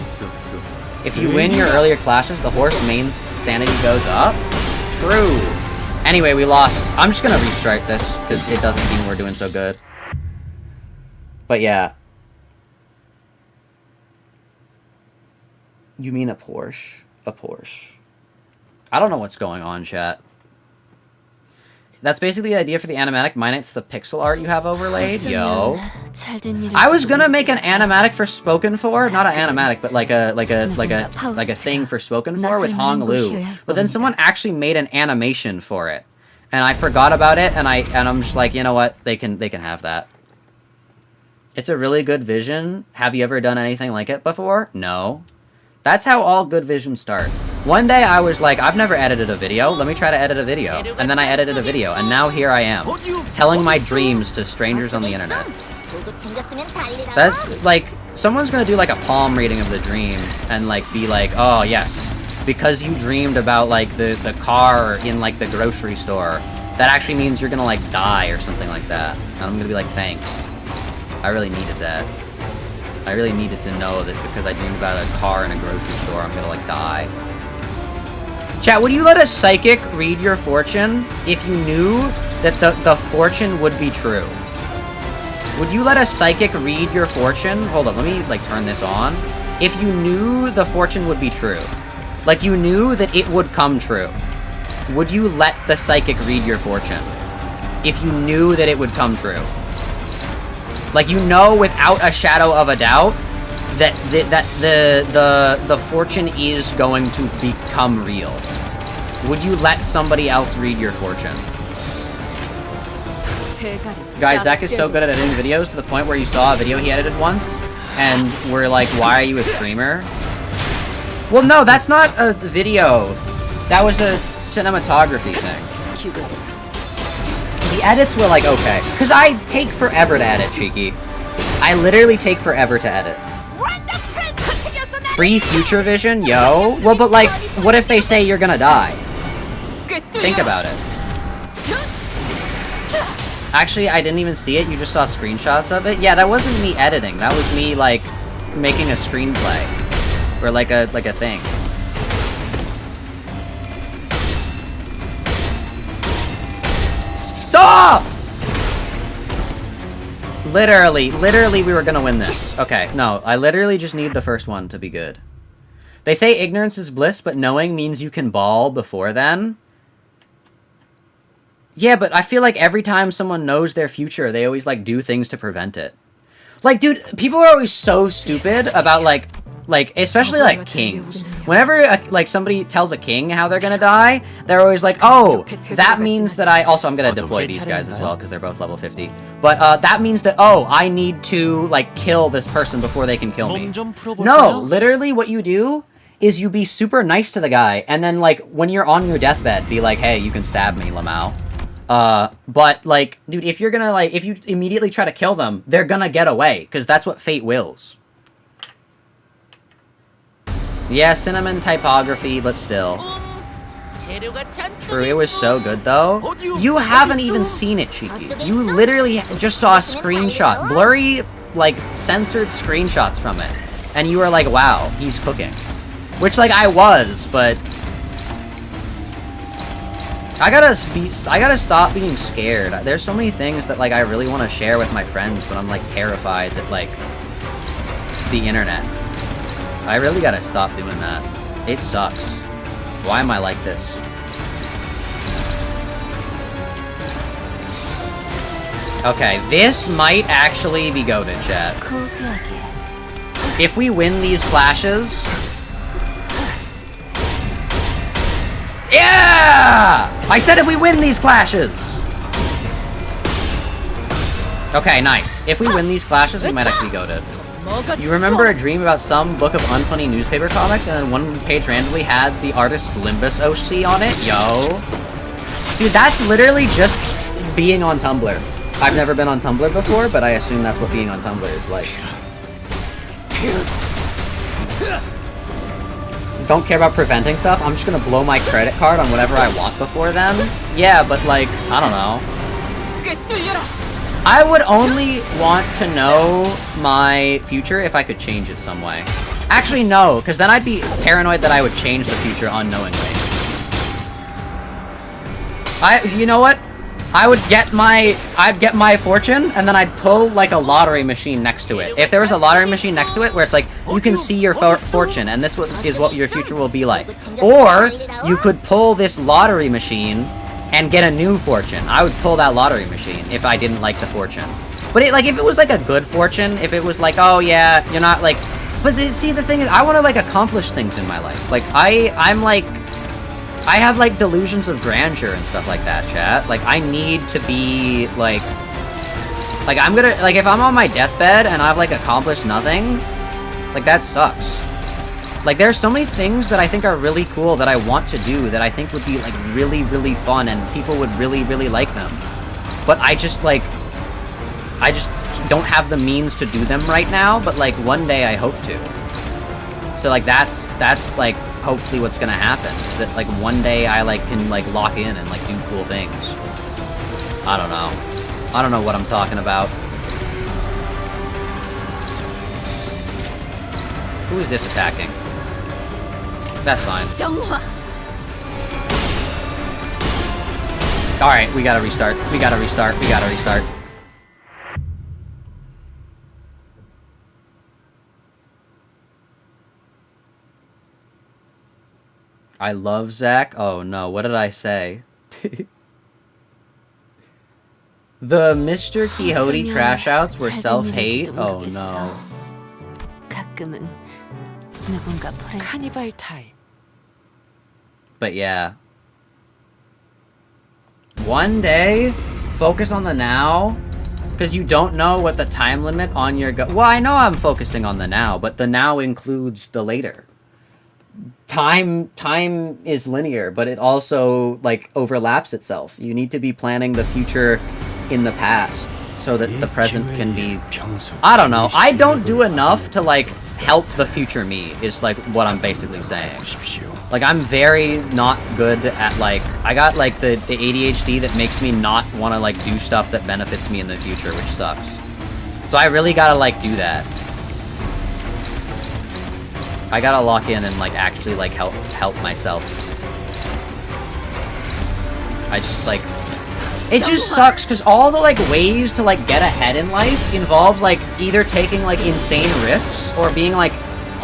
If you win your earlier clashes, the horse main sanity goes up? True. Anyway, we lost. I'm just going to restrike this, because it doesn't seem we're doing so good. But yeah. You mean a Porsche? A Porsche. I don't know what's going on, chat. That's basically the idea for the animatic, minus the pixel art you have overlaid. Yo. I was gonna make an animatic for spoken for, not an animatic, but like a thing for spoken for with Hong Lu. But then someone actually made an animation for it, and I forgot about it, and I'm just like, you know what? They can have that. It's a really good vision. Have you ever done anything like it before? No. That's how all good visions start. One day I was like, I've never edited a video, let me try to edit a video. And then I edited a video, and now here I am, telling my dreams to strangers on the internet. That's, like, someone's gonna do like a palm reading of the dream, and like, be like, oh yes, because you dreamed about like the car in like the grocery store, that actually means you're gonna like die or something like that. And I'm gonna be like, thanks. I really needed that. I really needed to know that because I dreamed about a car in a grocery store, I'm gonna, like, die. Chat, would you let a psychic read your fortune if you knew that the fortune would be true? Would you let a psychic read your fortune? Hold on, let me, like, turn this on. If you knew the fortune would be true, like, you knew that it would come true, would you let the psychic read your fortune? If you knew that it would come true? Like, you know without a shadow of a doubt that the fortune is going to become real. Would you let somebody else read your fortune? Guys, Zach is so good at editing videos to the point where you saw a video he edited once and were like, why are you a streamer? Well, no, that's not a video. That was a cinematography thing. The edits were like, okay. Because I take forever to edit, Cheeky. I literally take forever to edit. Free future vision? Yo. Well, but like, what if they say you're gonna die? Think about it. Actually, I didn't even see it. You just saw screenshots of it. Yeah, that wasn't me editing. That was me, like, making a screenplay. Or like a thing. Stop! Literally, we were gonna win this. Okay, no, I literally just need the first one to be good. They say ignorance is bliss, but knowing means you can ball before then. Yeah, but I feel like every time someone knows their future, they always, like, do things to prevent it. Like, dude, people are always so stupid about, like, especially, like, kings. Whenever, like, somebody tells a king how they're gonna die, they're always like, oh, that means that I'm gonna deploy these guys as well, because they're both level 50. But, that means that, oh, I need to, like, kill this person before they can kill me. No, literally what you do is you be super nice to the guy, and then, like, when you're on your deathbed, be like, hey, you can stab me, Lamau. But, like, dude, if you're gonna, like, if you immediately try to kill them, they're gonna get away, because that's what fate wills. Yeah, cinnamon typography, but still. True, it was so good, though. You haven't even seen it, Shiki. You literally just saw a screenshot. Blurry, like, censored screenshots from it. And you were like, wow, he's cooking. Which, like, I was, but... I gotta stop being scared. There's so many things that, like, I really want to share with my friends, but I'm, like, terrified that, like, the internet. I really gotta stop doing that. It sucks. Why am I like this? Okay, this might actually be goated, chat. If we win these flashes... Yeah! I said if we win these clashes! Okay, nice. If we win these clashes, we might actually goat it. You remember a dream about some book of unfunny newspaper comics, and then one page randomly had the artist's Limbus OC on it? Yo. Dude, that's literally just being on Tumblr. I've never been on Tumblr before, but I assume that's what being on Tumblr is like. Don't care about preventing stuff. I'm just gonna blow my credit card on whatever I want before then. Yeah, but like, I don't know. I would only want to know my future if I could change it some way. Actually, no, because then I'd be paranoid that I would change the future unknowingly. You know what? I'd get my fortune, and then I'd pull, like, a lottery machine next to it. If there was a lottery machine next to it, where it's like, you can see your fortune, and this is what your future will be like. Or, you could pull this lottery machine and get a new fortune. I would pull that lottery machine if I didn't like the fortune. But if it was, like, a good fortune, if it was like, oh, yeah, you're not, like... But see, the thing is, I want to, like, accomplish things in my life. Like, I'm, like... I have, like, delusions of grandeur and stuff like that, chat. Like, I need to be, like... Like, I'm gonna... Like, if I'm on my deathbed and I've, like, accomplished nothing, like, that sucks. Like, there's so many things that I think are really cool that I want to do that I think would be, like, really, really fun and people would really, really like them. But I just, like... I just don't have the means to do them right now, but, like, one day I hope to. So, like, that's like, hopefully what's gonna happen. Is that, like, one day I, like, can, like, lock in and, like, do cool things. I don't know. I don't know what I'm talking about. Who is this attacking? That's fine. Alright, we gotta restart. We gotta restart. We gotta restart. I love Zach. Oh no, what did I say? The Mr. Quixote crash outs were self-hate? Oh no. But yeah. One day, focus on the now, because you don't know what the time limit on your well, I know I'm focusing on the now, but the now includes the later. Time is linear, but it also, like, overlaps itself. You need to be planning the future in the past so that the present can be... I don't know. I don't do enough to, like, help the future me, is, like, what I'm basically saying. Like, I'm very not good at, like... I got, like, the ADHD that makes me not want to, like, do stuff that benefits me in the future, which sucks. So I really gotta, like, do that. I gotta lock in and, like, actually, like, help myself. I just, like... It just sucks, because all the, like, ways to, like, get ahead in life involve, like, either taking, like, insane risks or being, like,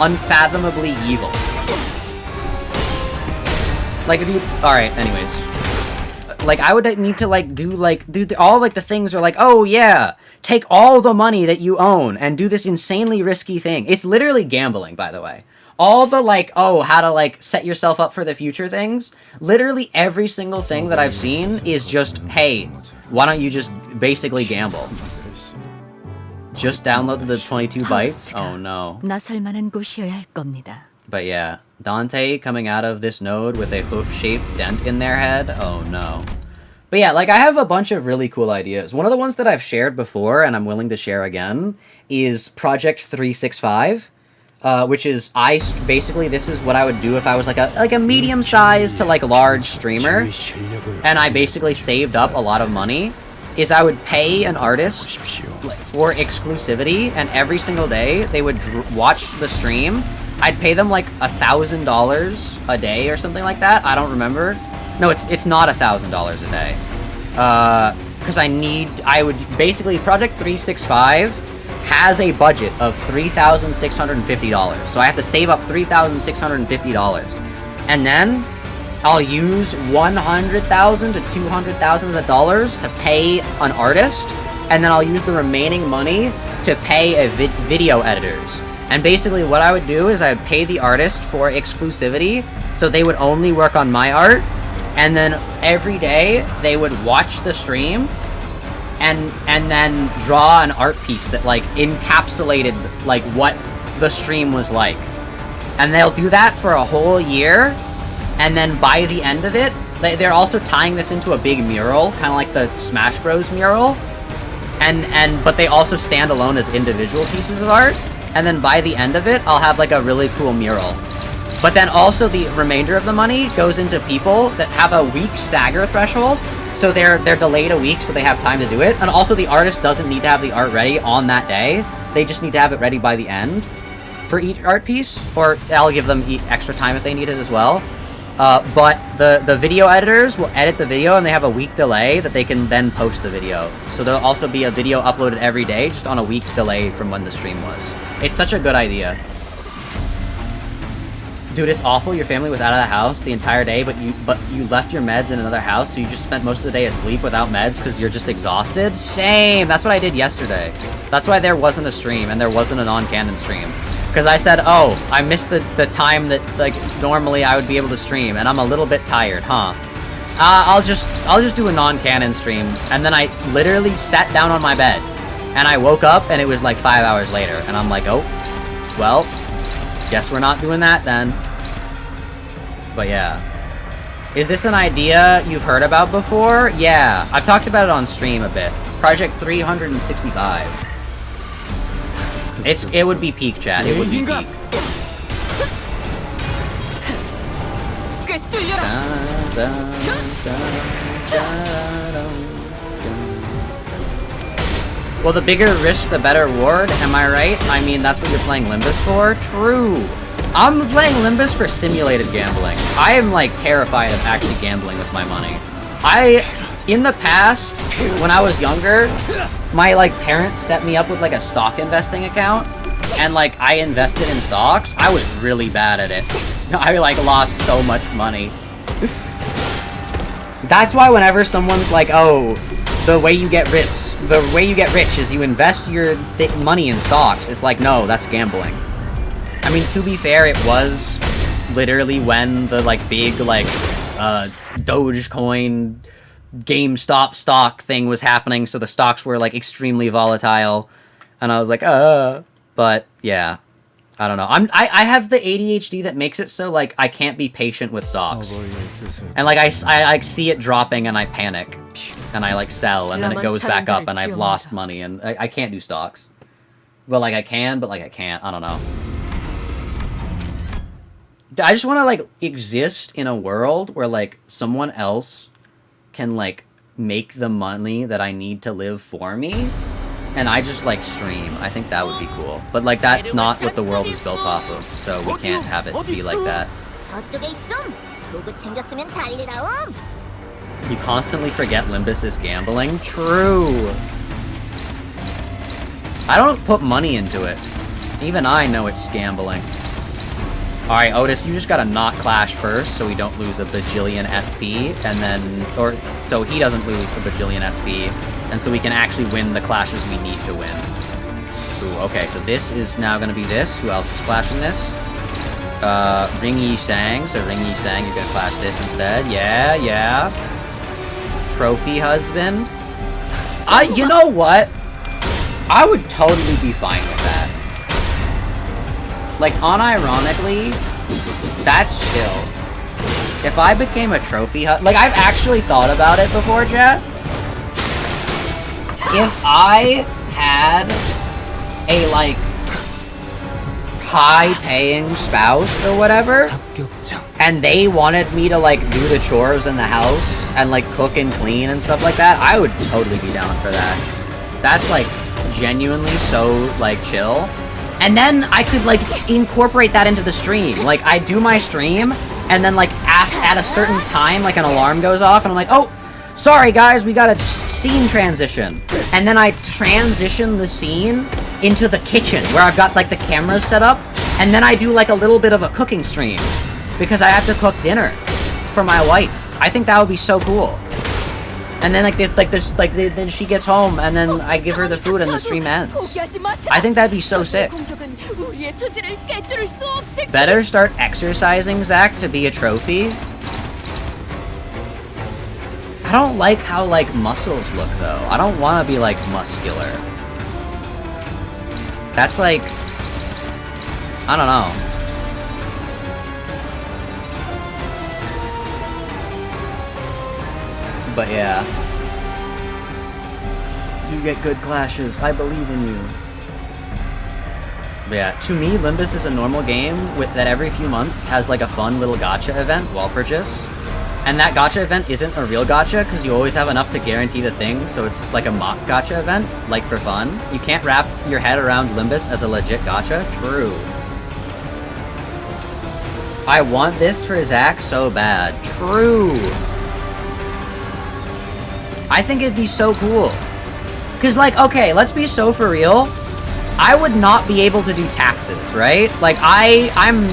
unfathomably evil. Like, dude... Alright, anyways. Like, I would need to, like, do all, like, the things are like, oh, yeah, take all the money that you own and do this insanely risky thing. It's literally gambling, by the way. All the, like, oh, how to, like, set yourself up for the future things, literally every single thing that I've seen is just, hey, why don't you just basically gamble? Just downloaded the 22 bytes? Oh, no. But yeah, Dante coming out of this node with a hoof-shaped dent in their head. Oh no. But yeah, like I have a bunch of really cool ideas. One of the ones that I've shared before and I'm willing to share again is Project 365, which is basically this is what I would do if I was like a medium-sized to like large streamer, and I basically saved up a lot of money. Is I would pay an artist for exclusivity, and every single day they would watch the stream. I'd pay them like $1,000 a day or something like that. I don't remember. No, it's not $1,000 a day. Because I would basically, Project 365 has a budget of $3,650. So I have to save up $3,650. And then I'll use $100,000 to $200,000 to pay an artist. And then I'll use the remaining money to pay video editors. And basically what I would do is I would pay the artist for exclusivity, so they would only work on my art, and then every day they would watch the stream and then draw an art piece that like encapsulated like what the stream was like. And they'll do that for a whole year, and then by the end of it, they're also tying this into a big mural, kind of like the Smash Bros mural, but they also stand alone as individual pieces of art. And then by the end of it, I'll have like a really cool mural. But then also the remainder of the money goes into people that have a week stagger threshold. So they're delayed a week so they have time to do it. And also the artist doesn't need to have the art ready on that day. They just need to have it ready by the end for each art piece. Or I'll give them extra time if they need it as well. But the video editors will edit the video, and they have a week delay that they can then post the video. So there'll also be a video uploaded every day, just on a week delay from when the stream was. It's such a good idea. Dude, it's awful. Your family was out of the house the entire day, but you left your meds in another house, so you just spent most of the day asleep without meds because you're just exhausted? Same! That's what I did yesterday. That's why there wasn't a stream, and there wasn't a non-canon stream. Because I said, oh, I missed the time that, like, normally I would be able to stream, and I'm a little bit tired, huh? I'll just do a non-canon stream, and then I literally sat down on my bed, and I woke up, and it was like 5 hours later, and I'm like, oh, well, guess we're not doing that then. But yeah. Is this an idea you've heard about before? Yeah, I've talked about it on stream a bit. Project 365. It would be peak, chat. It would be peak. Well, the bigger risk, the better reward. Am I right? I mean, that's what you're playing Limbus for? True. I'm playing Limbus for simulated gambling. I am, like, terrified of actually gambling with my money. In the past, when I was younger, my, like, parents set me up with, like, a stock investing account, and, like, I invested in stocks. I was really bad at it. I, like, lost so much money. That's why whenever someone's like, oh, the way you get rich is you invest your money in stocks, it's like, no, that's gambling. I mean, to be fair, it was literally when the, like, big, like, Dogecoin GameStop stock thing was happening, so the stocks were, like, extremely volatile, and I was like, but, yeah. I don't know. I have the ADHD that makes it so, like, I can't be patient with stocks. And, like, I see it dropping, and I panic. And I, like, sell, and then it goes back up, and I've lost money, and I can't do stocks. Well, like, I can, but, like, I can't. I don't know. I just want to, like, exist in a world where, like, someone else can, like, make the money that I need to live for me, and I just, like, stream. I think that would be cool. But, like, that's not what the world is built off of, so we can't have it be like that. You constantly forget Limbus is gambling? True! I don't put money into it. Even I know it's gambling. Alright, Otis, you just gotta not clash first so we don't lose a bajillion SP, and then, or, so he doesn't lose a bajillion SP, and so we can actually win the clashes we need to win. Ooh, okay, so this is now gonna be this. Who else is clashing this? Ring Yi Sang, so Ring Yi Sang, you're gonna clash this instead. Yeah, yeah. Trophy Husband. You know what? I would totally be fine with that. Like, unironically, That's chill. If I became a trophy hut, like I've actually thought about it before, chat. If I had a like high-paying spouse or whatever, and they wanted me to like do the chores in the house and like cook and clean and stuff like that, I would totally be down for that. That's like genuinely so like chill. And then I could like incorporate that into the stream. Like I do my stream and then like at a certain time like an alarm goes off and I'm like, oh, sorry guys, we got a scene transition. And then I transition the scene into the kitchen where I've got like the cameras set up, and then I do like a little bit of a cooking stream because I have to cook dinner for my wife. I think that would be so cool. And then then she gets home and then I give her the food and the stream ends. I think that'd be so sick. Better start exercising, Zach, to be a trophy. I don't like how like muscles look though. I don't want to be like muscular. That's like, I don't know. But yeah. You get good clashes. I believe in you. But yeah, to me, Limbus is a normal game that every few months has like a fun little gacha event, Walpurgis. And that gacha event isn't a real gacha because you always have enough to guarantee the thing, so it's like a mock gacha event, like for fun. You can't wrap your head around Limbus as a legit gacha. True. I want this for Zach so bad. True. I think it'd be so cool. Cause like, okay, let's be so for real. I would not be able to do taxes, right? Like I'm...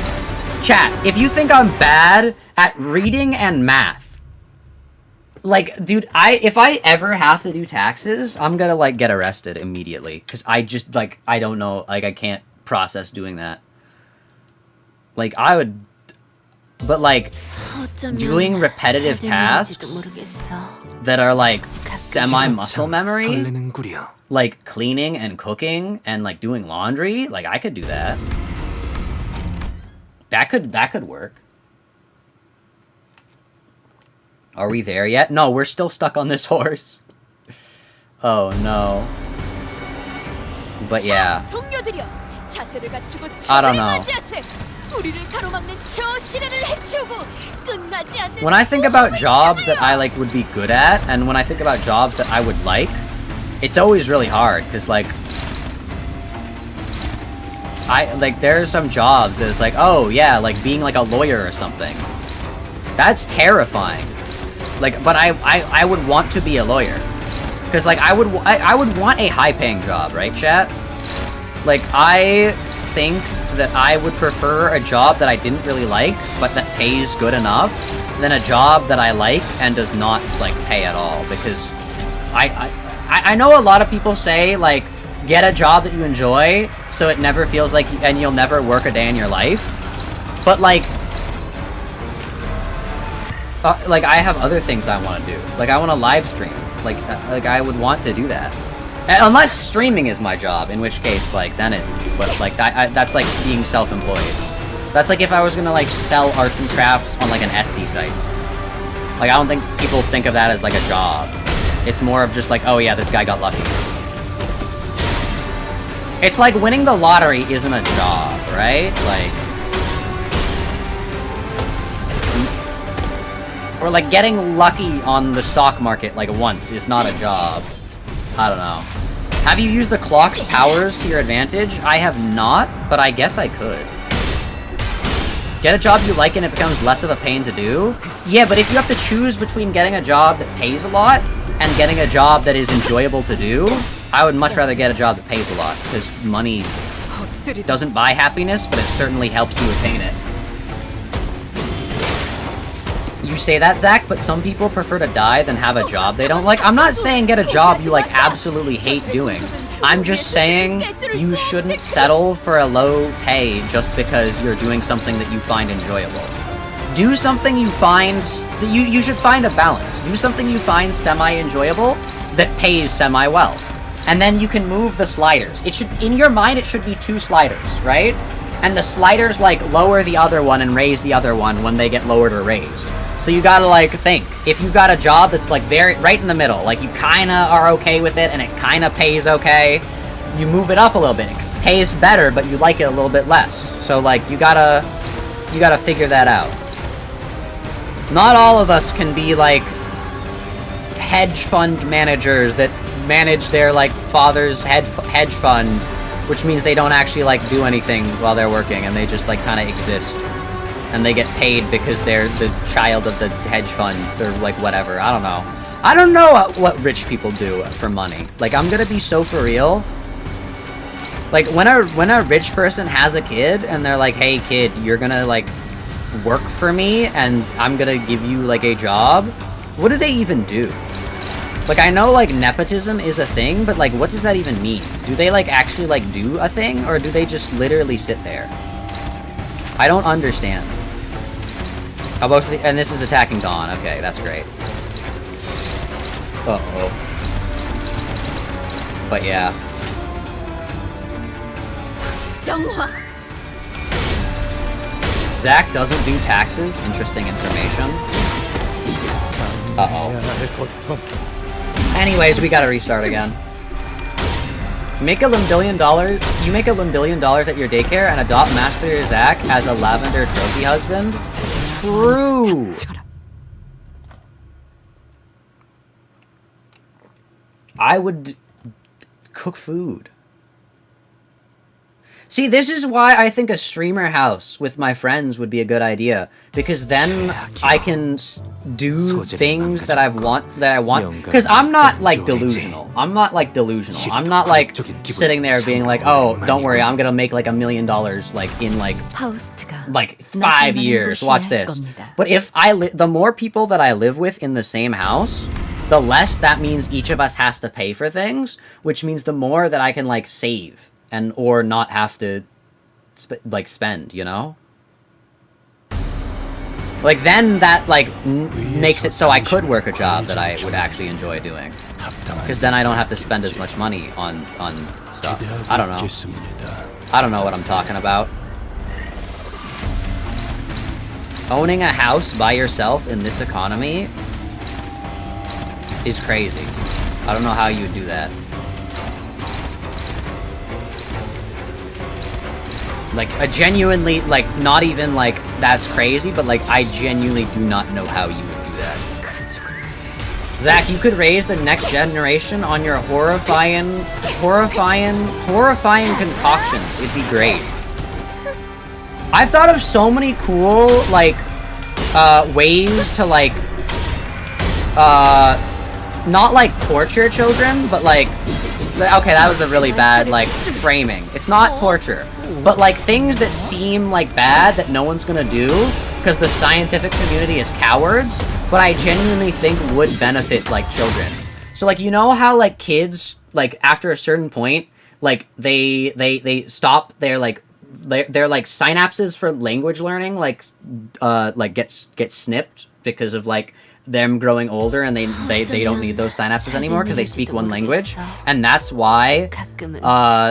Chat, if you think I'm bad at reading and math, like, dude, if I ever have to do taxes, I'm gonna, like, get arrested immediately. Because I just, like, I don't know, like, I can't process doing that. Like, I would... But, like, doing repetitive tasks that are, like, semi-muscle memory, like, cleaning and cooking and, like, doing laundry, like, I could do that. That could work. Are we there yet? No, we're still stuck on this horse. Oh no. But yeah. I don't know. When I think about jobs that I like would be good at, and when I think about jobs that I would like, it's always really hard, because like there are some jobs that it's like, oh yeah, like being like a lawyer or something. That's terrifying. Like, but I would want to be a lawyer. Cause like I would want a high-paying job, right, chat? Like I think that I would prefer a job that I didn't really like, but that pays good enough, than a job that I like and does not like pay at all. Because I know a lot of people say like, get a job that you enjoy, so it never feels like, and you'll never work a day in your life. But like I have other things I want to do. Like I want to live stream. Like I would want to do that. Unless streaming is my job, in which case, like, then it... But, like, that's like being self-employed. That's like if I was gonna, like, sell arts and crafts on, like, an Etsy site. Like, I don't think people think of that as, like, a job. It's more of just like, oh yeah, this guy got lucky. It's like winning the lottery isn't a job, right? Like... Or, like, getting lucky on the stock market, like, once is not a job. I don't know. Have you used the clock's powers to your advantage? I have not, but I guess I could. Get a job you like and it becomes less of a pain to do? Yeah, but if you have to choose between getting a job that pays a lot and getting a job that is enjoyable to do, I would much rather get a job that pays a lot, because money doesn't buy happiness, but it certainly helps you attain it. You say that, Zach, but some people prefer to die than have a job they don't like. I'm not saying get a job you, like, absolutely hate doing. I'm just saying you shouldn't settle for a low pay just because you're doing something that you find enjoyable. Do something you find... You should find a balance. Do something you find semi-enjoyable that pays semi-well. And then you can move the sliders. It should... In your mind, it should be 2 sliders, right? and the sliders, like, lower the other one and raise the other one when they get lowered or raised. So you gotta, like, think. If you've got a job that's, like, right in the middle, like, you kinda are okay with it and it kinda pays okay, you move it up a little bit. It pays better, but you like it a little bit less. So, like, you gotta figure that out. Not all of us can be, like, hedge fund managers that manage their, like, father's hedge fund, which means they don't actually, like, do anything while they're working, and they just, like, kind of exist. And they get paid because they're the child of the hedge fund, or, like, whatever. I don't know. I don't know what rich people do for money. Like, I'm gonna be so for real. Like, when a rich person has a kid, and they're like, hey, kid, you're gonna, like, work for me, and I'm gonna give you, like, a job, what do they even do? Like, I know, like, nepotism is a thing, but, like, what does that even mean? Do they, like, actually, like, do a thing, or do they just literally sit there? I don't understand. And this is attacking Dawn. Okay, that's great. Uh-oh. But yeah. Zach doesn't do taxes. Interesting information. Uh-oh. Anyways, we gotta restart again. Make $1 billion. You make $1 billion at your daycare and adopt Mast3r Zak as a lavender trophy husband. True. I would cook food. See, this is why I think a streamer house with my friends would be a good idea, because then I can do things that I want. Because I'm not, like, delusional. I'm not like sitting there being like, oh, don't worry, I'm gonna make like $1 million like in like 5 years. Watch this. But if the more people that I live with in the same house, the less that means each of us has to pay for things, which means the more that I can, like, save. And or not have to spend, you know? Like, then that, like, makes it so I could work a job that I would actually enjoy doing. Because then I don't have to spend as much money on stuff. I don't know. I don't know what I'm talking about. Owning a house by yourself in this economy is crazy. I don't know how you would do that. Like, I genuinely, like, not even, like, that's crazy, but, like, I genuinely do not know how you would do that. Zach, you could raise the next generation on your horrifying concoctions. It'd be great. I've thought of so many cool, like, ways to, like, not, like, torture children, but, like, okay, that was a really bad, like, framing. It's not torture. But, like, things that seem, like, bad that no one's gonna do because the scientific community is cowards, but I genuinely think would benefit, like, children. So, like, you know how, like, kids, like, after a certain point, like, they stop their, like, their, like, synapses for language learning, like get snipped because of, like, them growing older, and they don't need those synapses anymore because they speak one language. And that's why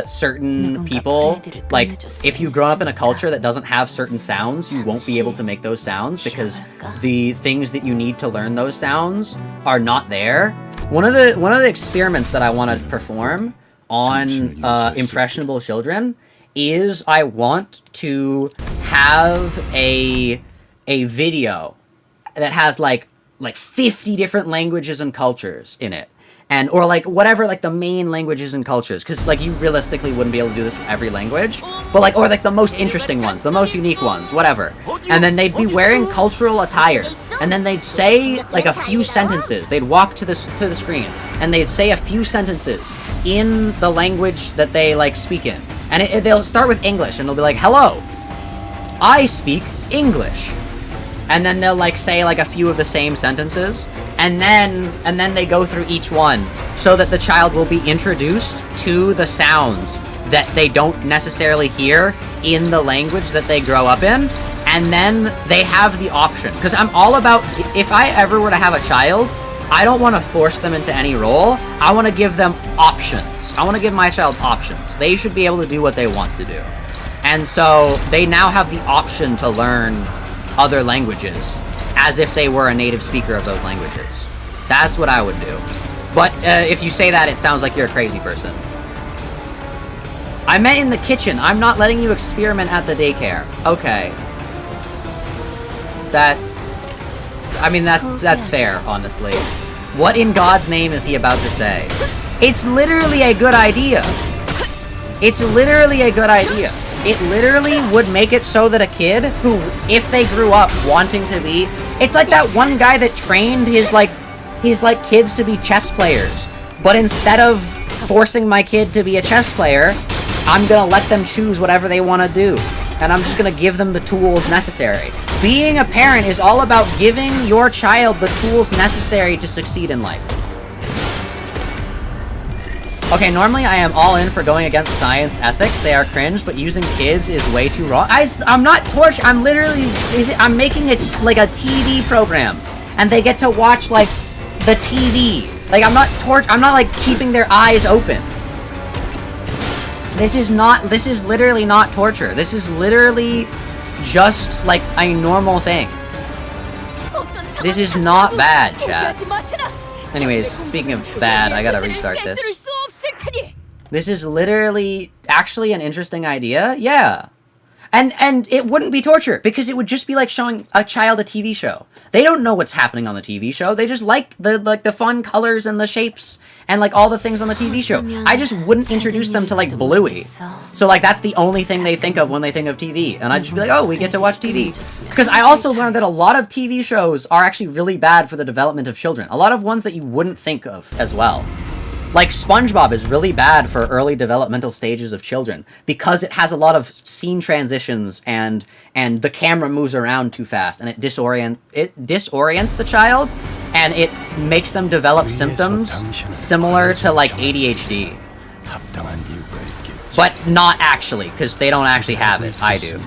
certain people, like, if you've grown up in a culture that doesn't have certain sounds, you won't be able to make those sounds because the things that you need to learn those sounds are not there. One of the experiments that I want to perform on impressionable children is I want to have a video that has like 50 different languages and cultures in it. And, or like, whatever, like, the main languages and cultures. Because, like, you realistically wouldn't be able to do this with every language. But, like, or, like, the most interesting ones, the most unique ones, whatever. And then they'd be wearing cultural attire. And then they'd say, like, a few sentences. They'd walk to the screen. And they'd say a few sentences in the language that they, like, speak in. And they'll start with English, and they'll be like, hello, I speak English. And then they'll, like, say, like, a few of the same sentences, and then they go through each one, so that the child will be introduced to the sounds that they don't necessarily hear in the language that they grow up in, and then they have the option. Because I'm all about, if I ever were to have a child, I don't want to force them into any role. I want to give them options. I want to give my child options. They should be able to do what they want to do. And so they now have the option to learn other languages as if they were a native speaker of those languages. That's what I would do. But if you say that, it sounds like you're a crazy person. I meant in the kitchen. I'm not letting you experiment at the daycare. Okay. I mean, that's fair, honestly. What in God's name is he about to say? It's literally a good idea. It's literally a good idea. It literally would make it so that a kid who, if they grew up wanting to be... It's like that one guy that trained his kids to be chess players. But instead of forcing my kid to be a chess player, I'm gonna let them choose whatever they want to do. And I'm just gonna give them the tools necessary. Being a parent is all about giving your child the tools necessary to succeed in life. Okay, normally I am all in for going against science ethics. They are cringe, but using kids is way too wrong. I'm not torch. I'm literally... I'm making it like a TV program. And they get to watch, like, the TV. Like, I'm not like, keeping their eyes open. This is literally not torture. This is literally just, like, a normal thing. This is not bad, chat. Anyways, speaking of bad, I gotta restart this. This is literally actually an interesting idea. Yeah. And it wouldn't be torture, because it would just be like showing a child a TV show. They don't know what's happening on the TV show. They just like the fun colors and the shapes and like all the things on the TV show. I just wouldn't introduce them to like Bluey. So like that's the only thing they think of when they think of TV. And I'd just be like, oh, we get to watch TV. Because I also learned that a lot of TV shows are actually really bad for the development of children. A lot of ones that you wouldn't think of as well. Like, SpongeBob is really bad for early developmental stages of children because it has a lot of scene transitions and the camera moves around too fast and it disorients the child and it makes them develop symptoms similar to, like, ADHD. But not actually, because they don't actually have it. I do.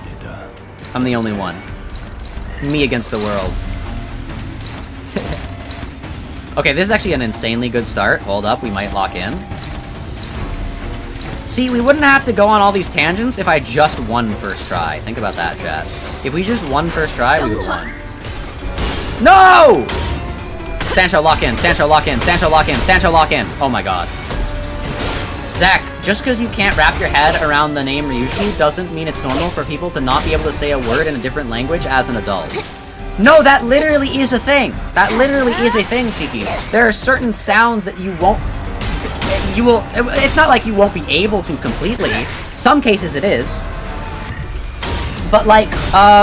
I'm the only one. Me against the world. Okay, this is actually an insanely good start. Hold up, we might lock in. See, we wouldn't have to go on all these tangents if I just won first try. Think about that, chat. If we just won first try, we would have won. No! Sancho, lock in. Sancho, lock in. Sancho, lock in. Sancho, lock in. Oh my god. Zach, just because you can't wrap your head around the name Ryoshu doesn't mean it's normal for people to not be able to say a word in a different language as an adult. No, that literally is a thing. That literally is a thing, Kiki. There are certain sounds that you will, it's not like you won't be able to completely. Some cases it is. But like,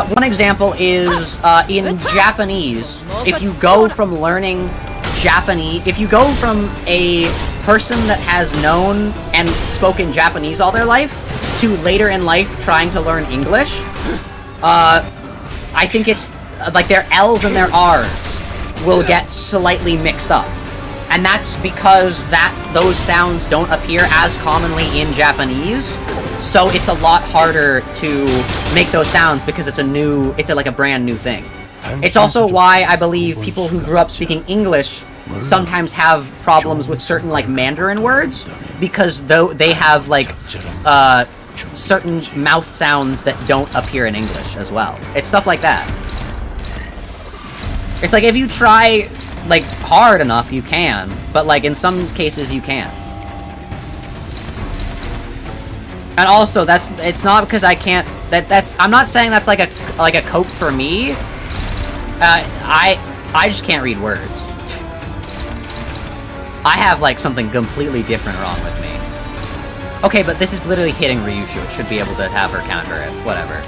one example is, in Japanese, if you go from learning Japanese, if you go from a person that has known and spoken Japanese all their life to later in life trying to learn English, I think it's, like, their L's and their R's will get slightly mixed up. And that's because those sounds don't appear as commonly in Japanese, so it's a lot harder to make those sounds because it's like a brand new thing. It's also why I believe people who grew up speaking English sometimes have problems with certain, like, Mandarin words, because they have, like, certain mouth sounds that don't appear in English as well. It's stuff like that. It's like, if you try, like, hard enough, you can. But, like, in some cases, you can't. And also, it's not because I can't... I'm not saying that's, like a cope for me. I just can't read words. I have, like, something completely different wrong with me. Okay, but this is literally hitting Ryoshu. It should be able to have her counter it. Whatever.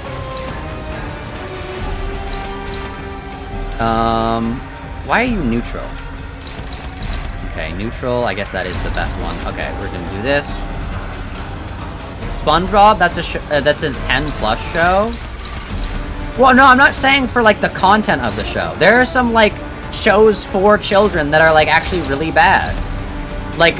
Why are you neutral? Okay, neutral, I guess that is the best one. Okay, we're gonna do this. SpongeBob, that's a 10+ show. Well, no, I'm not saying for, like, the content of the show. There are some, like, shows for children that are, like, actually really bad. Like,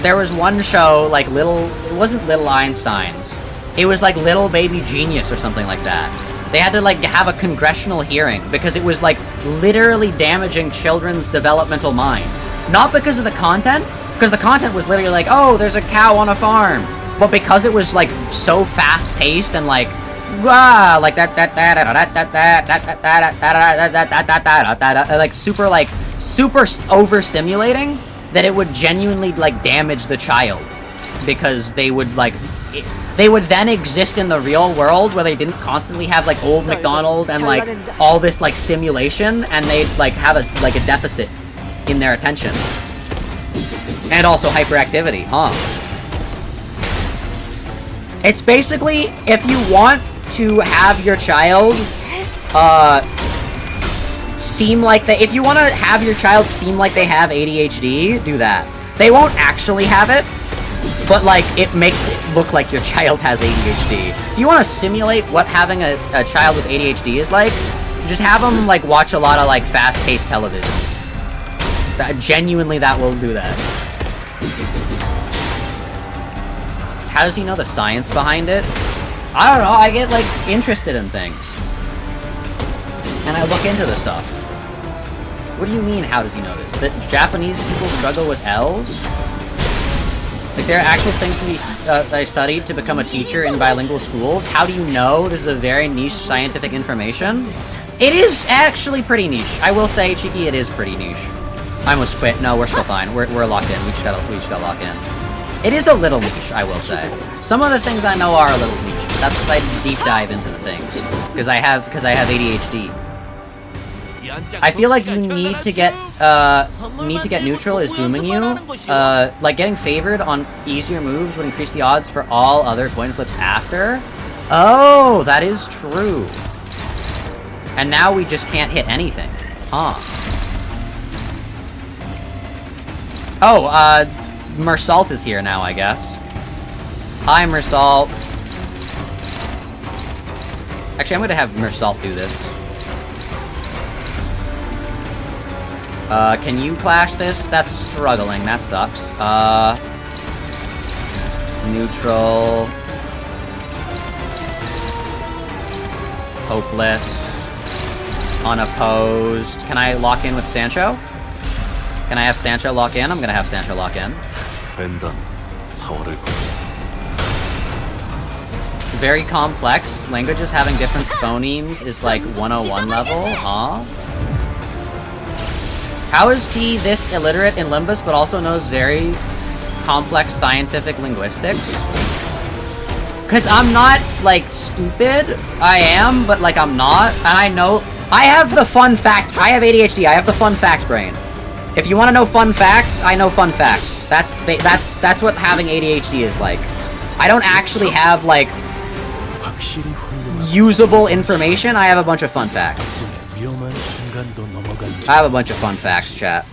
there was one show, like, it wasn't Little Einsteins. It was, like, Little Baby Genius or something like that. They had to, like, have a congressional hearing because it was, like, literally damaging children's developmental minds. Not because of the content, because the content was literally like, oh, there's a cow on a farm. but because it was like so fast paced and like like super overstimulating, that it would genuinely like damage the child, because they would then exist in the real world where they didn't constantly have like old McDonald and like all this like stimulation, and they'd like have a deficit in their attention and also hyperactivity, huh? It's basically, if you want to have your child seem like if you want to have your child seem like they have ADHD, do that. They won't actually have it, but like it makes it look like your child has ADHD. If you want to simulate what having a child with ADHD is like, just have them like watch a lot of like fast-paced television. Genuinely, that will do that. How does he know the science behind it? I don't know, I get like interested in things. And I look into this stuff. What do you mean, how does he know this? That Japanese people struggle with L's? Like, there are actual things to be I studied to become a teacher in bilingual schools. How do you know? This is a very niche scientific information. It is actually pretty niche. I will say, Cheeky, it is pretty niche. I almost quit. No, we're still fine. We're locked in. We just gotta lock in. It is a little niche, I will say. Some of the things I know are a little niche. That's because I deep dive into the things. Because I have ADHD. I feel like you need to get neutral is dooming you. Like getting favored on easier moves would increase the odds for all other coin flips after. Oh, that is true. And now we just can't hit anything, huh? Oh, Mersalt is here now, I guess. Hi, Mersalt. Actually, I'm gonna have Mersalt do this. Can you clash this? That's struggling. That sucks. Neutral. Hopeless. Unopposed. Can I lock in with Sancho? Can I have Sancho lock in? I'm gonna have Sancho lock in. Very complex. Languages having different phonemes is like 101 level, huh? How is he this illiterate in Limbus but also knows very complex scientific linguistics? Because I'm not, like, stupid. I am, but, like, I'm not. And I know... I have the fun fact... I have ADHD. I have the fun fact brain. If you want to know fun facts, I know fun facts. That's what having ADHD is like. I don't actually have, like, usable information. I have a bunch of fun facts. I have a bunch of fun facts, chat.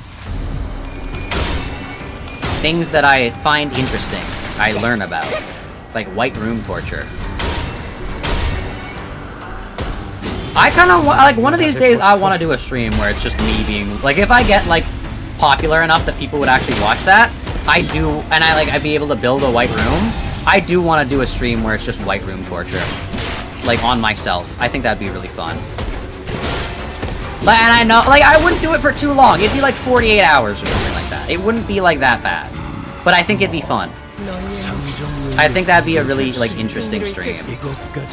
Things that I find interesting. I learn about. It's like white room torture. I kind of like one of these days I want to do a stream where it's just me being like, if I get like popular enough that people would actually watch that, I do, and I'd be able to build a white room. I do want to do a stream where it's just white room torture, like on myself. I think that'd be really fun. And I know, like, I wouldn't do it for too long. It'd be like 48 hours or something like that. It wouldn't be like that bad, but I think it'd be fun. I think that'd be a really, like, interesting stream.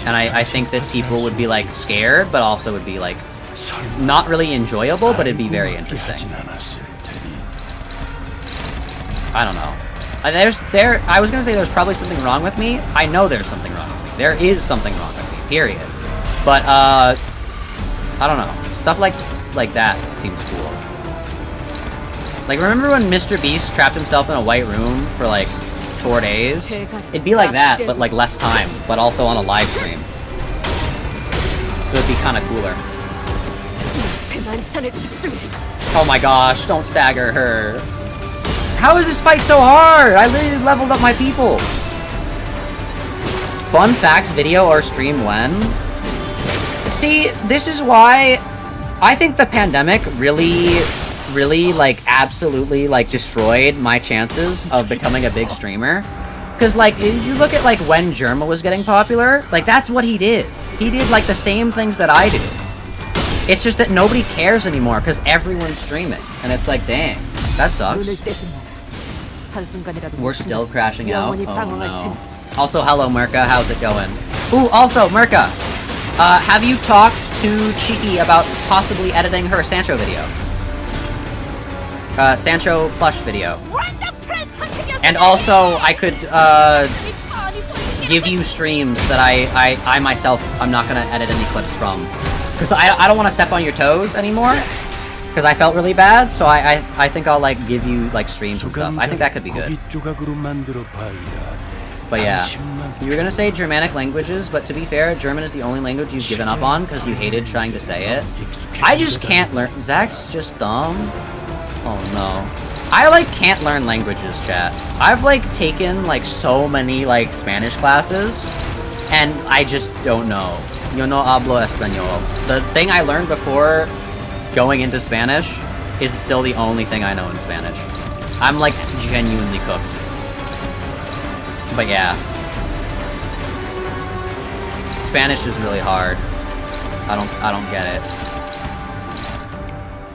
And I think that people would be, like, scared, but also would be, like, not really enjoyable, but it'd be very interesting. I don't know. I was gonna say there's probably something wrong with me. I know there's something wrong with me. There is something wrong with me, period. But, I don't know. Stuff like that seems cool. Like, remember when Mr. Beast trapped himself in a white room for, like, 4 days? It'd be like that, but, like, less time, but also on a live stream. So it'd be kind of cooler. Oh my gosh, don't stagger her. How is this fight so hard? I literally leveled up my people. Fun facts video or stream when? See, this is why I think the pandemic really, like, absolutely, like, destroyed my chances of becoming a big streamer. Because, like, you look at, like, when Germa was getting popular, like, that's what he did. He did, like, the same things that I do. It's just that nobody cares anymore because everyone's streaming. And it's like, dang, that sucks. We're still crashing out? Oh, no. Also, hello, Merca. How's it going? Ooh, also, Merca. Have you talked to Cheeky about possibly editing her Sancho video? Sancho plush video. And also, I could, give you streams that I myself, I'm not gonna edit any clips from. Because I don't want to step on your toes anymore. Because I felt really bad, so I think I'll, like, give you, like, streams and stuff. I think that could be good. But yeah, you were gonna say Germanic languages, but to be fair, German is the only language you've given up on because you hated trying to say it. I just can't learn. Zach's just dumb. Oh no. I, like, can't learn languages, chat. I've, like, taken, like, so many, like, Spanish classes, and I just don't know. Yo no hablo español. The thing I learned before going into Spanish is still the only thing I know in Spanish. I'm, like, genuinely cooked. But yeah. Spanish is really hard. I don't get it.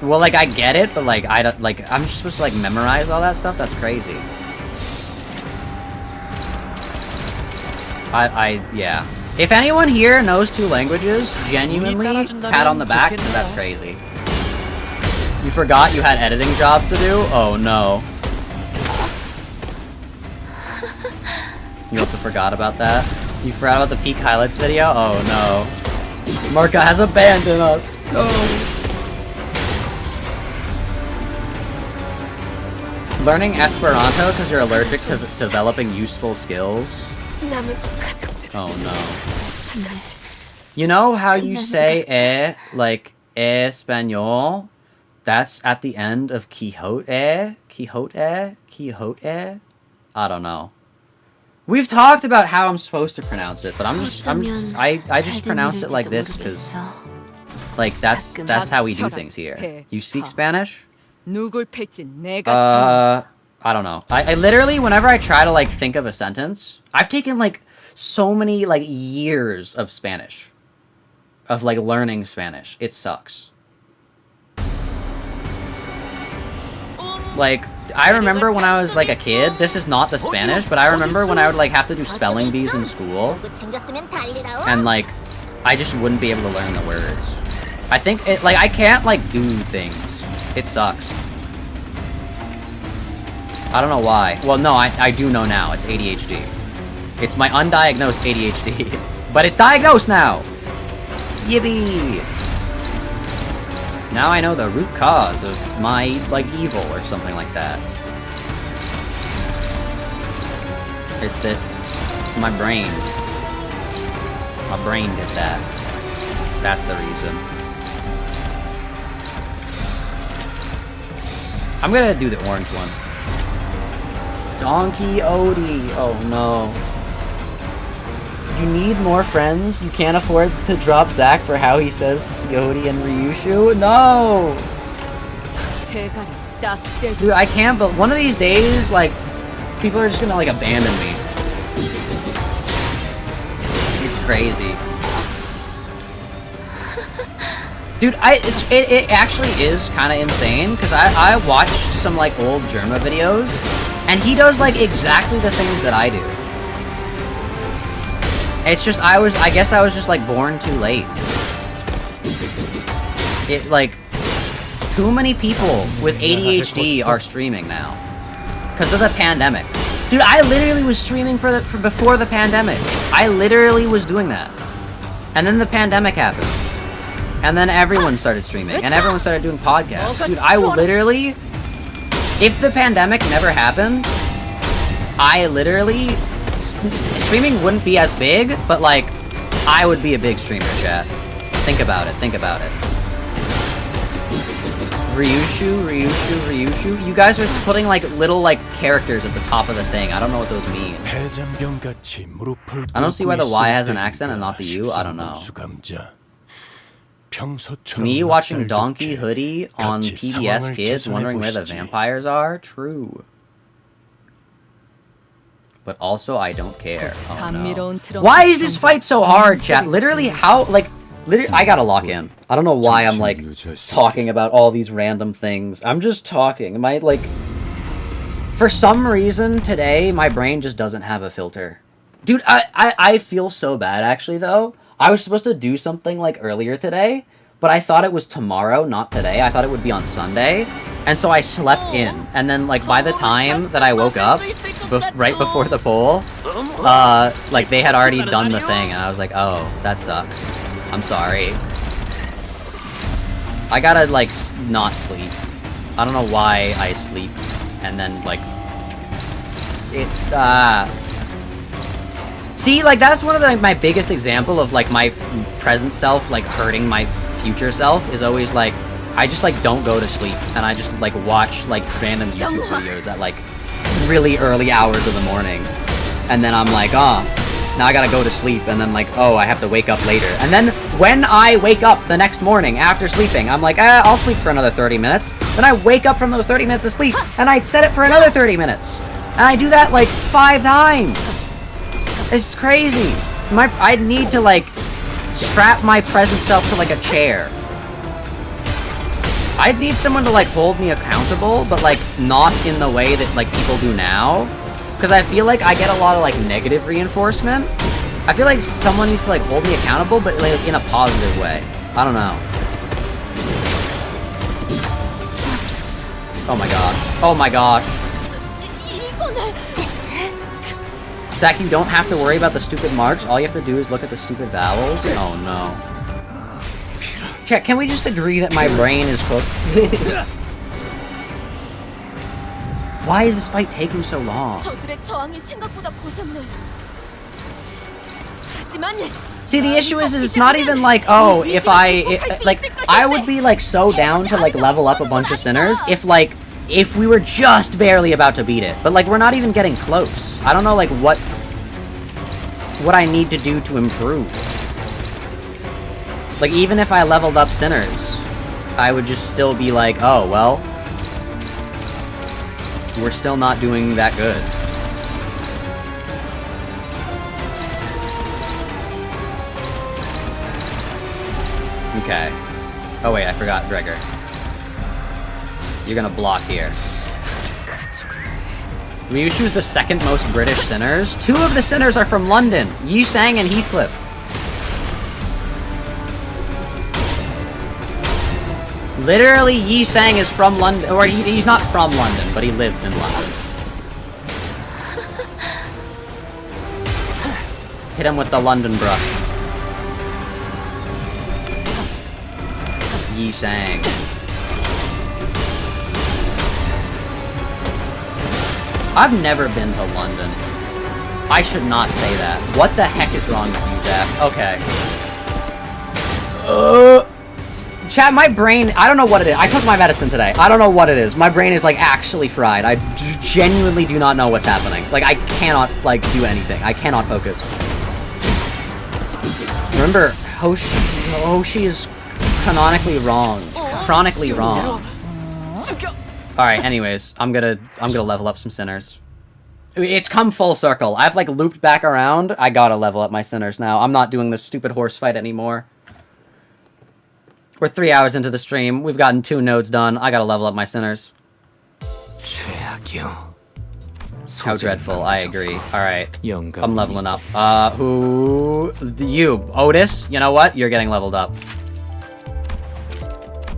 Well, like, I get it, but, like, I don't, like, I'm just supposed to, like, memorize all that stuff? That's crazy. Yeah. If anyone here knows 2 languages, genuinely, pat on the back, because that's crazy. You forgot you had editing jobs to do? Oh, no. You also forgot about that? You forgot about the peak highlights video? Oh, no. Marka has abandoned us. No. Learning Esperanto because you're allergic to developing useful skills? Oh no. You know how you say like español? That's at the end of Quixote? Quixote? I don't know. We've talked about how I'm supposed to pronounce it, but I just pronounce it like this because, like, that's how we do things here. You speak Spanish? I don't know. I literally, whenever I try to, like, think of a sentence, I've taken, like, so many, like, years of Spanish. Of, like, learning Spanish. It sucks. Like, I remember when I was, like, a kid, this is not the Spanish, but I remember when I would, like, have to do spelling bees in school. And, like, I just wouldn't be able to learn the words. I think, it, like, I can't, like, do things. It sucks. I don't know why. Well, no, I do know now. It's ADHD. It's my undiagnosed ADHD. But it's diagnosed now! Yippee! Now I know the root cause of my, like, evil or something like that. It's that my brain did that. That's the reason. I'm gonna do the orange one. Donkey Odie. Oh no. You need more friends? You can't afford to drop Zach for how he says Quixote and Ryoshu? No! Dude, I can't, but one of these days, like, people are just gonna, like, abandon me. It's crazy. Dude, it actually is kind of insane, because I watched some, like, old Germa videos, and he does, like, exactly the things that I do. It's just, I guess I was just, like, born too late. It, like, too many people with ADHD are streaming now. Because of the pandemic. Dude, I literally was streaming for before the pandemic. I literally was doing that. And then the pandemic happened. And then everyone started streaming. And everyone started doing podcasts. Dude, I will literally... If the pandemic never happened, I literally... Streaming wouldn't be as big, but, like, I would be a big streamer, chat. Think about it, think about it. Ryoshu. You guys are putting, like, little, like, characters at the top of the thing. I don't know what those mean. I don't see why the Y has an accent and not the U. I don't know. Me watching Donkey Hoodie on PBS Kids wondering where the vampires are? True. But also, I don't care. Oh, no. Why is this fight so hard, chat? Literally, how, like... Literally, I gotta lock in. I don't know why I'm, like, talking about all these random things. I'm just talking. My, like... For some reason, today, my brain just doesn't have a filter. Dude, I feel so bad, actually, though. I was supposed to do something, like, earlier today, but I thought it was tomorrow, not today. I thought it would be on Sunday, and so I slept in. And then, like, by the time that I woke up, right before the poll, like, they had already done the thing, and I was like, oh, that sucks. I'm sorry. I gotta, like, not sleep. I don't know why I sleep, and then, like, see, like, that's one of the, like, my biggest example of, like, my present self, like, hurting my future self, is always, like, I just, like, don't go to sleep, and I just, like, watch, like, random YouTube videos at, like, really early hours of the morning, and then I'm like, oh, now I gotta go to sleep, and then, like, oh, I have to wake up later, and then when I wake up the next morning after sleeping, I'm like, I'll sleep for another 30 minutes, then I wake up from those 30 minutes of sleep, and I set it for another 30 minutes, and I do that, like, 5 times. It's crazy. I need to, like, strap my present self to, like, a chair. I need someone to, like, hold me accountable, but, like, not in the way that, like, people do now. Because I feel like I get a lot of, like, negative reinforcement. I feel like someone needs to, like, hold me accountable, but, like, in a positive way. I don't know. Oh my gosh. Oh my gosh. Zach, you don't have to worry about the stupid marks. All you have to do is look at the stupid vowels. Oh no. Check, can we just agree that my brain is cooked? Why is this fight taking so long? See, the issue is it's not even like, oh, if I would be, like, so down to, like, level up a bunch of sinners if we were just barely about to beat it. But, like, we're not even getting close. I don't know, like, what I need to do to improve. Like, even if I leveled up sinners, I would just still be like, oh, well, we're still not doing that good. Okay. Oh wait, I forgot Gregor. You're gonna block here. Ryoshu's the second most British sinners. 2 of the sinners are from London. Yi-sang and Heathcliff. Literally, Yi-sang is from London. Or he's not from London, but he lives in London. Hit him with the London brush. Yi-sang. I've never been to London. I should not say that. What the heck is wrong with you, Zach? Okay. Chat, my brain, I don't know what it is. I took my medicine today. I don't know what it is. My brain is, like, actually fried. I genuinely do not know what's happening. Like, I cannot, like, do anything. I cannot focus. Remember, Hoshi is canonically wrong. Chronically wrong. Alright, anyways, I'm gonna level up some sinners. It's come full circle. I've, like, looped back around. I gotta level up my sinners now. I'm not doing this stupid horse fight anymore. We're 3 hours into the stream. We've gotten 2 nodes done. I gotta level up my sinners. How dreadful. I agree. Alright. I'm leveling up. You. Otis, you know what? You're getting leveled up.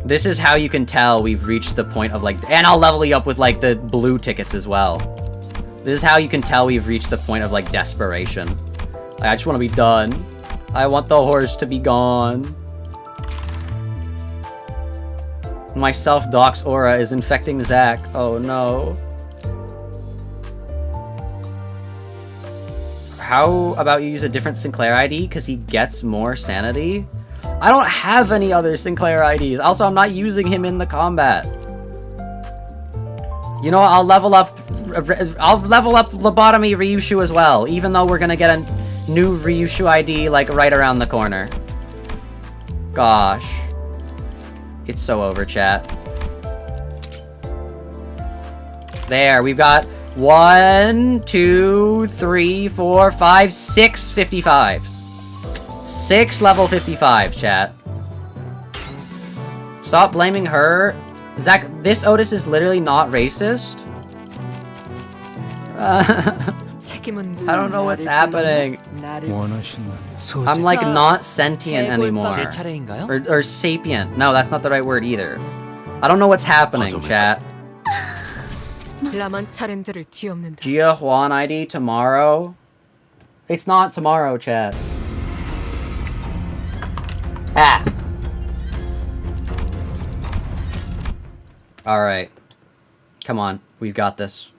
This is how you can tell we've reached the point of, like... And I'll level you up with, like, the blue tickets as well. This is how you can tell we've reached the point of, like, desperation. Like, I just want to be done. I want the horse to be gone. My self-dox aura is infecting Zach. Oh, no. How about you use a different Sinclair ID? Because he gets more sanity? I don't have any other Sinclair IDs. Also, I'm not using him in the combat. You know what? I'll level up Lobotomy Ryoshu as well, even though we're gonna get a new Ryoshu ID, like, right around the corner. Gosh. It's so over, chat. There, we've got 1, 2, 3, 4, 5, 6 55s. 6 level 55, chat. Stop blaming her. Zach, this Otis is literally not racist. 느낌은 I don't know what's happening. 원하신다면 I'm like not sentient anymore. 제 차례인가요? Or sapient. No, that's not the right word either. I don't know what's happening, chat. 라만 차렌들을 뒤엎는다. Gia Huan ID tomorrow? It's not tomorrow, chat. Ah! Alright. Come on. We've got this.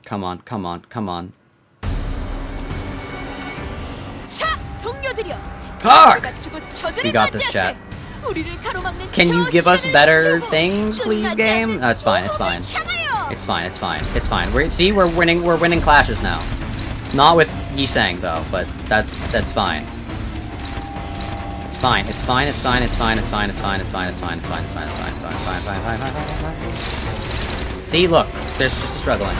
Come on, come on, come on. 자, 동료들이여. Fuck! 자세를 갖추고 저들을 We got this, 맞이하세. chat. 우리를 가로막는 Can you 저 give us 시련을 better 맞추고 things, please, 끝나지 game? 않는 No, it's fine, it's fine. 모험을 향하여. It's fine, it's fine, it's fine. See, we're winning clashes now. Not with Yisang though, but that's fine. It's fine, it's fine, it's fine, it's fine, it's fine, it's fine, it's fine, it's fine, it's fine, it's fine, it's fine, it's fine, it's fine, it's fine. See, look, there's just a struggling.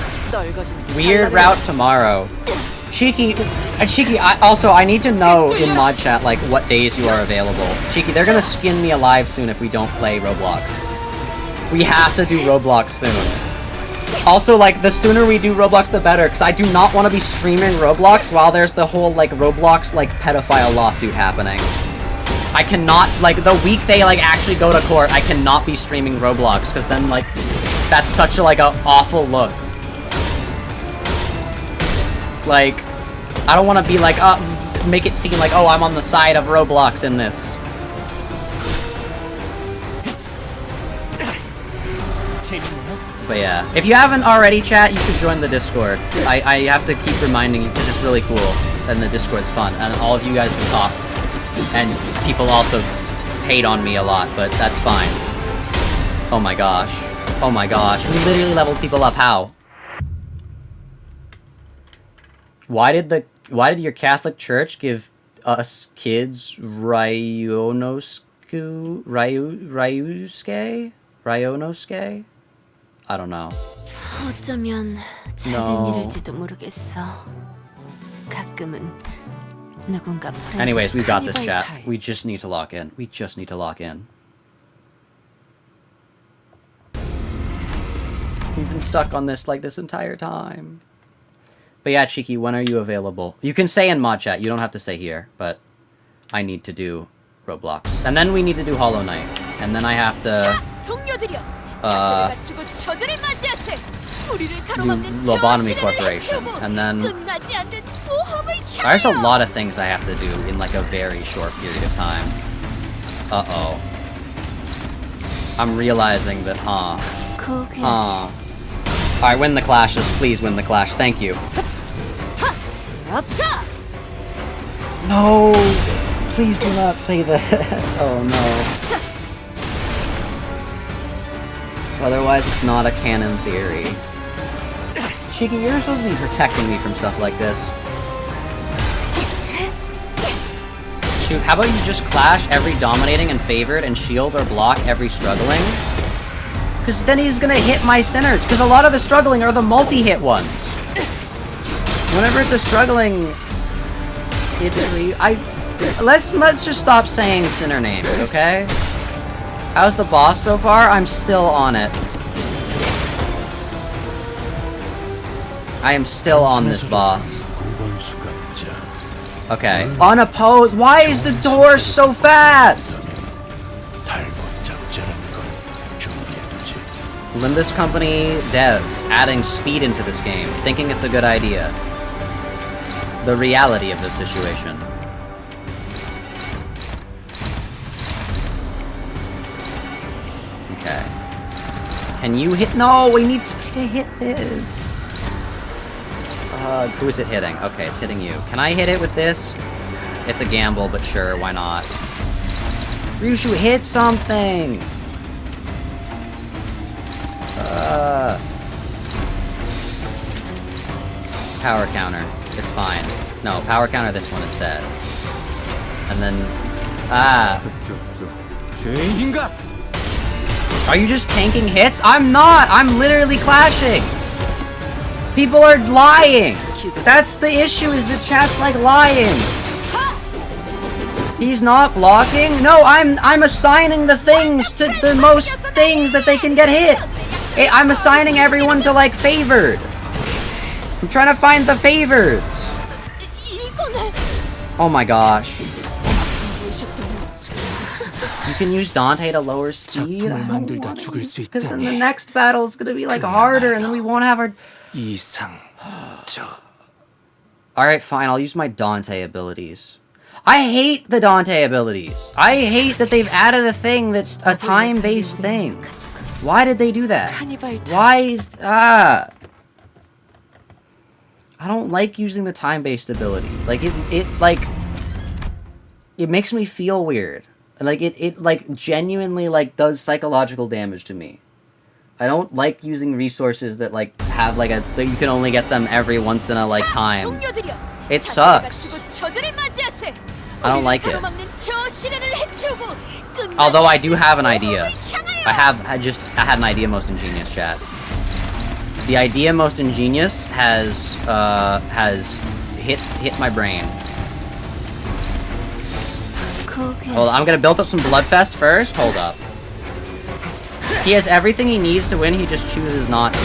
Weird route tomorrow. Shiki, I need to know in mod chat, like, what days you are available. Shiki, they're gonna skin me alive soon if we don't play Roblox. We have to do Roblox soon. Also, like, the sooner we do Roblox, the better, because I do not want to be streaming Roblox while there's the whole, like, Roblox, like, pedophile lawsuit happening. I cannot, like, the week they, like, actually go to court, I cannot be streaming Roblox, because then, like, that's such, like, an awful look. Like, I don't want to be like, make it seem like, oh, I'm on the side of Roblox in this. But yeah, if you haven't already, chat, you should join the Discord. I have to keep reminding you because it's really cool, and the Discord's fun, and all of you guys can talk. And people also hate on me a lot, but that's fine. Oh my gosh. Oh my gosh. We literally leveled people up. How? Why did your Catholic Church give us kids Ryonosuke? I don't know. 어쩌면 잘된 일일지도 모르겠어. 가끔은 누군가 Anyways, we've got this, chat. We just need to lock in. We just need to lock in. We've been stuck on this like this entire time. But yeah, Cheeky, when are you available? You can say in mod chat. You don't have to say here, but I need to do Roblox. And then we need to do Hollow Knight. And then I have to Lobotomy Corporation. And then there's a lot of things I have to do in like a very short period of time. Uh-oh. I'm realizing that, Alright, win the clashes. Please win the clash. Thank you. No! Please do not say that. Oh no. Otherwise, it's not a canon theory. Shiki, you're supposed to be protecting me from stuff like this. Shoot, how about you just clash every dominating and favored and shield or block every struggling? Because then he's gonna hit my centers. Because a lot of the struggling are the multi-hit ones. Whenever it's a struggling, let's just stop saying center names, okay? How's the boss so far? I'm still on it. I am still on this boss. Okay. Unopposed. Why is the door so fast? Limbus Company devs adding speed into this game, thinking it's a good idea. The reality of the situation. Okay. Can you hit? No, we need somebody to hit this. Who is it hitting? Okay, it's hitting you. Can I hit it with this? It's a gamble, but sure, why not? Ryoshu, hit something! Power counter. It's fine. No, power counter this one instead. And then... Are you just tanking hits? I'm not! I'm literally clashing! People are lying! That's the issue, is the chat's like lying! He's not blocking? No, I'm assigning the things to the most things that they can get hit! I'm assigning everyone to, like, favored. I'm trying to find the favorites. Oh my gosh. You can use Dante to lower speed? 작품을 만들다 죽을 수 Because then 있다니. the next battle is gonna be, like, harder, and then we won't have our... Alright, fine, I'll use my Dante abilities. I hate the Dante abilities. I hate that they've added a thing that's a time-based thing. Why did they do that? Why is... I don't like using the time-based ability. Like, it makes me feel weird. Like, it like, genuinely, like, does psychological damage to me. I don't like using resources that, like, have, like, that you can only get them every once in a, like, time. It sucks. I don't like it. Although I do have an idea. I had an idea most ingenious, chat. The idea most ingenious has hit my brain. Hold on, I'm gonna build up some Bloodfest first. Hold up. He has everything he needs to win, he just chooses not to.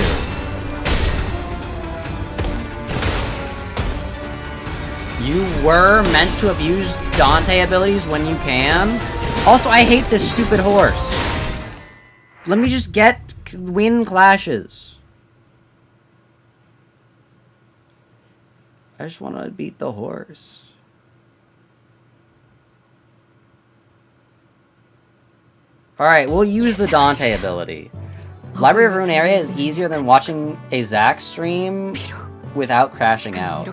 You were meant to abuse Dante abilities when you can. Also, I hate this stupid horse. Let me just win clashes. I just want to beat the horse. Alright, we'll use the Dante ability. Library of Runeria is easier than watching a Zak stream without crashing out.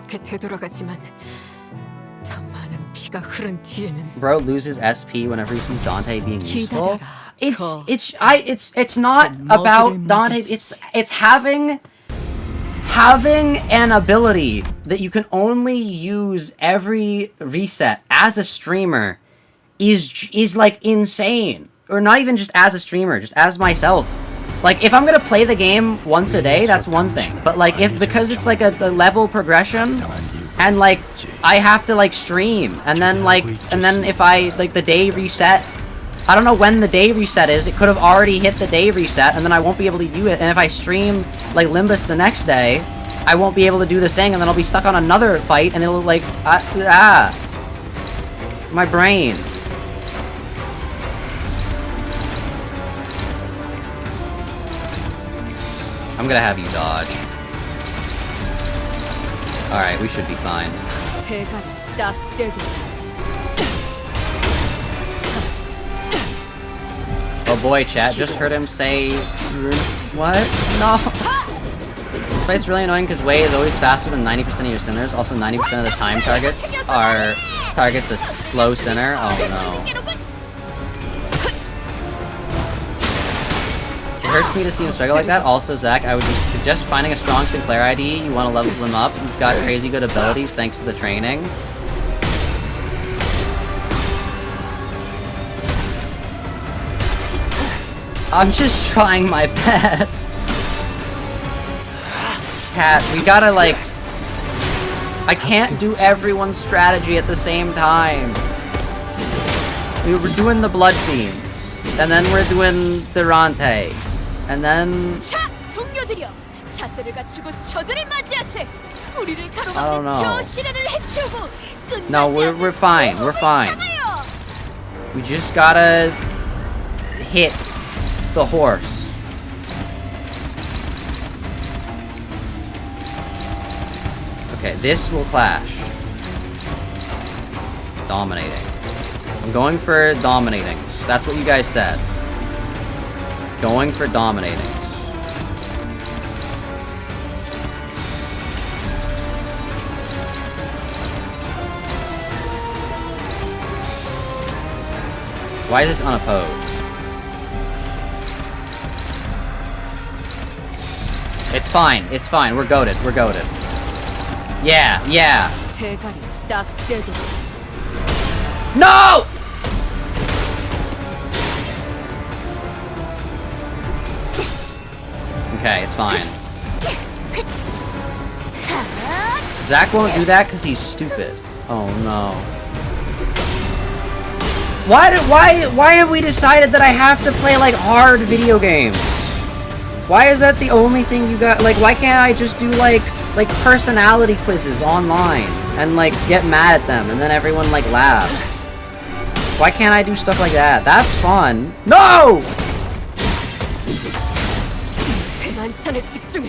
Bro loses SP whenever he sees Dante being useful. It's not about Dante. It's having an ability that you can only use every reset as a streamer is like insane. Or not even just as a streamer, just as myself. Like, if I'm gonna play the game once a day, that's one thing. But, like, because it's, like, a level progression, and, like, I have to, like, stream, and then if I, like, the day reset, I don't know when the day reset is, it could have already hit the day reset, and then I won't be able to do it, and if I stream, like, Limbus the next day, I won't be able to do the thing, and then I'll be stuck on another fight, and it'll, like, my brain. I'm gonna have you dodge. Alright, we should be fine. Oh boy, chat, just heard him say... What? No! This fight's really annoying because Wei is always faster than 90% of your sinners. Also, 90% of the time targets are a slow sinner. Oh no. It hurts me to see him struggle like that. Also, Zach, I would suggest finding a strong Sinclair ID. You want to level him up. He's got crazy good abilities thanks to the training. I'm just trying my best. Cat, we gotta, like... I can't do everyone's strategy at the same time. We were doing the Blood Fiends. And then we're doing the Rante. And then... I don't know. No, we're fine. We're fine. We just gotta... hit the horse. Okay, this will clash. Dominating. I'm going for dominating. That's what you guys said. Going for dominating. Why is this unopposed? It's fine. It's fine. We're goated. We're goated. Yeah. Yeah. No! Okay, it's fine. Zach won't do that because he's stupid. Oh no. Why have we decided that I have to play like hard video games? Why is that the only thing you got? Like, why can't I just do, like personality quizzes online and, like, get mad at them and then everyone, like, laughs? Why can't I do stuff like that? That's fun. No! 대만찬에 집중해.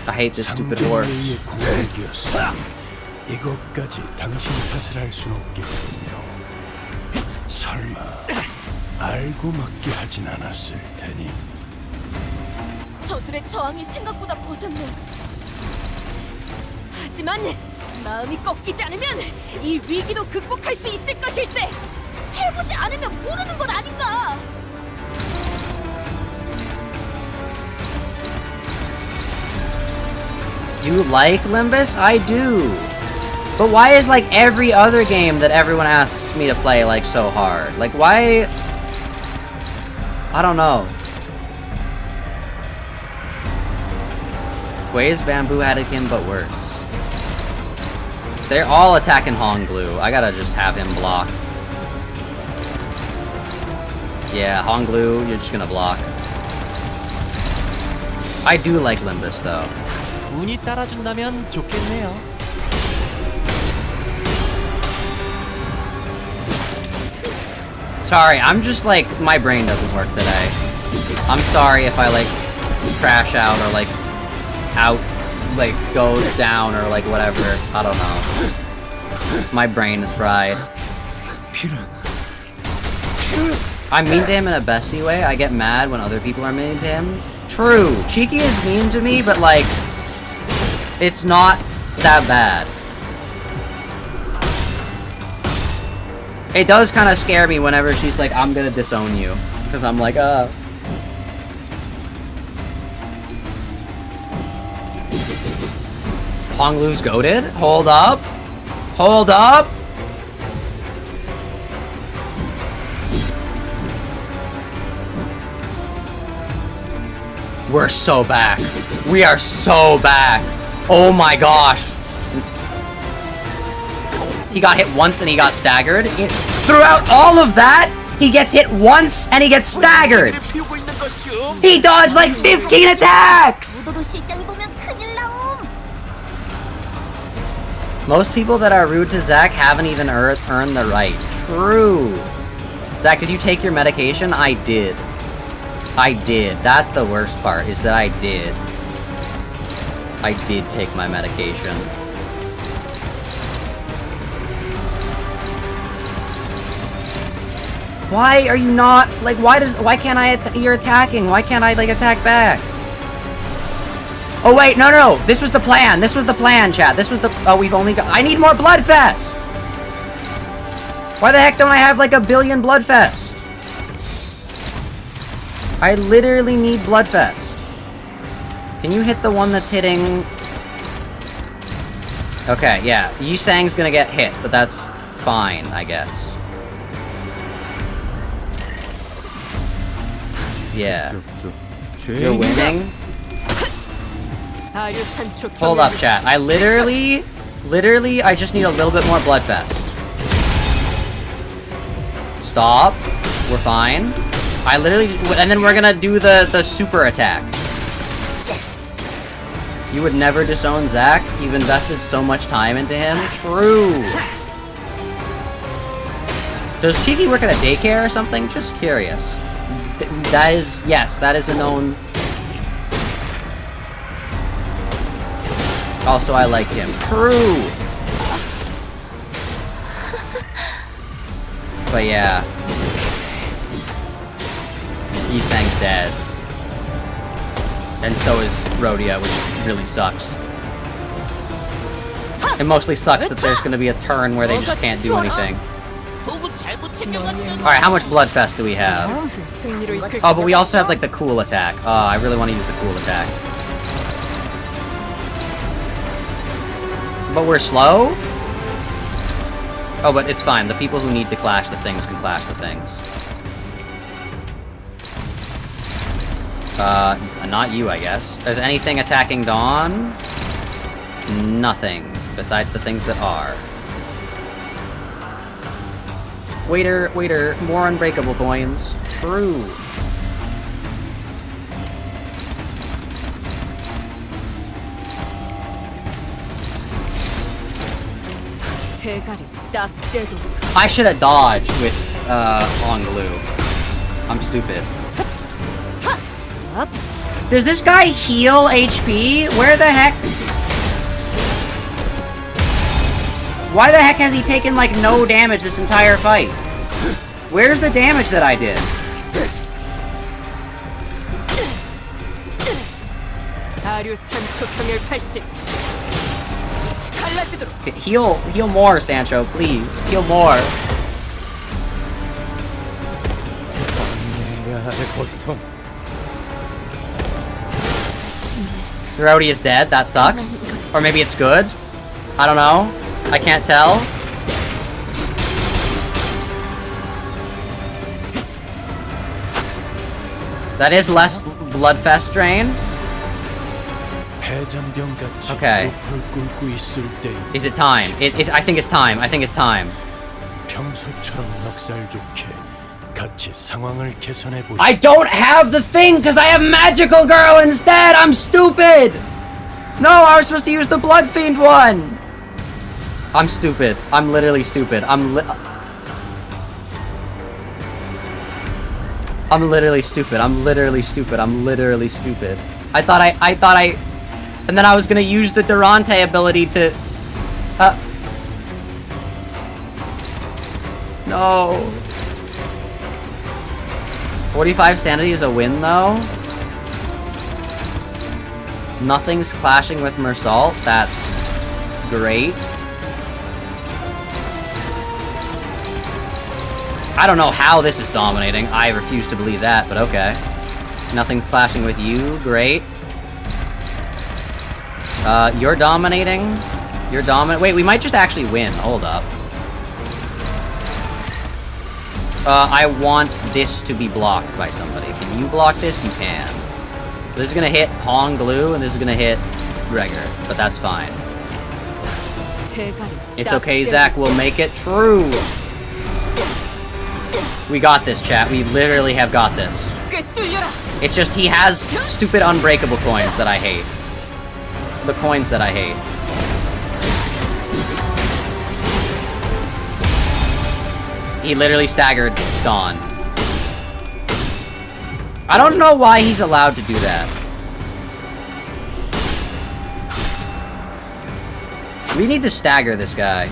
I hate this stupid horse. 이것까지 당신 탓을 할 순 없겠군요. 설마 알고 맞게 하진 않았을 테니. 저들의 저항이 생각보다 거센네. 하지만 마음이 꺾이지 않으면 이 위기도 극복할 수 있을 것일세. 해보지 않으면 모르는 것 아닌가. You like Limbus? I do. But why is, like, every other game that everyone asks me to play, like, so hard? Like, why? I don't know. Ways Bamboo had it again, but worse. They're all attacking Honglu. I gotta just have him block. Yeah, Honglu, you're just gonna block. I do like Limbus, though. 운이 따라준다면 좋겠네요. Sorry, I'm just like, my brain doesn't work today. I'm sorry if I like crash out or like goes down or like whatever. I don't know. My brain is fried. I'm mean to him in a bestie way. I get mad when other people are mean to him. True. Cheeky is mean to me, but like, it's not that bad. It does kind of scare me whenever she's like, I'm gonna disown you. Because I'm like, Honglu's goated? Hold up. Hold up. We're so back. We are so back. Oh my gosh. He got hit once and he got staggered. Throughout all of that, he gets hit once and he gets staggered. He dodged like 15 attacks! Most people that are rude to Zach haven't even earned the right. True. Zach, did you take your medication? I did. I did. That's the worst part, is that I did. I did take my medication. Why are you not, like, why can't I, you're attacking, why can't I, like, attack back? Oh wait, no, this was the plan, chat, this was the, oh, we've only got, I need more Bloodfest! Why the heck don't I have, like, a billion Bloodfest? I literally need Bloodfest. Can you hit the one that's hitting? Okay, yeah, Yusang's gonna get hit, but that's fine, I guess. Yeah. You're winning? Hold up, chat. I literally, I just need a little bit more Bloodfest. Stop. We're fine. I literally, and then we're gonna do the super attack. You would never disown Zach? You've invested so much time into him? True. Does Cheeky work at a daycare or something? Just curious. That is, yes, that is a known. Also, I like him. True. But yeah. Yusang's dead. And so is Rodya, which really sucks. It mostly sucks that there's gonna be a turn where they just can't do anything. Alright, how much Bloodfest do we have? Oh, but we also have, like, the cool attack. Oh, I really want to use the cool attack. But we're slow? Oh, but it's fine. The people who need to clash the things can clash the things. Not you, I guess. Is anything attacking Dawn? Nothing. Besides the things that are. Waiter, more unbreakable coins. True. 대가리 딱 떼도 I should have dodged with Honglu. I'm stupid. Does this guy heal HP? Where the heck? Why the heck has he taken like no damage this entire fight? Where's the damage that I did? Okay, heal more, Sancho, please. Heal more. Rodya is dead. That sucks. Or maybe it's good. I don't know. I can't tell. That is less bloodfest drain. Okay. Is it time? I think it's time. I think it's time. I don't have the thing because I have Magical Girl instead! I'm stupid! No, I was supposed to use the Blood Fiend one! I'm stupid. I'm literally stupid. I'm literally stupid. I'm literally stupid. I'm literally stupid. I thought I... And then I was gonna use the Durante ability to... No. 45 sanity is a win, though. Nothing's clashing with Mersault. That's great. I don't know how this is dominating. I refuse to believe that, but okay. Nothing clashing with you. Great. You're dominating. You're dominant. Wait, we might just actually win. Hold up. I want this to be blocked by somebody. Can you block this? You can. This is gonna hit Honglu, and this is gonna hit Gregor, but that's fine. It's okay, Zach. We'll make it true. We got this, chat. We literally have got this. It's just he has stupid unbreakable coins that I hate. The coins that I hate. He literally staggered Don. I don't know why he's allowed to do that. We need to stagger this guy.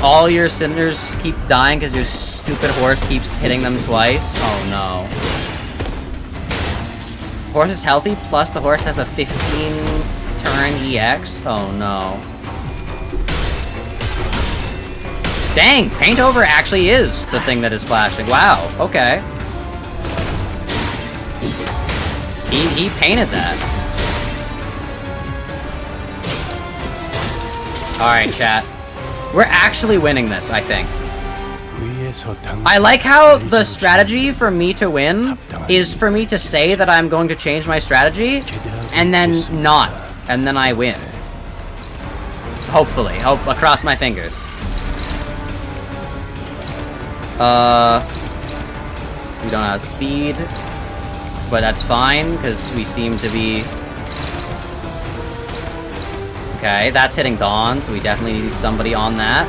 All your Cinders keep dying because your stupid horse keeps hitting them twice? Oh no. Horse is healthy, plus the horse has a 15 turn EX? Oh no. Dang, Paint Over actually is the thing that is flashing. Wow, okay. He painted that. Alright, chat. We're actually winning this, I think. I like how the strategy for me to win is for me to say that I'm going to change my strategy, and then not. And then I win. Hopefully. Across my fingers. We don't have speed, but that's fine, because we seem to be... Okay, that's hitting Dawn, so we definitely need somebody on that.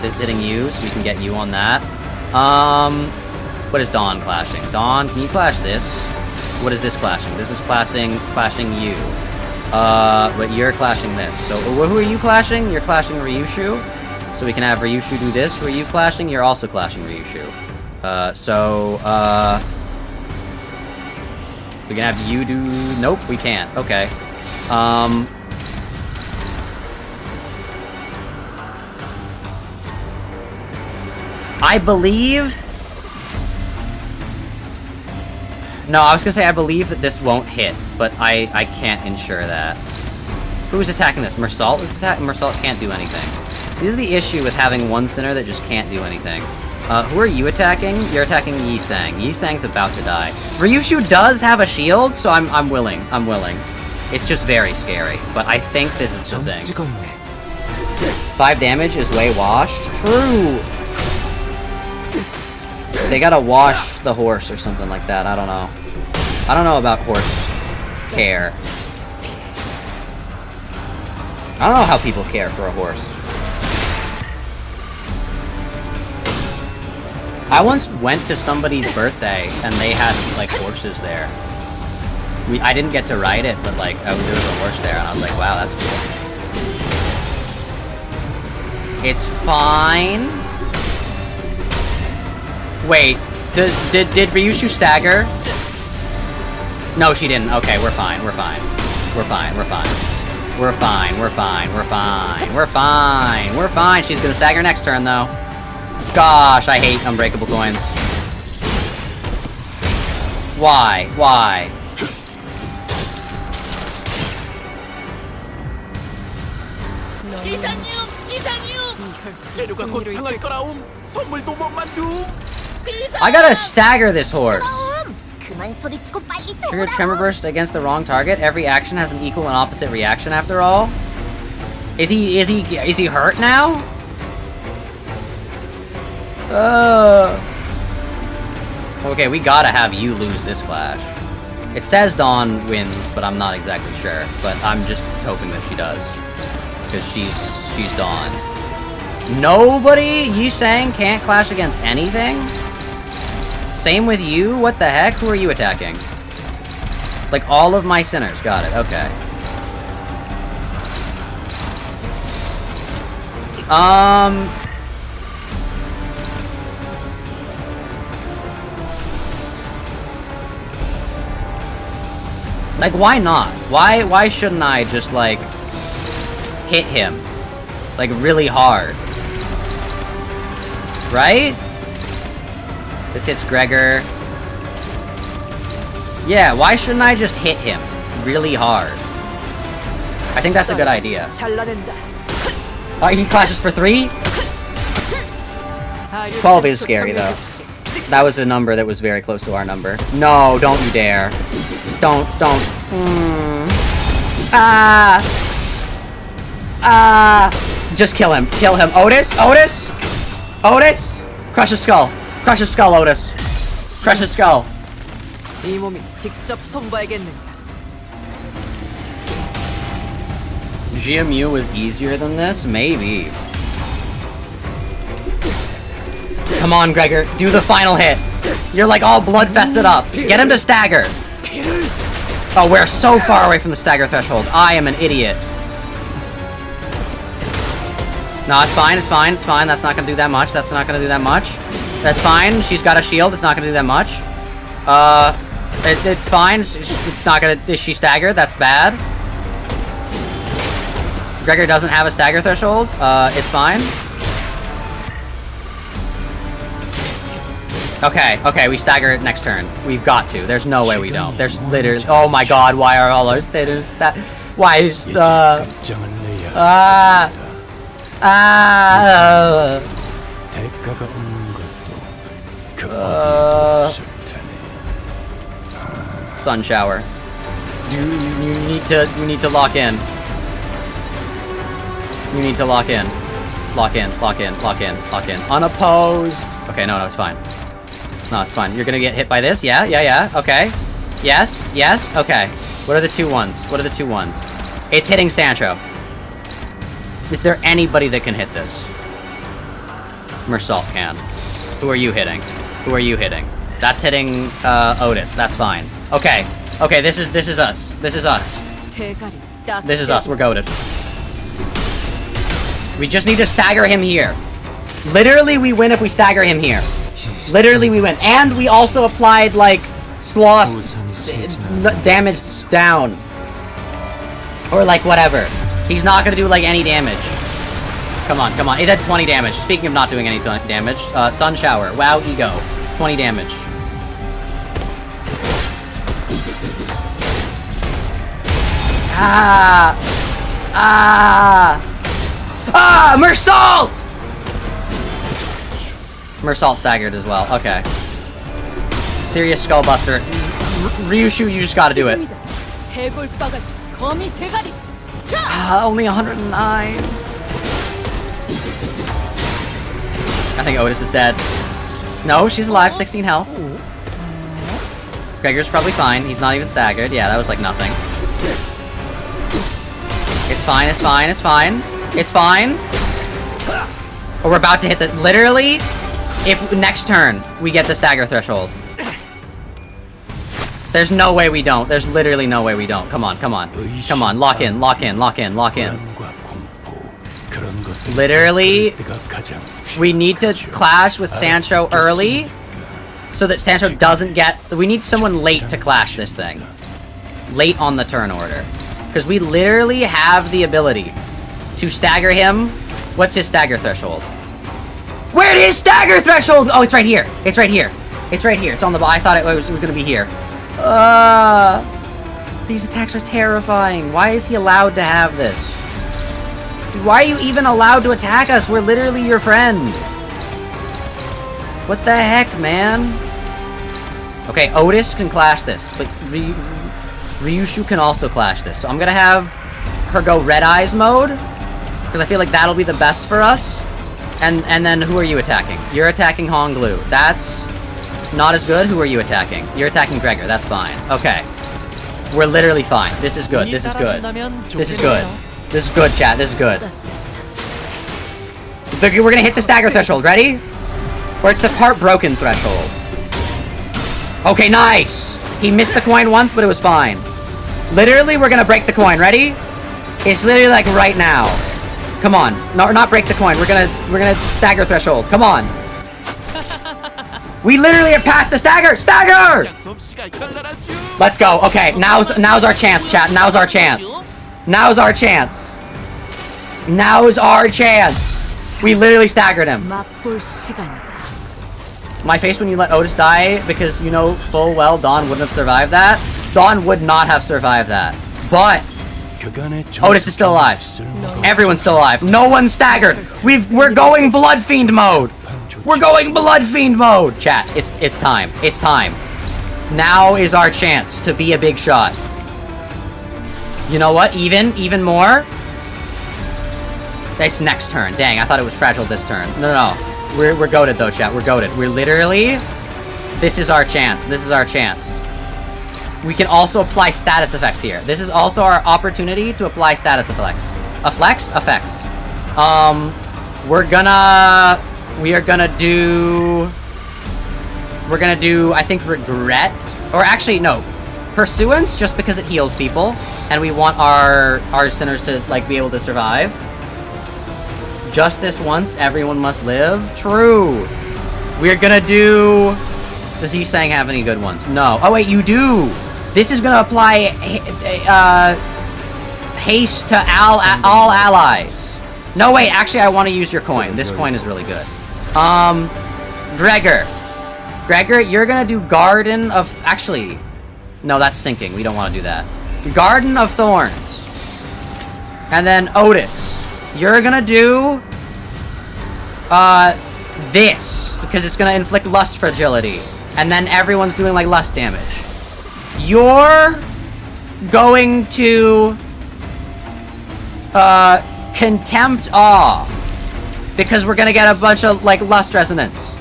This is hitting you, so we can get you on that. What is Dawn clashing? Dawn, can you clash this? What is this clashing? This is clashing you. But you're clashing this. So, who are you clashing? You're clashing Ryoshu. So we can have Ryoshu do this. Who are you clashing? You're also clashing Ryoshu. We can have you do... Nope, we can't. Okay. I believe... No, I was gonna say I believe that this won't hit, but I can't ensure that. Who's attacking this? Mersault is attacking? Mersault can't do anything. This is the issue with having one Sinner that just can't do anything. Who are you attacking? You're attacking Yisang. Yisang's about to die. Ryoshu does have a shield, so I'm willing. I'm willing. It's just very scary, but I think this is the thing. 5 damage is way washed. True! They gotta wash the horse or something like that. I don't know. I don't know about horse care. I don't know how people care for a horse. I once went to somebody's birthday and they had like horses there. I didn't get to ride it, but like there was a horse there and I was like, wow, that's cool. It's fine. Wait, did Ryoshu stagger? No, she didn't. Okay, we're fine. We're fine. We're fine. We're fine. We're fine. We're fine. We're fine. We're fine. We're fine. She's gonna stagger next turn though. Gosh, I hate unbreakable coins. Why? Why? 기사님, 기사님. 재료가 곧 상할 거라움. 선물도 못 만두. I gotta stagger this horse. 그만 소리치고 빨리 Trigger tremor burst against the wrong target. Every action has an equal and opposite reaction after all. Is he hurt now? Okay, we gotta have you lose this clash. It says Dawn wins, but I'm not exactly sure. But I'm just hoping that she does. Because she's Dawn. Nobody, you saying, can't clash against anything? Same with you? What the heck? Who are you attacking? Like all of my sinners. Got it. Okay. Like, why not? Why shouldn't I just, like, hit him? Like, really hard. Right? This hits Gregor. Yeah, why shouldn't I just hit him really hard? I think that's a good idea. He clashes for 3? 12 is scary, though. That was a number that was very close to our number. No, don't you dare. Don't. Just kill him. Kill him. Otis? Crush his skull. Crush his skull, Otis. Crush his skull. 이 몸이 직접 손봐야겠는가. GMU was easier than this? Maybe. Come on, Gregor. Do the final hit. You're like all blood-fested up. Get him to stagger. Oh, we're so far away from the stagger threshold. I am an idiot. No, it's fine. It's fine. It's fine. That's not gonna do that much. That's not gonna do that much. That's fine. She's got a shield. It's not gonna do that much. It's fine. It's not gonna... Is she staggered? That's bad. Gregor doesn't have a stagger threshold. It's fine. Okay, we stagger it next turn. We've got to. There's no way we don't. There's literally... Oh my god, why are all our status that... Why is... Sun shower. You need to lock in. You need to lock in. Lock in. Unopposed. Okay, no, it's fine. No, it's fine. You're gonna get hit by this? Yeah. Okay. Yes. Okay. What are the 2 ones? It's hitting Sancho. Is there anybody that can hit this? Mersault can. Who are you hitting? That's hitting Otis. That's fine. Okay, this is us. This is us. We're goated. We just need to stagger him here. Literally, we win if we stagger him here. Literally, we win. And we also applied, like, sloth damage down. Or, like, whatever. He's not gonna do, like, any damage. Come on. It had 20 damage. Speaking of not doing any damage, Sun Shower. Wow, E.G.O. 20 damage. Mersault! Mersault staggered as well. Okay. Serious Skullbuster. Ryoshu, you just gotta do it. Only 109. I think Otis is dead. No, she's alive. 16 health. Gregor's probably fine. He's not even staggered. Yeah, that was like nothing. It's fine, it's fine, it's fine. It's fine. Oh, we're about to hit the... Literally, if next turn we get the stagger threshold. There's no way we don't. There's literally no way we don't. Come on, come on. Come on, lock in, lock in, lock in, lock in. Literally, we need to clash with Sancho early so that Sancho doesn't get... We need someone late to clash this thing. Late on the turn order. Because we literally have the ability to stagger him. What's his stagger threshold? Where is stagger threshold? Oh, it's right here. It's right here. It's right here. It's on the... I thought it was going to be here. These attacks are terrifying. Why is he allowed to have this? Dude, why are you even allowed to attack us? We're literally your friend. What the heck, man? Okay, Otis can clash this, but Ryoshu can also clash this. So I'm gonna have her go Red Eyes mode, because I feel like that'll be the best for us. And then who are you attacking? You're attacking Honglu. That's not as good. Who are you attacking? You're attacking Gregor. That's fine. Okay. We're literally fine. This is good. This is good. This is good. This is good, chat. This is good. We're gonna hit the stagger threshold. Ready? Or it's the part broken threshold. Okay, nice! He missed the coin once, but it was fine. Literally, we're gonna break the coin. Ready? It's literally like right now. Come on. No, not break the coin. We're gonna stagger threshold. Come on. We literally are past the stagger! Stagger! Let's go. Okay, now's our chance, chat. Now's our chance. Now's our chance. Now's our chance. We literally staggered him. My face when you let Otis die, because you know full well Don wouldn't have survived that. Don would not have survived that. But Otis is still alive. Everyone's still alive. No one's staggered. We're going Blood Fiend mode. We're going Blood Fiend mode. Chat, it's time. It's time. Now is our chance to be a big shot. You know what? Even more. It's next turn. Dang, I thought it was fragile this turn. No. We're goated though, chat. We're goated. We're literally... This is our chance. This is our chance. We can also apply status effects here. This is also our opportunity to apply status effects. Effects. We are gonna do, I think, regret. Or actually, no. Pursuance, just because it heals people. And we want our sinners to, like, be able to survive. Just this once, everyone must live. True. We're gonna do... Does he saying have any good ones? No. Oh, wait, you do. This is gonna apply haste to all allies. No, wait, actually, I want to use your coin. This coin is really good. Gregor, you're gonna do Garden of... Actually, no, that's sinking. We don't want to do that. Garden of Thorns. And then Otis. You're gonna do... this. Because it's gonna inflict lust fragility. And then everyone's doing, like, lust damage. You're going to... Contempt Awe. Because we're gonna get a bunch of, like, lust resonance.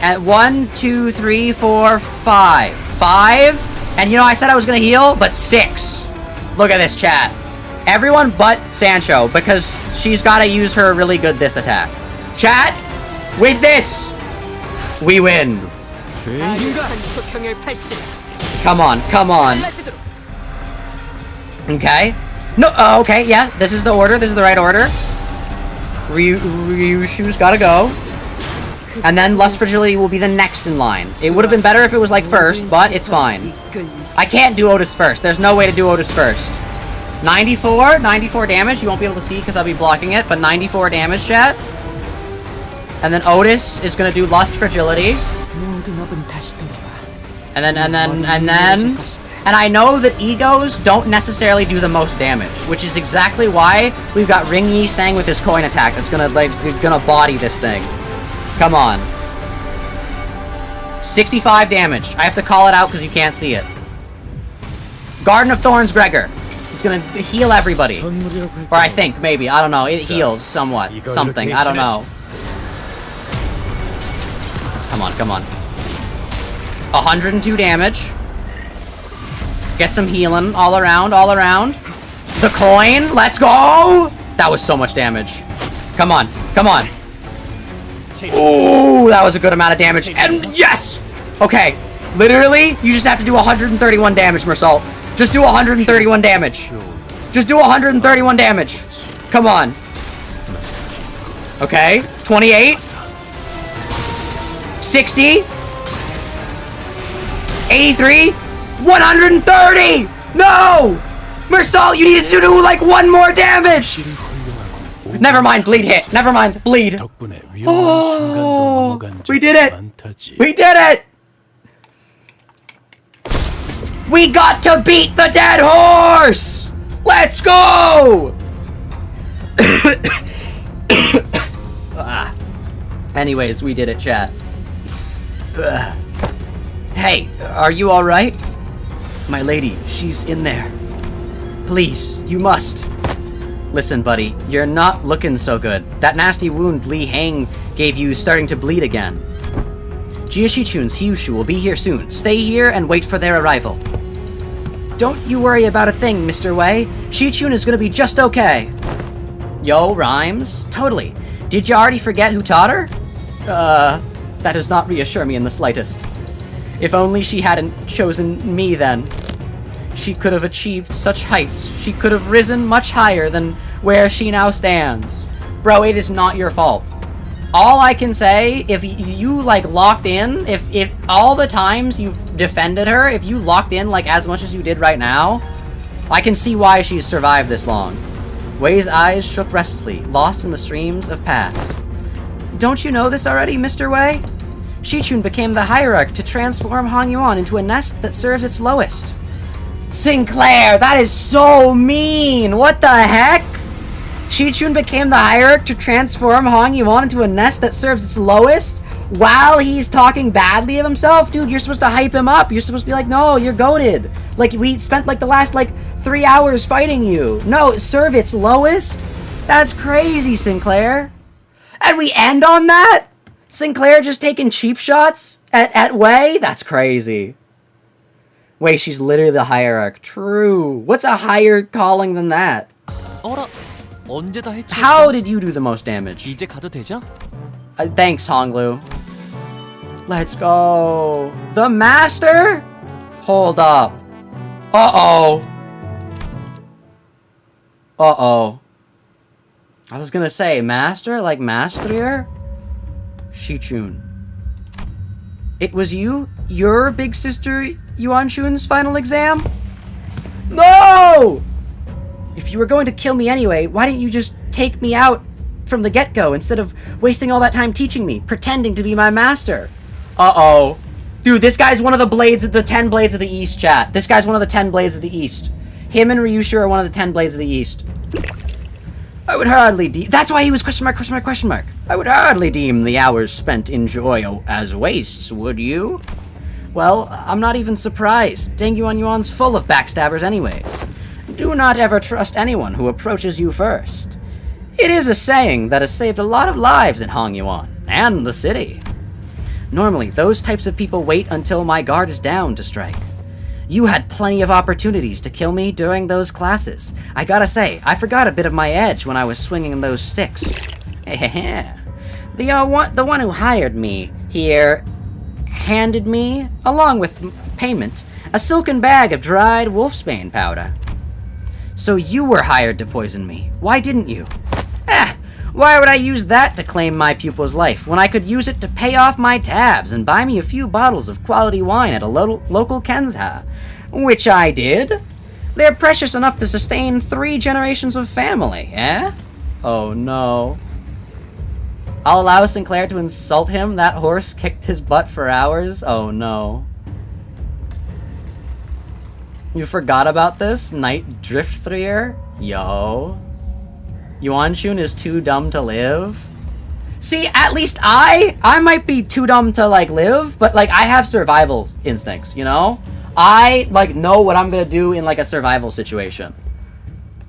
And 1, 2, 3, 4, 5. 5. And you know, I said I was gonna heal, but 6. Look at this, chat. Everyone but Sancho, because she's gotta use her really good this attack. Chat, with this, we win. Come on, come on. Okay. No, okay, yeah, this is the order. This is the right order. Ryoshu's gotta go. And then Lust Fragility will be the next in line. It would have been better if it was, like, first, but it's fine. I can't do Otis first. There's no way to do Otis first. 94 damage. You won't be able to see because I'll be blocking it, but 94 damage, chat. And then Otis is gonna do Lust Fragility. And I know that E.G.Os don't necessarily do the most damage, which is exactly why we've got Ring Yi Sang with his coin attack that's gonna, like, gonna body this thing. Come on. 65 damage. I have to call it out because you can't see it. Garden of Thorns, Gregor. He's gonna heal everybody. Or I think, maybe. I don't know. It heals somewhat. Something. I don't know. Come on, come on. 102 damage. Get some healing all around, all around. The coin, let's go! That was so much damage. Come on, come on. Ooh, that was a good amount of damage. And yes! Okay, literally, you just have to do 131 damage, Mersault. Just do 131 damage. Just do 131 damage. Come on. Okay, 28. 60. 83. 130! No! Mersault, you needed to do like one more damage! Never mind, bleed hit. Never mind, bleed. Oh, we did it! We did it! We got to beat the dead horse! Let's go! Anyways, we did it, chat. Hey, are you alright? My lady, she's in there. Please, you must. Listen, buddy, you're not looking so good. That nasty wound Li Hang gave you is starting to bleed again. Jia Xichun's Hyushu will be here soon. Stay here and wait for their arrival. Don't you worry about a thing, Mr. Wei. Xichun is gonna be just okay. Yo, rhymes? Totally. Did you already forget who taught her? That does not reassure me in the slightest. If only she hadn't chosen me then. She could have achieved such heights. She could have risen much higher than where she now stands. Bro, it is not your fault. All I can say, if you like locked in, if all the times you've defended her, if you locked in like as much as you did right now, I can see why she's survived this long. Wei's eyes shook restlessly, lost in the streams of past. Don't you know this already, Mr. Wei? Xichun became the hierarch to transform Hongyuan into a nest that serves its lowest. Sinclair, that is so mean! What the heck? Xichun became the hierarch to transform Hongyuan into a nest that serves its lowest? While he's talking badly of himself? Dude, you're supposed to hype him up. You're supposed to be like, no, you're goated. Like, we spent like the last 3 hours fighting you. No, serve its lowest? That's crazy, Sinclair. And we end on that? Sinclair just taking cheap shots at Wei? That's crazy. Wait, she's literally the hierarch. True. What's a higher calling than that? How did you do the most damage? Thanks, Honglu. Let's go. The master? Hold up. Uh-oh. Uh-oh. I was gonna say, master? Like Mast3r? Xichun. It was you? Your big sister Yuanshun's final exam? No! If you were going to kill me anyway, why didn't you just take me out from the get-go instead of wasting all that time teaching me, pretending to be my master? Uh-oh. Dude, this guy's one of the blades of the 10 blades of the East, chat. This guy's one of the 10 blades of the East. Him and Ryoshu are one of the 10 blades of the East. I would hardly that's why he was question mark, question mark, question mark. I would hardly deem the hours spent in joy as wastes, would you? Well, I'm not even surprised. Deng Yuan's full of backstabbers anyways. Do not ever trust anyone who approaches you first. It is a saying that has saved a lot of lives in Hongyuan, and the city. Normally, those types of people wait until my guard is down to strike. You had plenty of opportunities to kill me during those classes. I gotta say, I forgot a bit of my edge when I was swinging those sticks. The one who hired me here handed me, along with payment, a silken bag of dried wolfsbane powder. So you were hired to poison me. Why didn't you? Why would I use that to claim my pupil's life when I could use it to pay off my tabs and buy me a few bottles of quality wine at a local Kensha? Which I did. They're precious enough to sustain 3 generations of family, eh? Oh no. I'll allow Sinclair to insult him? That horse kicked his butt for hours? Oh no. You forgot about this? Night Drift 3-er? Yo. Yuanshun is too dumb to live? See, at least I might be too dumb to, live, but, I have survival instincts, you know? I, know what I'm gonna do in, a survival situation.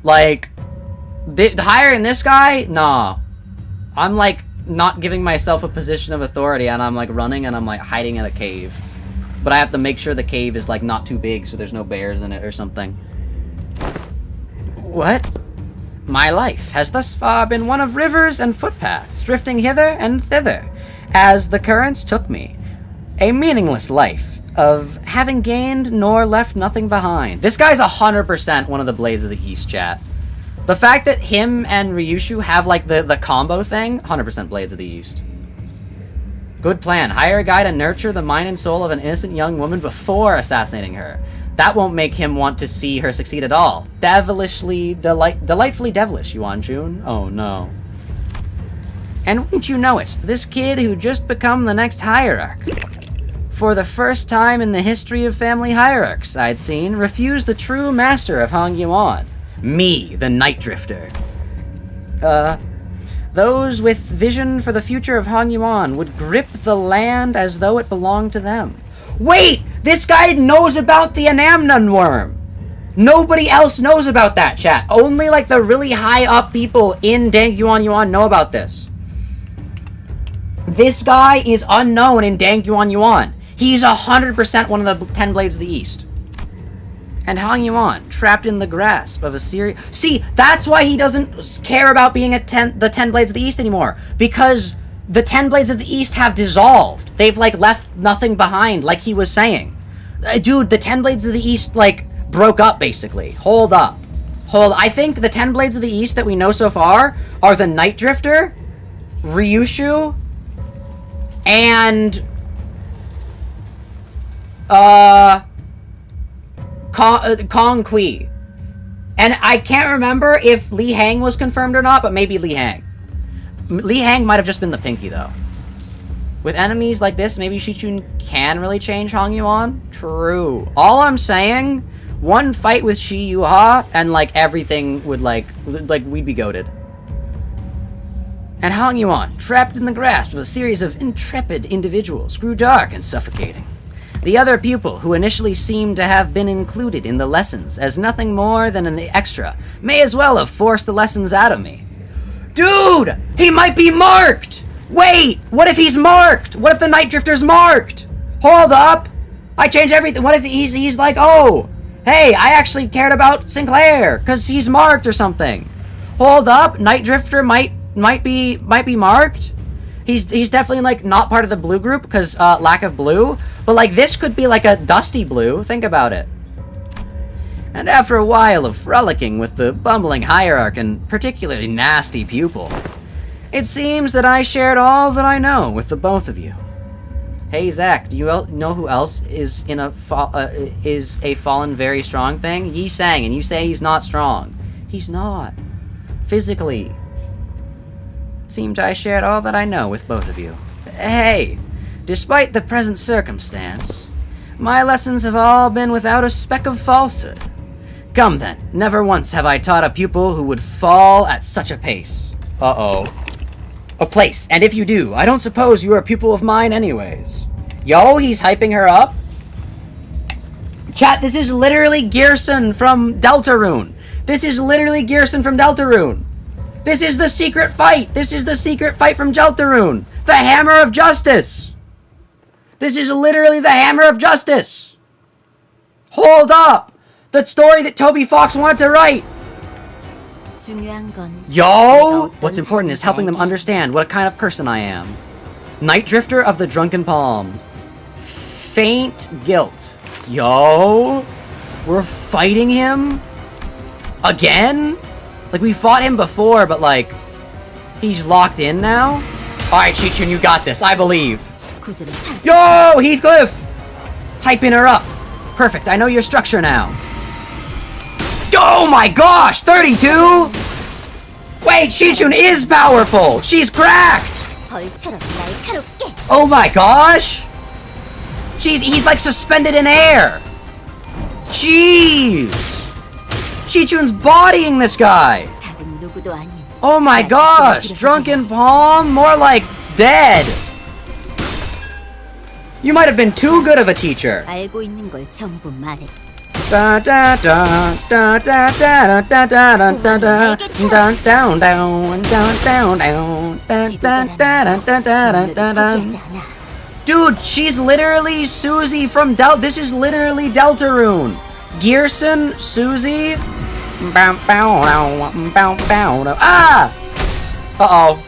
Hiring this guy? Nah. I'm, not giving myself a position of authority, and I'm, running, and I'm, hiding in a cave. But I have to make sure the cave is, not too big, so there's no bears in it or something. What? My life has thus far been one of rivers and footpaths, drifting hither and thither, as the currents took me. A meaningless life, of having gained nor left nothing behind. This guy's 100% one of the Blades of the East, chat. The fact that him and Ryoshu have, like, the combo thing, 100% Blades of the East. Good plan. Hire a guy to nurture the mind and soul of an innocent young woman before assassinating her. That won't make him want to see her succeed at all. Devilishly, delightfully devilish, Yuan Jun. Oh no. And wouldn't you know it, this kid who just become the next hierarch. For the first time in the history of family hierarchs I'd seen, refused the true master of Hongyuan. Me, the Night Drifter. Those with vision for the future of Hongyuan would grip the land as though it belonged to them. Wait! This guy knows about the Anamnon worm! Nobody else knows about that, chat. Only, like, the really high-up people in Dangyuan know about this. This guy is unknown in Dangyuan. He's 100% one of the 10 Blades of the East. And Hongyuan, trapped in the grasp of a series... See, that's why he doesn't care about being the 10 Blades of the East anymore. Because the 10 Blades of the East have dissolved. They've, like, left nothing behind, like he was saying. Dude, the 10 Blades of the East, like, broke up, basically. Hold up. I think the 10 Blades of the East that we know so far are the Night Drifter, Ryoshu, and... Kong Kui. And I can't remember if Li Hang was confirmed or not, but maybe Li Hang. Li Hang might have just been the pinky, though. With enemies like this, maybe Xichun can really change Hongyuan? True. All I'm saying, one fight with Shi Yuha, and, like, everything would, like, we'd be goated. And Hongyuan, trapped in the grasp of a series of intrepid individuals, grew dark and suffocating. The other pupil, who initially seemed to have been included in the lessons as nothing more than an extra, may as well have forced the lessons out of me. Dude! He might be marked! Wait! What if he's marked? What if the Night Drifter's marked? Hold up! I change everything. What if he's like, oh, hey, I actually cared about Sinclair, because he's marked or something. Hold up, Night Drifter might be marked? He's definitely, like, not part of the blue group, because, lack of blue. But, like, this could be, like, a dusty blue. Think about it. And after a while of frolicking with the bumbling hierarch and particularly nasty pupil, it seems that I shared all that I know with the both of you. Hey, Zach, do you know who else is in a fallen very strong thing? Yi Sang, and you say he's not strong. He's not. Physically. Seemed I shared all that I know with both of you. Hey, despite the present circumstance, my lessons have all been without a speck of falsehood. Come then, never once have I taught a pupil who would fall at such a pace. Uh-oh. A place, and if you do, I don't suppose you are a pupil of mine anyways. Yo, he's hyping her up. Chat, this is literally Gearson from Deltarune. This is literally Gearson from Deltarune. This is the secret fight! This is the secret fight from Deltarune! The Hammer of Justice! This is literally the Hammer of Justice! Hold up! The story that Toby Fox wanted to write! Yo! What's important is helping them understand what kind of person I am. Night Drifter of the Drunken Palm. Faint Guilt. Yo! We're fighting him? Again? Like, we fought him before, but, like, he's locked in now? Alright, Xichun, you got this. I believe. Yo, Heathcliff! Hyping her up. Perfect, I know your structure now. Oh my gosh, 32? Wait, Xichun is powerful! She's cracked! Oh my gosh! He's like suspended in air! Jeez! Xichun's bodying this guy! Oh my gosh! Drunken Palm? More like dead! You might have been too good of a teacher! Dude, she's literally Susie from this is literally Deltarune. Gearson, Susie, Ah! Uh-oh.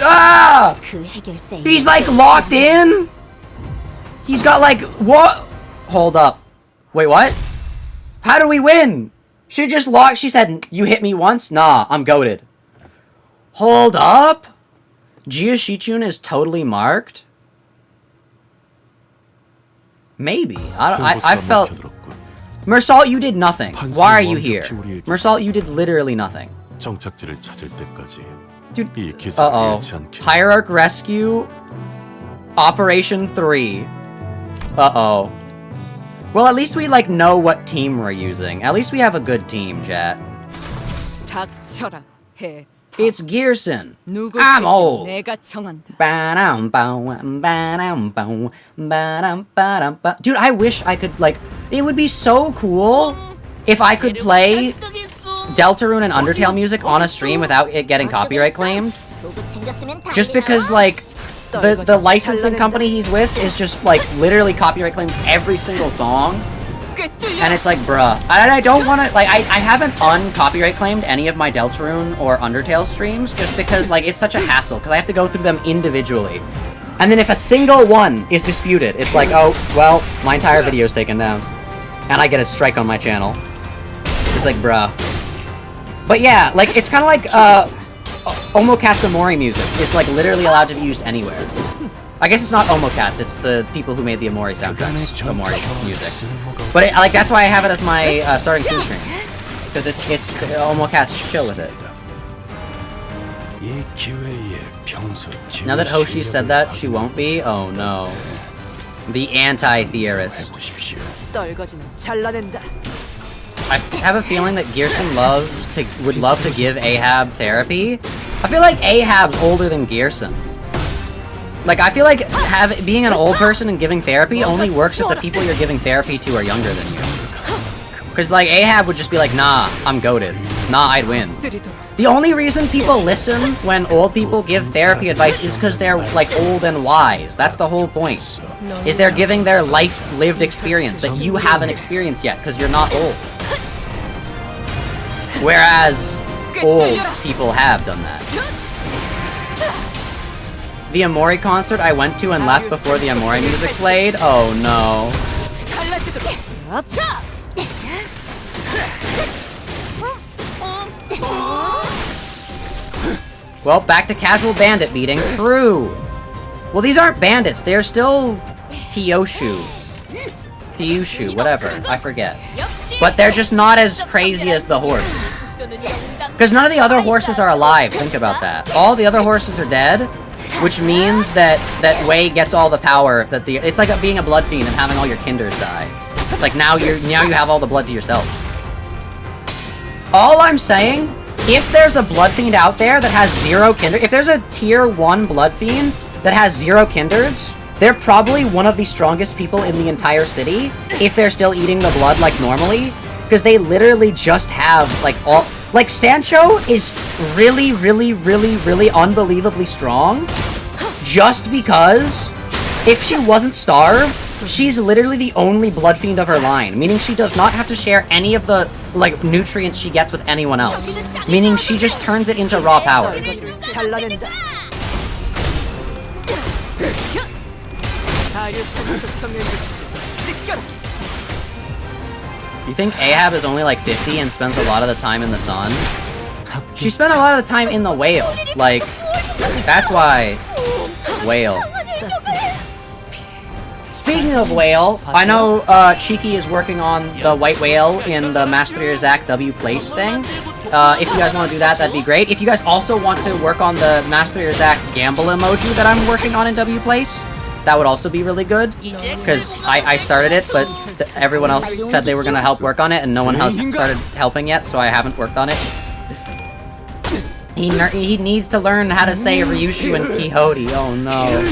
Ah! 그 해결사인 He's like locked in? He's got like, what? Hold up. Wait, what? How do we win? She just locked, she said, you hit me once? Nah, I'm goated. Hold up? Xichun is totally marked? Maybe. I felt... Mersault, you did nothing. Why are you here? Mersault, you did literally nothing. 정착지를 찾을 때까지 Dude, 이 기사를 uh-oh. 잃지 않게. Hierarch Rescue Operation 3. Uh-oh. Well, at least we, like, know what team we're using. At least we have a good team, chat. 닥쳐라 해. It's Gearson. 누굴 I'm old. 내가 정한다. Dude, I wish I could, like... It would be so cool if I could play Deltarune and Undertale music on a stream without it getting copyright claimed. Just because, like, the licensing company he's with is just, like, literally copyright claims every single song. And it's like, bruh. And I don't want to, like, I haven't uncopyright claimed any of my Deltarune or Undertale streams just because, like, it's such a hassle because I have to go through them individually. And then if a single one is disputed, it's like, oh, well, my entire video is taken down. And I get a strike on my channel. It's like, bruh. But yeah, like, it's kind of like, Omocat's OMORI music is, like, literally allowed to be used anywhere. I guess it's not Omocats, it's the people who made the OMORI soundtracks, OMORI music. But, like, that's why I have it as my, starting soon stream. Because it's Omocats chill with it. Now that Hoshi said that, she won't be? Oh no. The anti-theorist. 떨거지는 잘라낸다. I have a feeling that Gearson would love to give Ahab therapy. I feel like Ahab's older than Gearson. Like, I feel like being an old person and giving therapy only works if the people you're giving therapy to are younger than you. Because, like, Ahab would just be like, nah, I'm goated. Nah, I'd win. The only reason people listen when old people give therapy advice is because they're, like, old and wise. That's the whole point. Is they're giving their life-lived experience that you haven't experienced yet because you're not old. Whereas old people have done that. The OMORI concert I went to and left before the OMORI music played? Oh no. Well, back to casual bandit beating. True. Well, these aren't bandits. They're still Kyoshu. Kyushu, whatever. I forget. But they're just not as crazy as the horse. Because none of the other horses are alive. Think about that. All the other horses are dead, which means that Wei gets all the power that the... It's like being a blood fiend and having all your kinders die. It's like now you have all the blood to yourself. All I'm saying, if there's a blood fiend out there that has 0 kinders, if there's a tier 1 blood fiend that has 0 kinders, they're probably one of the strongest people in the entire city if they're still eating the blood like normally, because they literally just have like all... Like, Sancho is really, really, really, really unbelievably strong just because if she wasn't starved, she's literally the only blood fiend of her line, meaning she does not have to share any of the, like, nutrients she gets with anyone else, meaning she just turns it into raw power. You think Ahab is only like 50 and spends a lot of the time in the sun? She spent a lot of the time in the whale. Like, that's why... Whale. Speaking of whale, I know Cheeky is working on the white whale in the Mast3r Zak W Place thing. If you guys want to do that, that'd be great. If you guys also want to work on the Mast3r Zak gamble emoji that I'm working on in W Place, that would also be really good, because I started it, but everyone else said they were going to help work on it, and no one has started helping yet, so I haven't worked on it. He needs to learn how to say Ryoshu and Quixote. Oh no.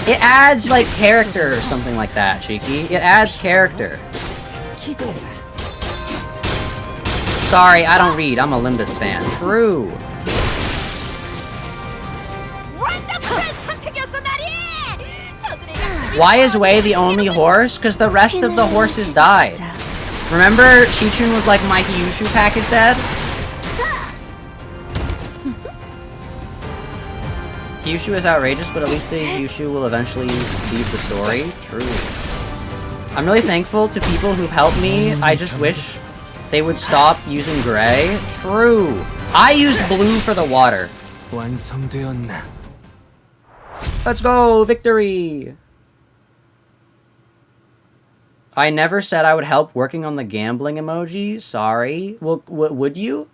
It adds, like, character or something like that, Cheeky. It adds character. Sorry, I don't read. I'm a Limbus fan. True. Why is Wei the only horse? Because the rest of the horses died. Remember, Xichun was like, my Hyushu pack is dead? Hyushu is outrageous, but at least the Hyushu will eventually leave the story. True. I'm really thankful to people who've helped me. I just wish they would stop using gray. True. I used blue for the water. 완성되었나? Let's go! Victory! I never said I would help working on the gambling emoji. Sorry. Well, would you?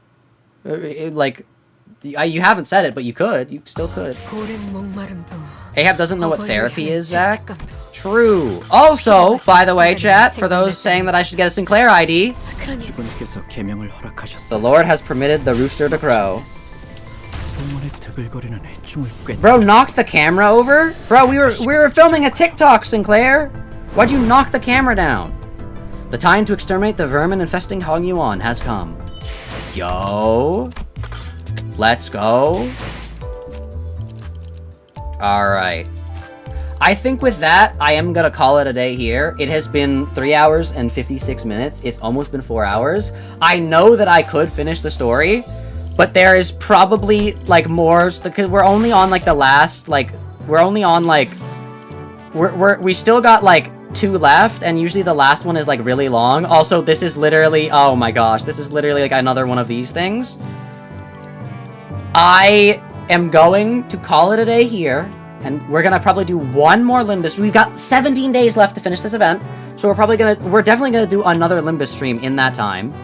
Like, you haven't said it, but you could. You still could. Ahab doesn't know what therapy is, Zach. True. Also, by the way, chat, for those saying that I should get a Sinclair ID, the Lord has permitted the rooster to crow. Bro, knock the camera over? Bro, we were filming a TikTok, Sinclair. Why'd you knock the camera down? The time to exterminate the vermin infesting Hongyuan has come. Yo. Let's go. Alright. I think with that, I am gonna call it a day here. It has been 3 hours and 56 minutes. It's almost been 4 hours. I know that I could finish the story, but there is probably, like, more, because we're only on, like, the last, like, we're only on, like, we still got, like, 2 left, and usually the last one is, like, really long. Also, this is literally, oh my gosh, this is literally, like, another one of these things. I am going to call it a day here, and we're gonna probably do one more Limbus. We've got 17 days left to finish this event, so we're definitely gonna do another Limbus stream in that time.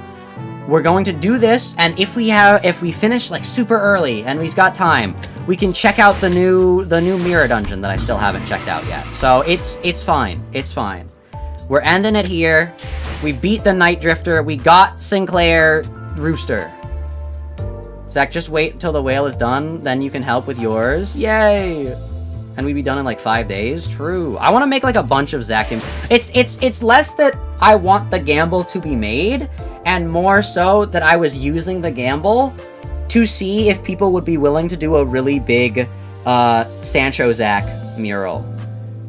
We're going to do this, and if we finish like super early and we've got time, we can check out the new mirror dungeon that I still haven't checked out yet. So it's fine. It's fine. We're ending it here. We beat the Night Drifter. We got Sinclair Rooster. Zach, just wait until the whale is done, then you can help with yours. Yay! And we'd be done in like 5 days. True. I want to make like a bunch of Zach. It's less that I want the gamble to be made, and more so that I was using the gamble to see if people would be willing to do a really big Sancho Zach mural.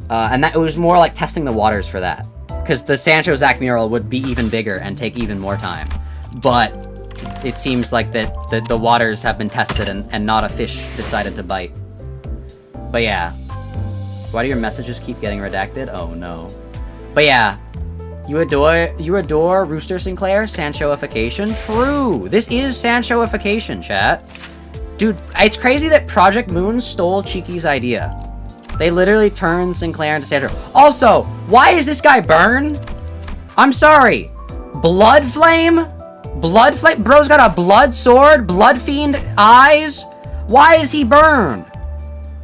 And that it was more like testing the waters for that. Because the Sancho Zach mural would be even bigger and take even more time. But it seems like that the waters have been tested and not a fish decided to bite. But yeah. Why do your messages keep getting redacted? Oh no. But yeah. You adore Rooster Sinclair? Sanchoification? True! This is Sanchoification, chat. Dude, it's crazy that ProjectMoon stole Cheeky's idea. They literally turned Sinclair into Sancho. Also, why is this guy burn? I'm sorry. Blood Flame? Blood Flame? Bro's got a blood sword? Blood Fiend eyes? Why is he burn?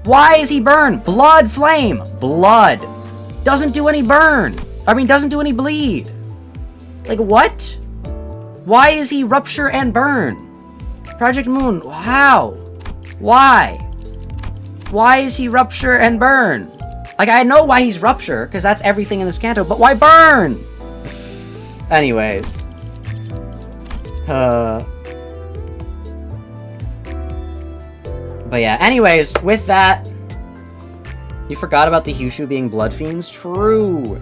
Why is he burn? Blood Flame. Blood. Doesn't do any burn. I mean, doesn't do any bleed. Like, what? Why is he rupture and burn? ProjectMoon, how? Why? Why is he rupture and burn? Like, I know why he's rupture, because that's everything in this canto, but why burn? Anyways. But yeah, anyways, with that, you forgot about the Hyushu being blood fiends? True.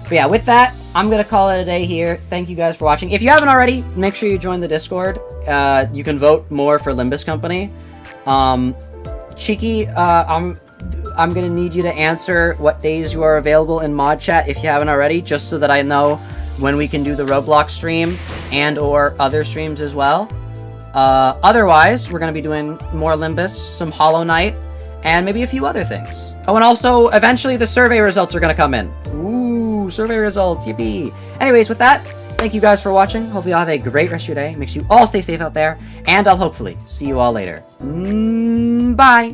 But yeah, with that, I'm gonna call it a day here. Thank you guys for watching. If you haven't already, make sure you join the Discord. You can vote more for Limbus Company. Cheeky, I'm gonna need you to answer what days you are available in mod chat if you haven't already, just so that I know when we can do the Roblox stream and or other streams as well. Otherwise, we're gonna be doing more Limbus, some Hollow Knight, and maybe a few other things. Oh, and also, eventually the survey results are gonna come in. Ooh, survey results, yippee! Anyways, with that, thank you guys for watching. Hope you all have a great rest of your day. Make sure you all stay safe out there, and I'll hopefully see you all later. Bye!